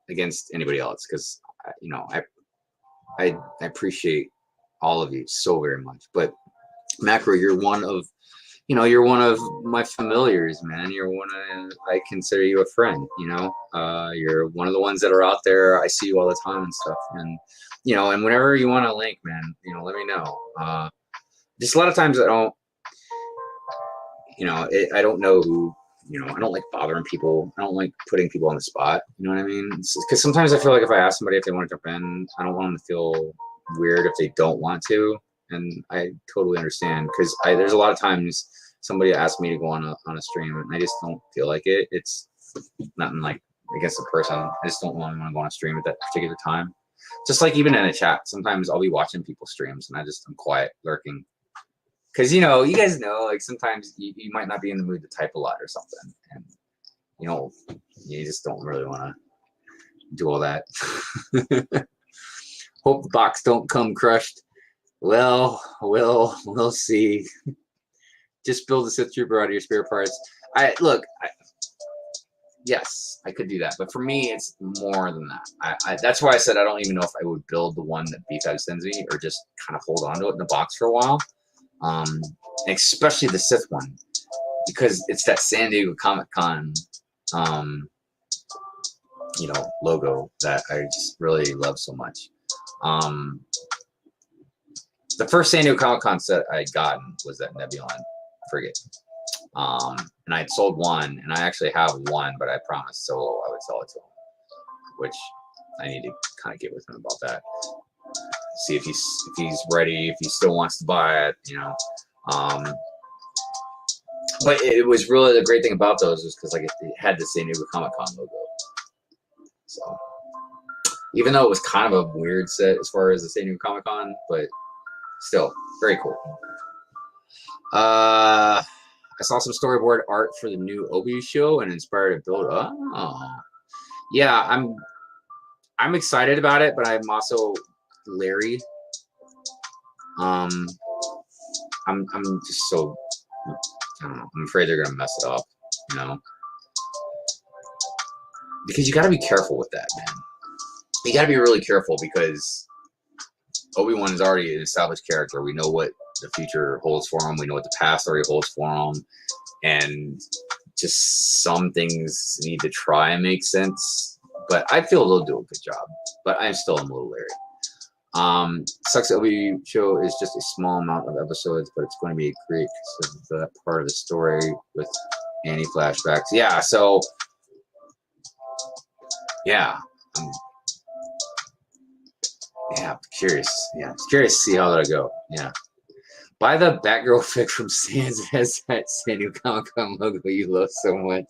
against anybody else, because I appreciate all of you so very much. But macro, you're one of my familiars, man. I consider you a friend. You're one of the ones that are out there. I see you all the time and stuff. And and whenever you want to link, man, let me know. Just a lot of times I don't. I don't know who. I don't like bothering people. I don't like putting people on the spot. You know what I mean? Because sometimes I feel like if I ask somebody if they want to jump in, I don't want them to feel weird if they don't want to. And I totally understand, because there's a lot of times somebody asks me to go on a stream and I just don't feel like it. It's nothing like against the person. I just don't want to go on a stream at that particular time. Just like even in a chat, sometimes I'll be watching people's streams and I'm quiet, lurking. Because, you guys know, like sometimes you might not be in the mood to type a lot or something. And, you just don't really want to do all that. Hope the box don't come crushed. Well, we'll see. Just build a Sith Trooper out of your spare parts. Yes, I could do that. But for me, it's more than that. That's why I said I don't even know if I would build the one that BFAB sends me or just kind of hold on to it in the box for a while. Especially the Sith one, because it's that San Diego Comic-Con, logo that I just really love so much. The first San Diego Comic-Con set I had gotten was that Nebulon frigate. And I had sold one, and I actually have one, but I promised Solo I would sell it to him, which I need to kind of get with him about that. See if he's ready, if he still wants to buy it, But it was really the great thing about those was because it had the San Diego Comic-Con logo. So even though it was kind of a weird set as far as the San Diego Comic-Con, but still very cool. I saw some storyboard art for the new Obi show and inspired to build. Yeah, I'm excited about it, but I'm also leery. I'm just so, I don't know, I'm afraid they're gonna mess it up, because you got to be careful with that, man. You got to be really careful, because Obi-Wan is already an established character. We know what the future holds for him. We know what the past already holds for him, and just some things need to try and make sense. But I feel they'll do a good job. But I'm still a little leery. Sucks Obi show is just a small amount of episodes, but it's going to be great because of that part of the story with Annie flashbacks. Yeah, so curious. Yeah, curious to see how that'll go. Yeah. Buy the Batgirl fic from Sans. It has that San Diego Comic-Con logo you love so much.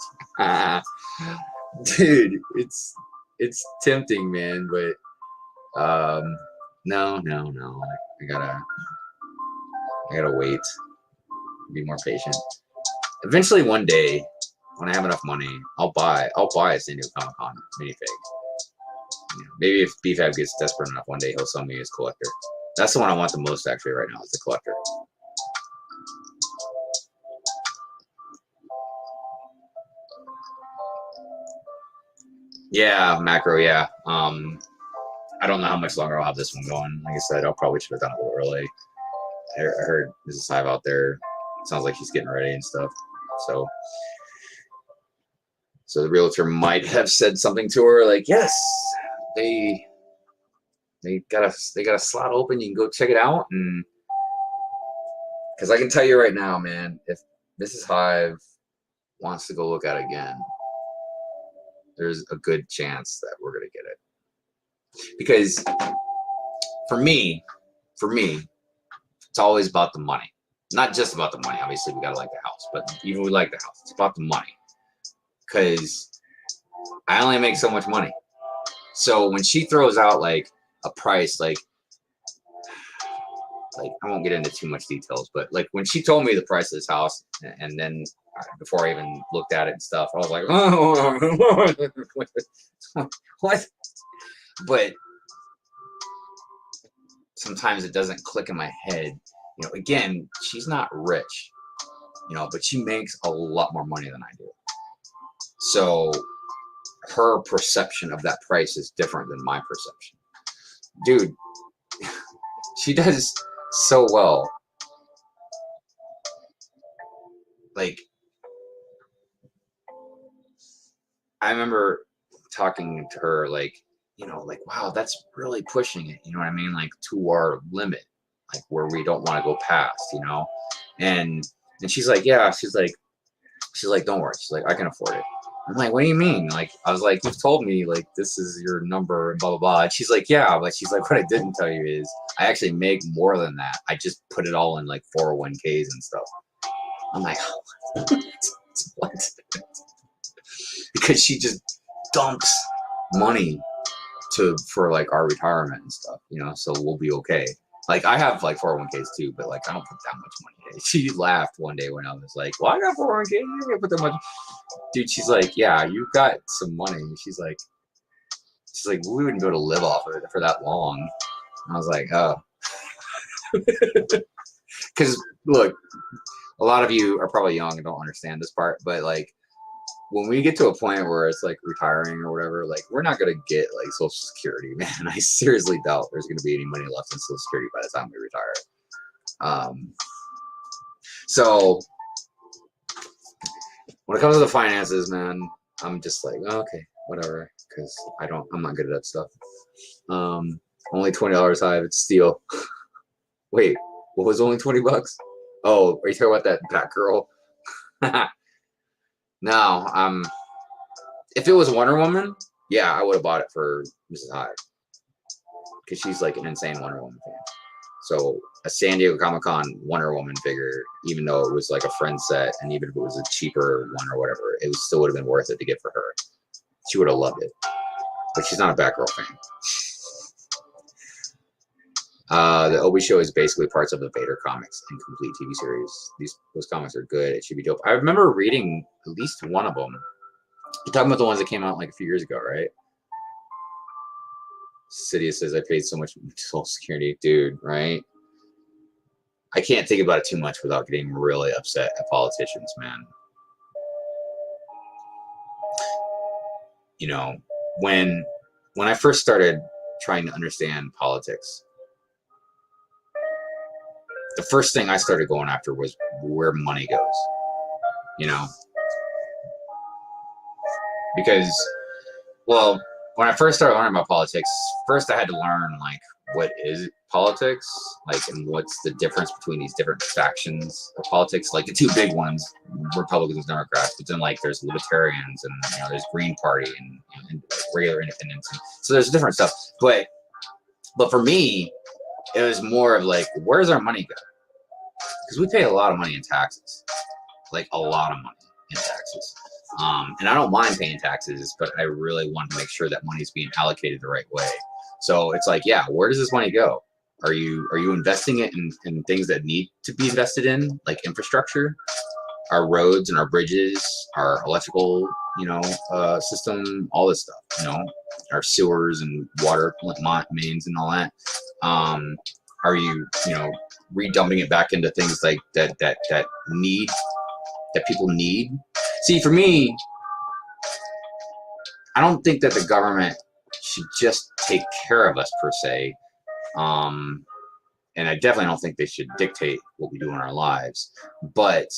Dude, it's tempting, man, but no. I gotta wait. Be more patient. Eventually, one day, when I have enough money, I'll buy a San Diego Comic-Con minifig. Maybe if BFAB gets desperate enough, one day he'll sell me his collector. That's the one I want the most actually right now. Is the collector. Yeah, macro. Yeah. I don't know how much longer I'll have this one going. Like I said, I'll probably should have done it a little early. I heard Mrs. Hive out there. Sounds like she's getting ready and stuff. So the realtor might have said something to her like, yes, they got a slot open. You can go check it out. And because I can tell you right now, man, if Mrs. Hive wants to go look at it again, there's a good chance that we're gonna get it. Because for me, it's always about the money. Not just about the money. Obviously, we gotta like the house, but even we like the house, it's about the money. Because I only make so much money. So when she throws out like a price, like I won't get into too much details, but like when she told me the price of this house, and then before I even looked at it and stuff, I was like, oh, what? But sometimes it doesn't click in my head. You know, again, she's not rich, you know, but she makes a lot more money than I do. So her perception of that price is different than my perception. Dude, she does so well. Like, I remember talking to her, like, you know, like, wow, that's really pushing it, you know what I mean? Like, to our limit, like, where we don't want to go past, you know? And she's like, yeah, she's like, don't worry. She's like, I can afford it. I'm like, what do you mean? Like, I was like, you've told me, like, this is your number, and blah, blah, blah. And she's like, yeah, but she's like, what I didn't tell you is I actually make more than that. I just put it all in, like, 401ks and stuff. I'm like, what? Because she just dumps money for like our retirement and stuff, you know, so we'll be okay. Like, I have like 401ks too, but like I don't put that much money in it. She laughed one day when I was like, well, I got 401ks, you don't put that much. Dude, she's like, yeah, you got some money. She's like, we wouldn't be able to live off of it for that long. And I was like, oh. Because look, a lot of you are probably young and don't understand this part, but like, when we get to a point where it's like retiring or whatever, like, we're not going to get like Social Security, man. I seriously doubt there's going to be any money left in Social Security by the time we retire. So when it comes to the finances, man, I'm just like, oh, okay, whatever. Cause I'm not good at that stuff. Only $20 high. It's steel. Wait, what was only $20? Oh, are you talking about that Batgirl? No, if it was Wonder Woman, yeah, I would have bought it for Mrs. Hyde. Because she's like an insane Wonder Woman fan. So a San Diego Comic-Con Wonder Woman figure, even though it was like a friend set, and even if it was a cheaper one or whatever, it still would have been worth it to get for her. She would have loved it. But she's not a Batgirl fan. The Obi Show is basically parts of the Vader comics and complete TV series. Those comics are good. It should be dope. I remember reading at least one of them. You're talking about the ones that came out like a few years ago, right? Sidious says, I paid so much Social Security. Dude, right? I can't think about it too much without getting really upset at politicians, man. You know, when I first started trying to understand politics, the first thing I started going after was where money goes, you know? Because, well, when I first started learning about politics, first I had to learn, like, what is politics, like, and what's the difference between these different factions of politics, like the two big ones, Republicans, Democrats, but then, like, there's libertarians, and, you know, there's Green Party, and regular independents, and so there's different stuff, but for me, it was more of, like, where's our money go? Because we pay a lot of money in taxes, like, a lot of money in taxes. And I don't mind paying taxes, but I really want to make sure that money is being allocated the right way. So it's like, yeah, where does this money go? Are you investing it in things that need to be invested in, like infrastructure, our roads and our bridges, our electrical, you know, system, all this stuff, you know, our sewers and water mains and all that. Are you, you know, redumping it back into things like that people need? See, for me, I don't think that the government should just take care of us per se. And I definitely don't think they should dictate what we do in our lives, but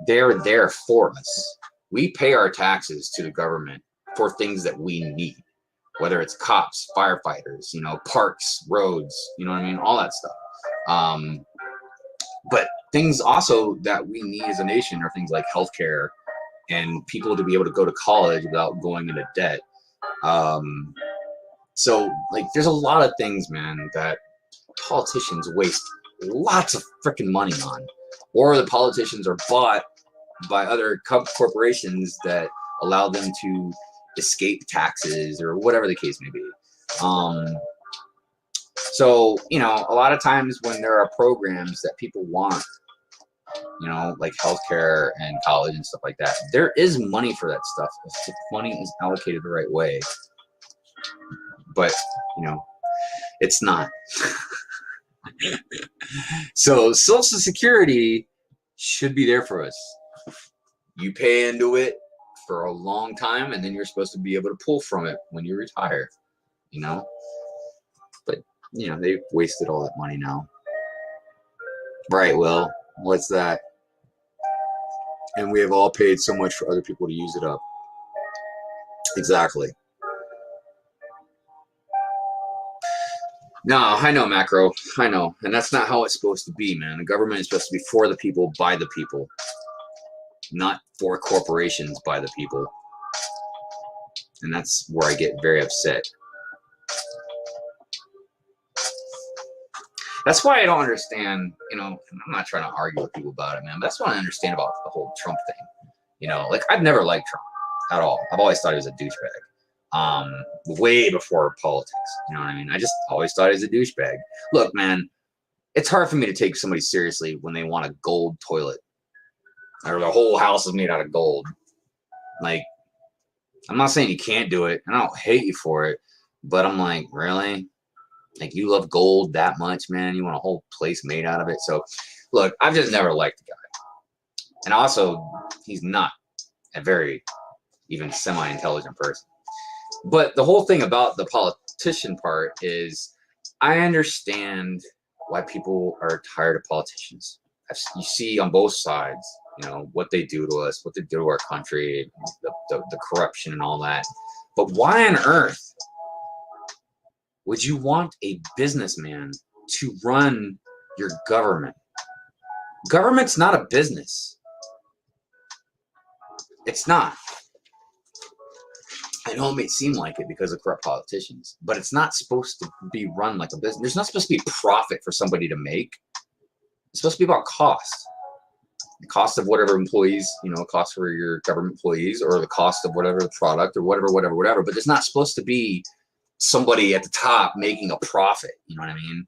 they're there for us. We pay our taxes to the government for things that we need, whether it's cops, firefighters, you know, parks, roads, you know what I mean? All that stuff. But things also that we need as a nation are things like healthcare and people to be able to go to college without going into debt. So like there's a lot of things, man, that politicians waste lots of freaking money on, or the politicians are bought by other corporations that allow them to escape taxes or whatever the case may be. So, you know, a lot of times when there are programs that people want, you know, like healthcare and college and stuff like that, there is money for that stuff if the money is allocated the right way. But, you know, it's not. So Social Security should be there for us. You pay into it for a long time, and then you're supposed to be able to pull from it when you retire, you know? But, you know, they've wasted all that money now. Right, Will, what's that? And we have all paid so much for other people to use it up. Exactly. No, I know, Macro. I know. And that's not how it's supposed to be, man. The government is supposed to be for the people, by the people. Not for corporations, by the people. And that's where I get very upset. That's why I don't understand, you know, I'm not trying to argue with people about it, man, but that's what I understand about the whole Trump thing. You know, like, I've never liked Trump at all. I've always thought he was a douchebag. Way before politics, you know what I mean? I just always thought he was a douchebag. Look, man, it's hard for me to take somebody seriously when they want a gold toilet. Or the whole house is made out of gold. Like, I'm not saying you can't do it, and I don't hate you for it, but I'm like, really? Like, you love gold that much, man? You want a whole place made out of it? So, look, I've just never liked the guy. And also, he's not a very even semi-intelligent person. But the whole thing about the politician part is I understand why people are tired of politicians. You see on both sides, you know, what they do to us, what they do to our country, the corruption and all that. But why on earth would you want a businessman to run your government? Government's not a business. It's not. I know it may seem like it because of corrupt politicians, but it's not supposed to be run like a business. There's not supposed to be profit for somebody to make. It's supposed to be about cost. The cost of whatever employees, you know, cost for your government employees, or the cost of whatever the product, or whatever. But there's not supposed to be somebody at the top making a profit. You know what I mean?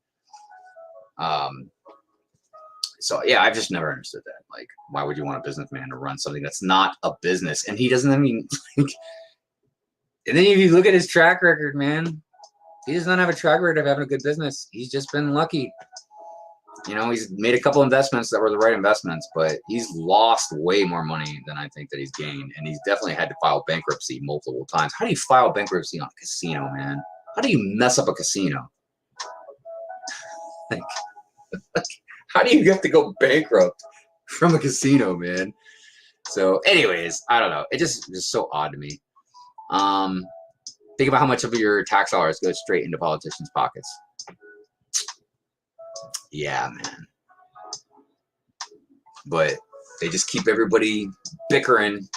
So yeah, I've just never understood that. Like, why would you want a businessman to run something that's not a business? And he doesn't, I mean, like, and then if you look at his track record, man, he does not have a track record of having a good business. He's just been lucky. You know, he's made a couple investments that were the right investments, but he's lost way more money than I think that he's gained. And he's definitely had to file bankruptcy multiple times. How do you file bankruptcy on a casino, man? How do you mess up a casino? Like, how do you have to go bankrupt from a casino, man? So anyways, I don't know. It just so odd to me. Think about how much of your tax dollars go straight into politicians' pockets. Yeah, man. But they just keep everybody bickering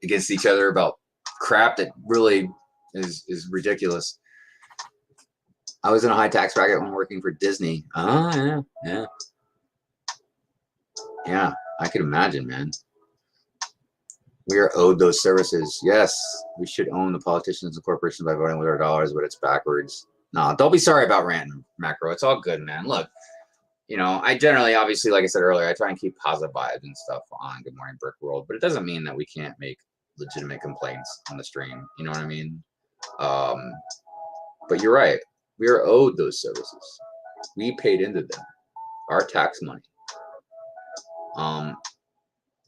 against each other about crap that really is ridiculous. I was in a high tax bracket when working for Disney. Oh, yeah. Yeah, I could imagine, man. We are owed those services. Yes, we should own the politicians and corporations by voting with our dollars, but it's backwards. No, don't be sorry about ranting, Macro. It's all good, man. Look, you know, I generally, obviously, like I said earlier, I try and keep positive vibes and stuff on Good Morning Brick World, but it doesn't mean that we can't make legitimate complaints on the stream. You know what I mean? But you're right. We are owed those services. We paid into them. Our tax money.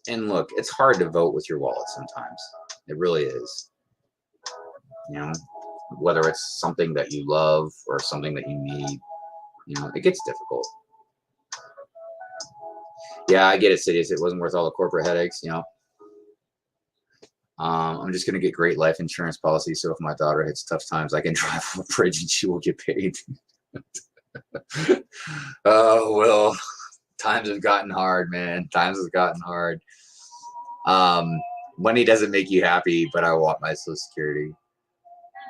And look, it's hard to vote with your wallet sometimes. It really is. You know, whether it's something that you love or something that you need, you know, it gets difficult. Yeah, I get it, Sidious. It wasn't worth all the corporate headaches, you know. I'm just going to get great life insurance policy, so if my daughter hits tough times, I can drive off a bridge and she will get paid. Oh, well, Times have gotten hard, man. Times have gotten hard. Money doesn't make you happy, but I want my Social Security.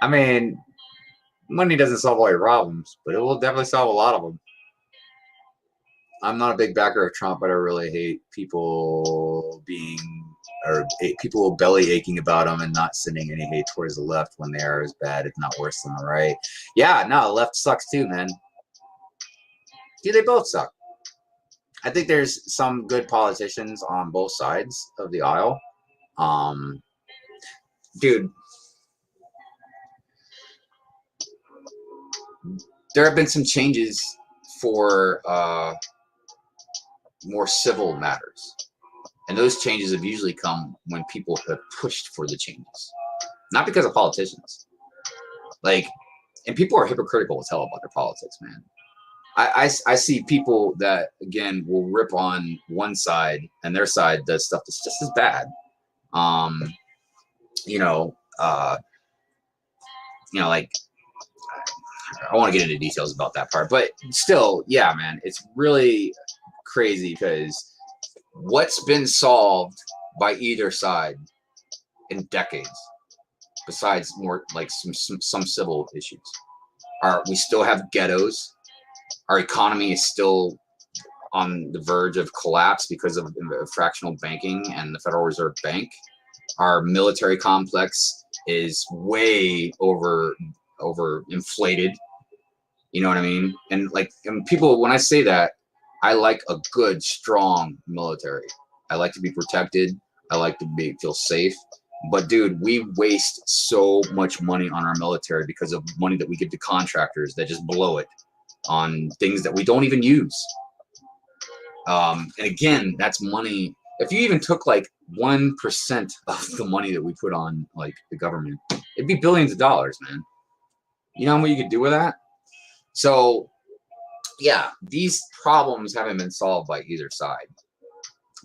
I mean, money doesn't solve all your problems, but it will definitely solve a lot of them. I'm not a big backer of Trump, but I really hate people people belly aching about him and not sending any hate towards the left when they are as bad, if not worse than the right. Yeah, no, the left sucks too, man. Dude, they both suck. I think there's some good politicians on both sides of the aisle. Dude, there have been some changes for more civil matters. And those changes have usually come when people have pushed for the changes. Not because of politicians. Like, and people are hypocritical as hell about their politics, man. I see people that, again, will rip on one side and their side does stuff that's just as bad. Like, I want to get into details about that part, but still, yeah, man, it's really crazy because what's been solved by either side in decades, besides more like some civil issues, we still have ghettos. Our economy is still on the verge of collapse because of fractional banking and the Federal Reserve Bank. Our military complex is way over inflated. You know what I mean? And people, when I say that, I like a good, strong military. I like to be protected. I like to feel safe. But dude, we waste so much money on our military because of money that we give to contractors that just blow it on things that we don't even use. And again, that's money. If you even took like 1% of the money that we put on like the government, it'd be billions of dollars, man. You know what you could do with that? So yeah, these problems haven't been solved by either side.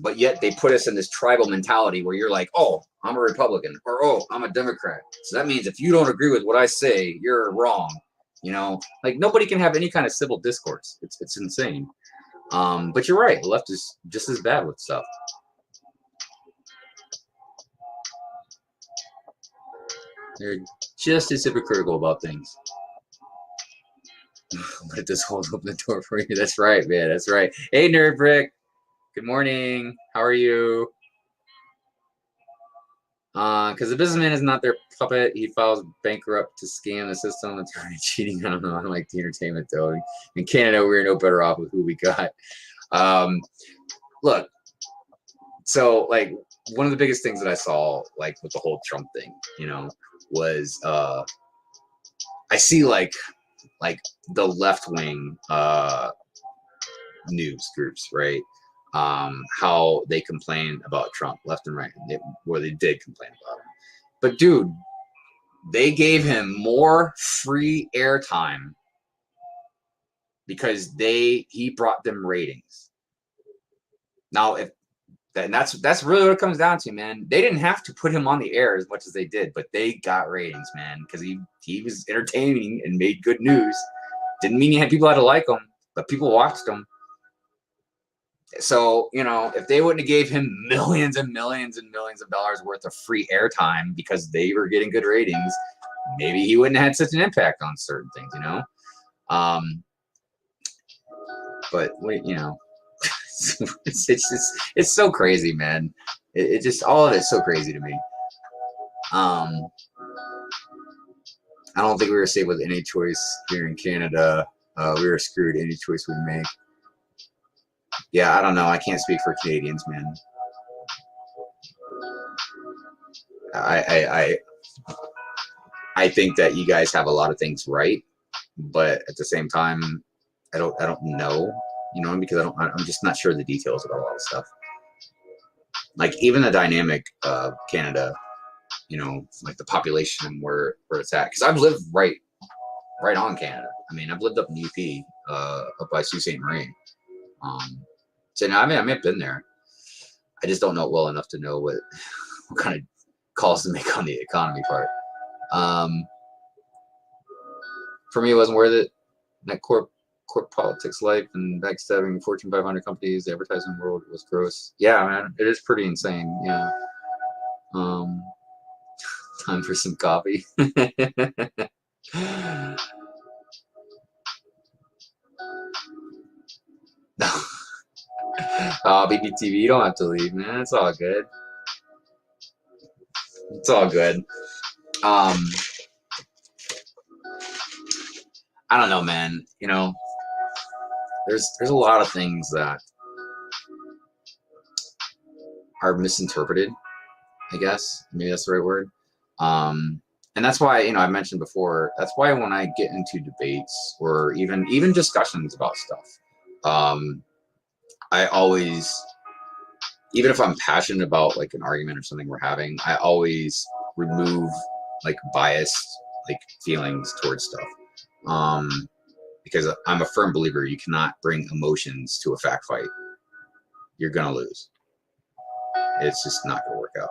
But yet they put us in this tribal mentality where you're like, oh, I'm a Republican, or oh, I'm a Democrat. So that means if you don't agree with what I say, you're wrong. You know, like nobody can have any kind of civil discourse. It's insane. But you're right. The left is just as bad with stuff. They're just as hypocritical about things. But it does hold open the door for you. That's right, man. That's right. Hey, Nerd Brick. Good morning. How are you? Because the businessman is not their puppet. He files bankrupt to scam the system. That's already cheating. I don't know. I like the entertainment, though. In Canada, we're no better off with who we got. Look, so, like, one of the biggest things that I saw, like, with the whole Trump thing, you know, was I see, like the left-wing news groups, right? How they complain about Trump left and right, where they did complain about him. But dude, they gave him more free airtime because he brought them ratings. Now, that's really what it comes down to, man. They didn't have to put him on the air as much as they did, but they got ratings, man, because he was entertaining and made good news. Didn't mean you had people had to like him, but people watched him. So, you know, if they wouldn't have gave him millions and millions and millions of dollars worth of free airtime because they were getting good ratings, maybe he wouldn't have had such an impact on certain things, you know? But wait, you know, it's so crazy, man. It just, all of it's so crazy to me. I don't think we were safe with any choice here in Canada. We were screwed any choice we make. Yeah, I don't know. I can't speak for Canadians, man. I think that you guys have a lot of things right, but at the same time, I don't know, you know, because I'm just not sure the details about a lot of stuff. Like even the dynamic of Canada, you know, like the population where it's at. Because I've lived right on Canada. I mean, I've lived up in UP, up by Sault Ste. Marie. So now, I mean, I've been there. I just don't know it well enough to know what kind of calls to make on the economy part. For me, it wasn't worth it. That corp corp politics life and backstabbing Fortune 500 companies. The advertising world was gross. Yeah, man, it is pretty insane. Yeah. Time for some coffee. Oh, BBTV, you don't have to leave, man. It's all good. It's all good. I don't know, man. You know, there's a lot of things that are misinterpreted, I guess. Maybe that's the right word. And that's why, you know, I mentioned before, that's why when I get into debates or even discussions about stuff, I always, even if I'm passionate about like an argument or something we're having, I always remove like biased like feelings towards stuff. Because I'm a firm believer you cannot bring emotions to a fact fight. You're gonna lose. It's just not gonna work out.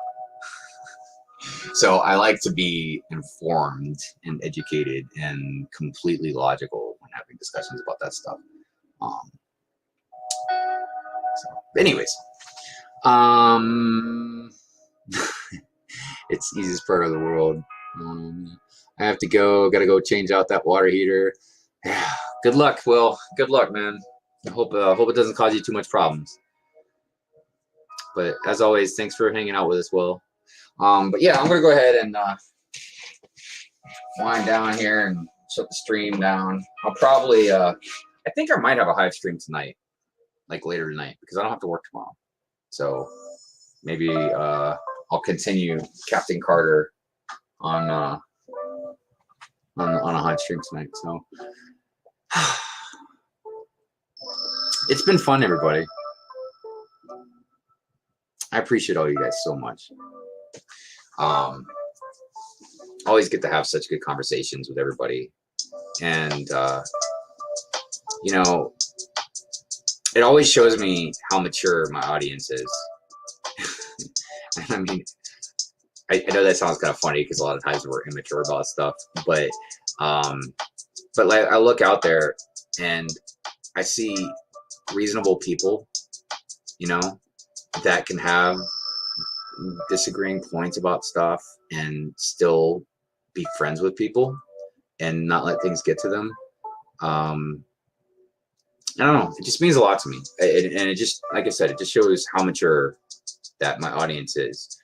So I like to be informed and educated and completely logical when having discussions about that stuff. Anyways, it's the easiest part of the world. I have to go. Got to go change out that water heater. Yeah. Good luck, Will. Good luck, man. I hope it doesn't cause you too much problems. But as always, thanks for hanging out with us, Will. But yeah, I'm gonna go ahead and wind down here and shut the stream down. I'll probably I think I might have a hive stream tonight, like later tonight, because I don't have to work tomorrow. So maybe I'll continue Captain Carter on a hive stream tonight. So it's been fun, everybody. I appreciate all you guys so much. Always get to have such good conversations with everybody, and you know, it always shows me how mature my audience is. I mean, I know that sounds kind of funny because a lot of times we're immature about stuff, but like I look out there and I see reasonable people, you know, that can have disagreeing points about stuff and still be friends with people and not let things get to them. I don't know. It just means a lot to me. And it just, like I said, it just shows how mature that my audience is.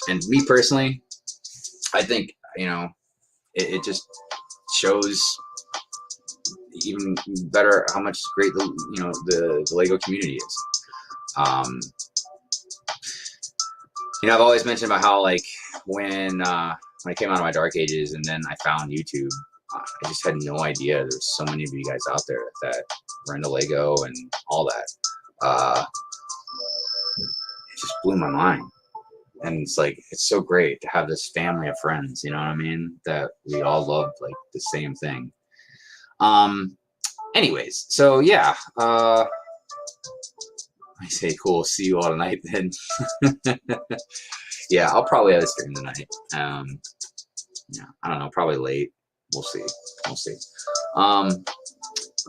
And me personally, I think, you know, it just shows even better how much great the Lego community is. You know, I've always mentioned about how, like, when I came out of my dark ages and then I found YouTube, I just had no idea there's so many of you guys out there that were into Lego and all that. It just blew my mind. And it's like, it's so great to have this family of friends, you know what I mean? That we all love like the same thing. Anyways, so yeah, I say cool, see you all tonight then. Yeah, I'll probably have a stream tonight. Yeah, I don't know, probably late. We'll see. But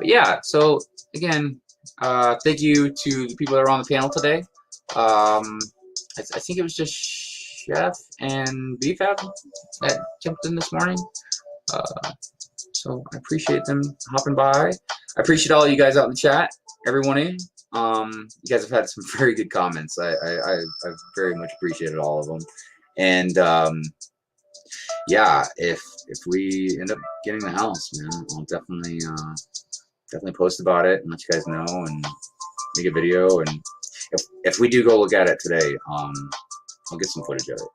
yeah, so again, thank you to the people that were on the panel today. I think it was just Chef and BFAB that jumped in this morning. So I appreciate them hopping by. I appreciate all you guys out in the chat, everyone in. You guys have had some very good comments. I've very much appreciated all of them. And yeah, if we end up getting the house, man, I'll definitely post about it and let you guys know and make a video. And if we do go look at it today, I'll get some footage of it,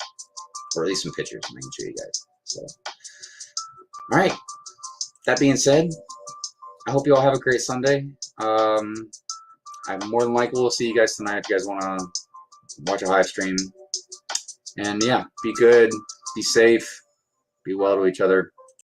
or at least some pictures, and I can show you guys. So, all right. That being said, I hope you all have a great Sunday. I'm more than likely will see you guys tonight if you guys want to watch a live stream. And yeah, be good, be safe, be well to each other.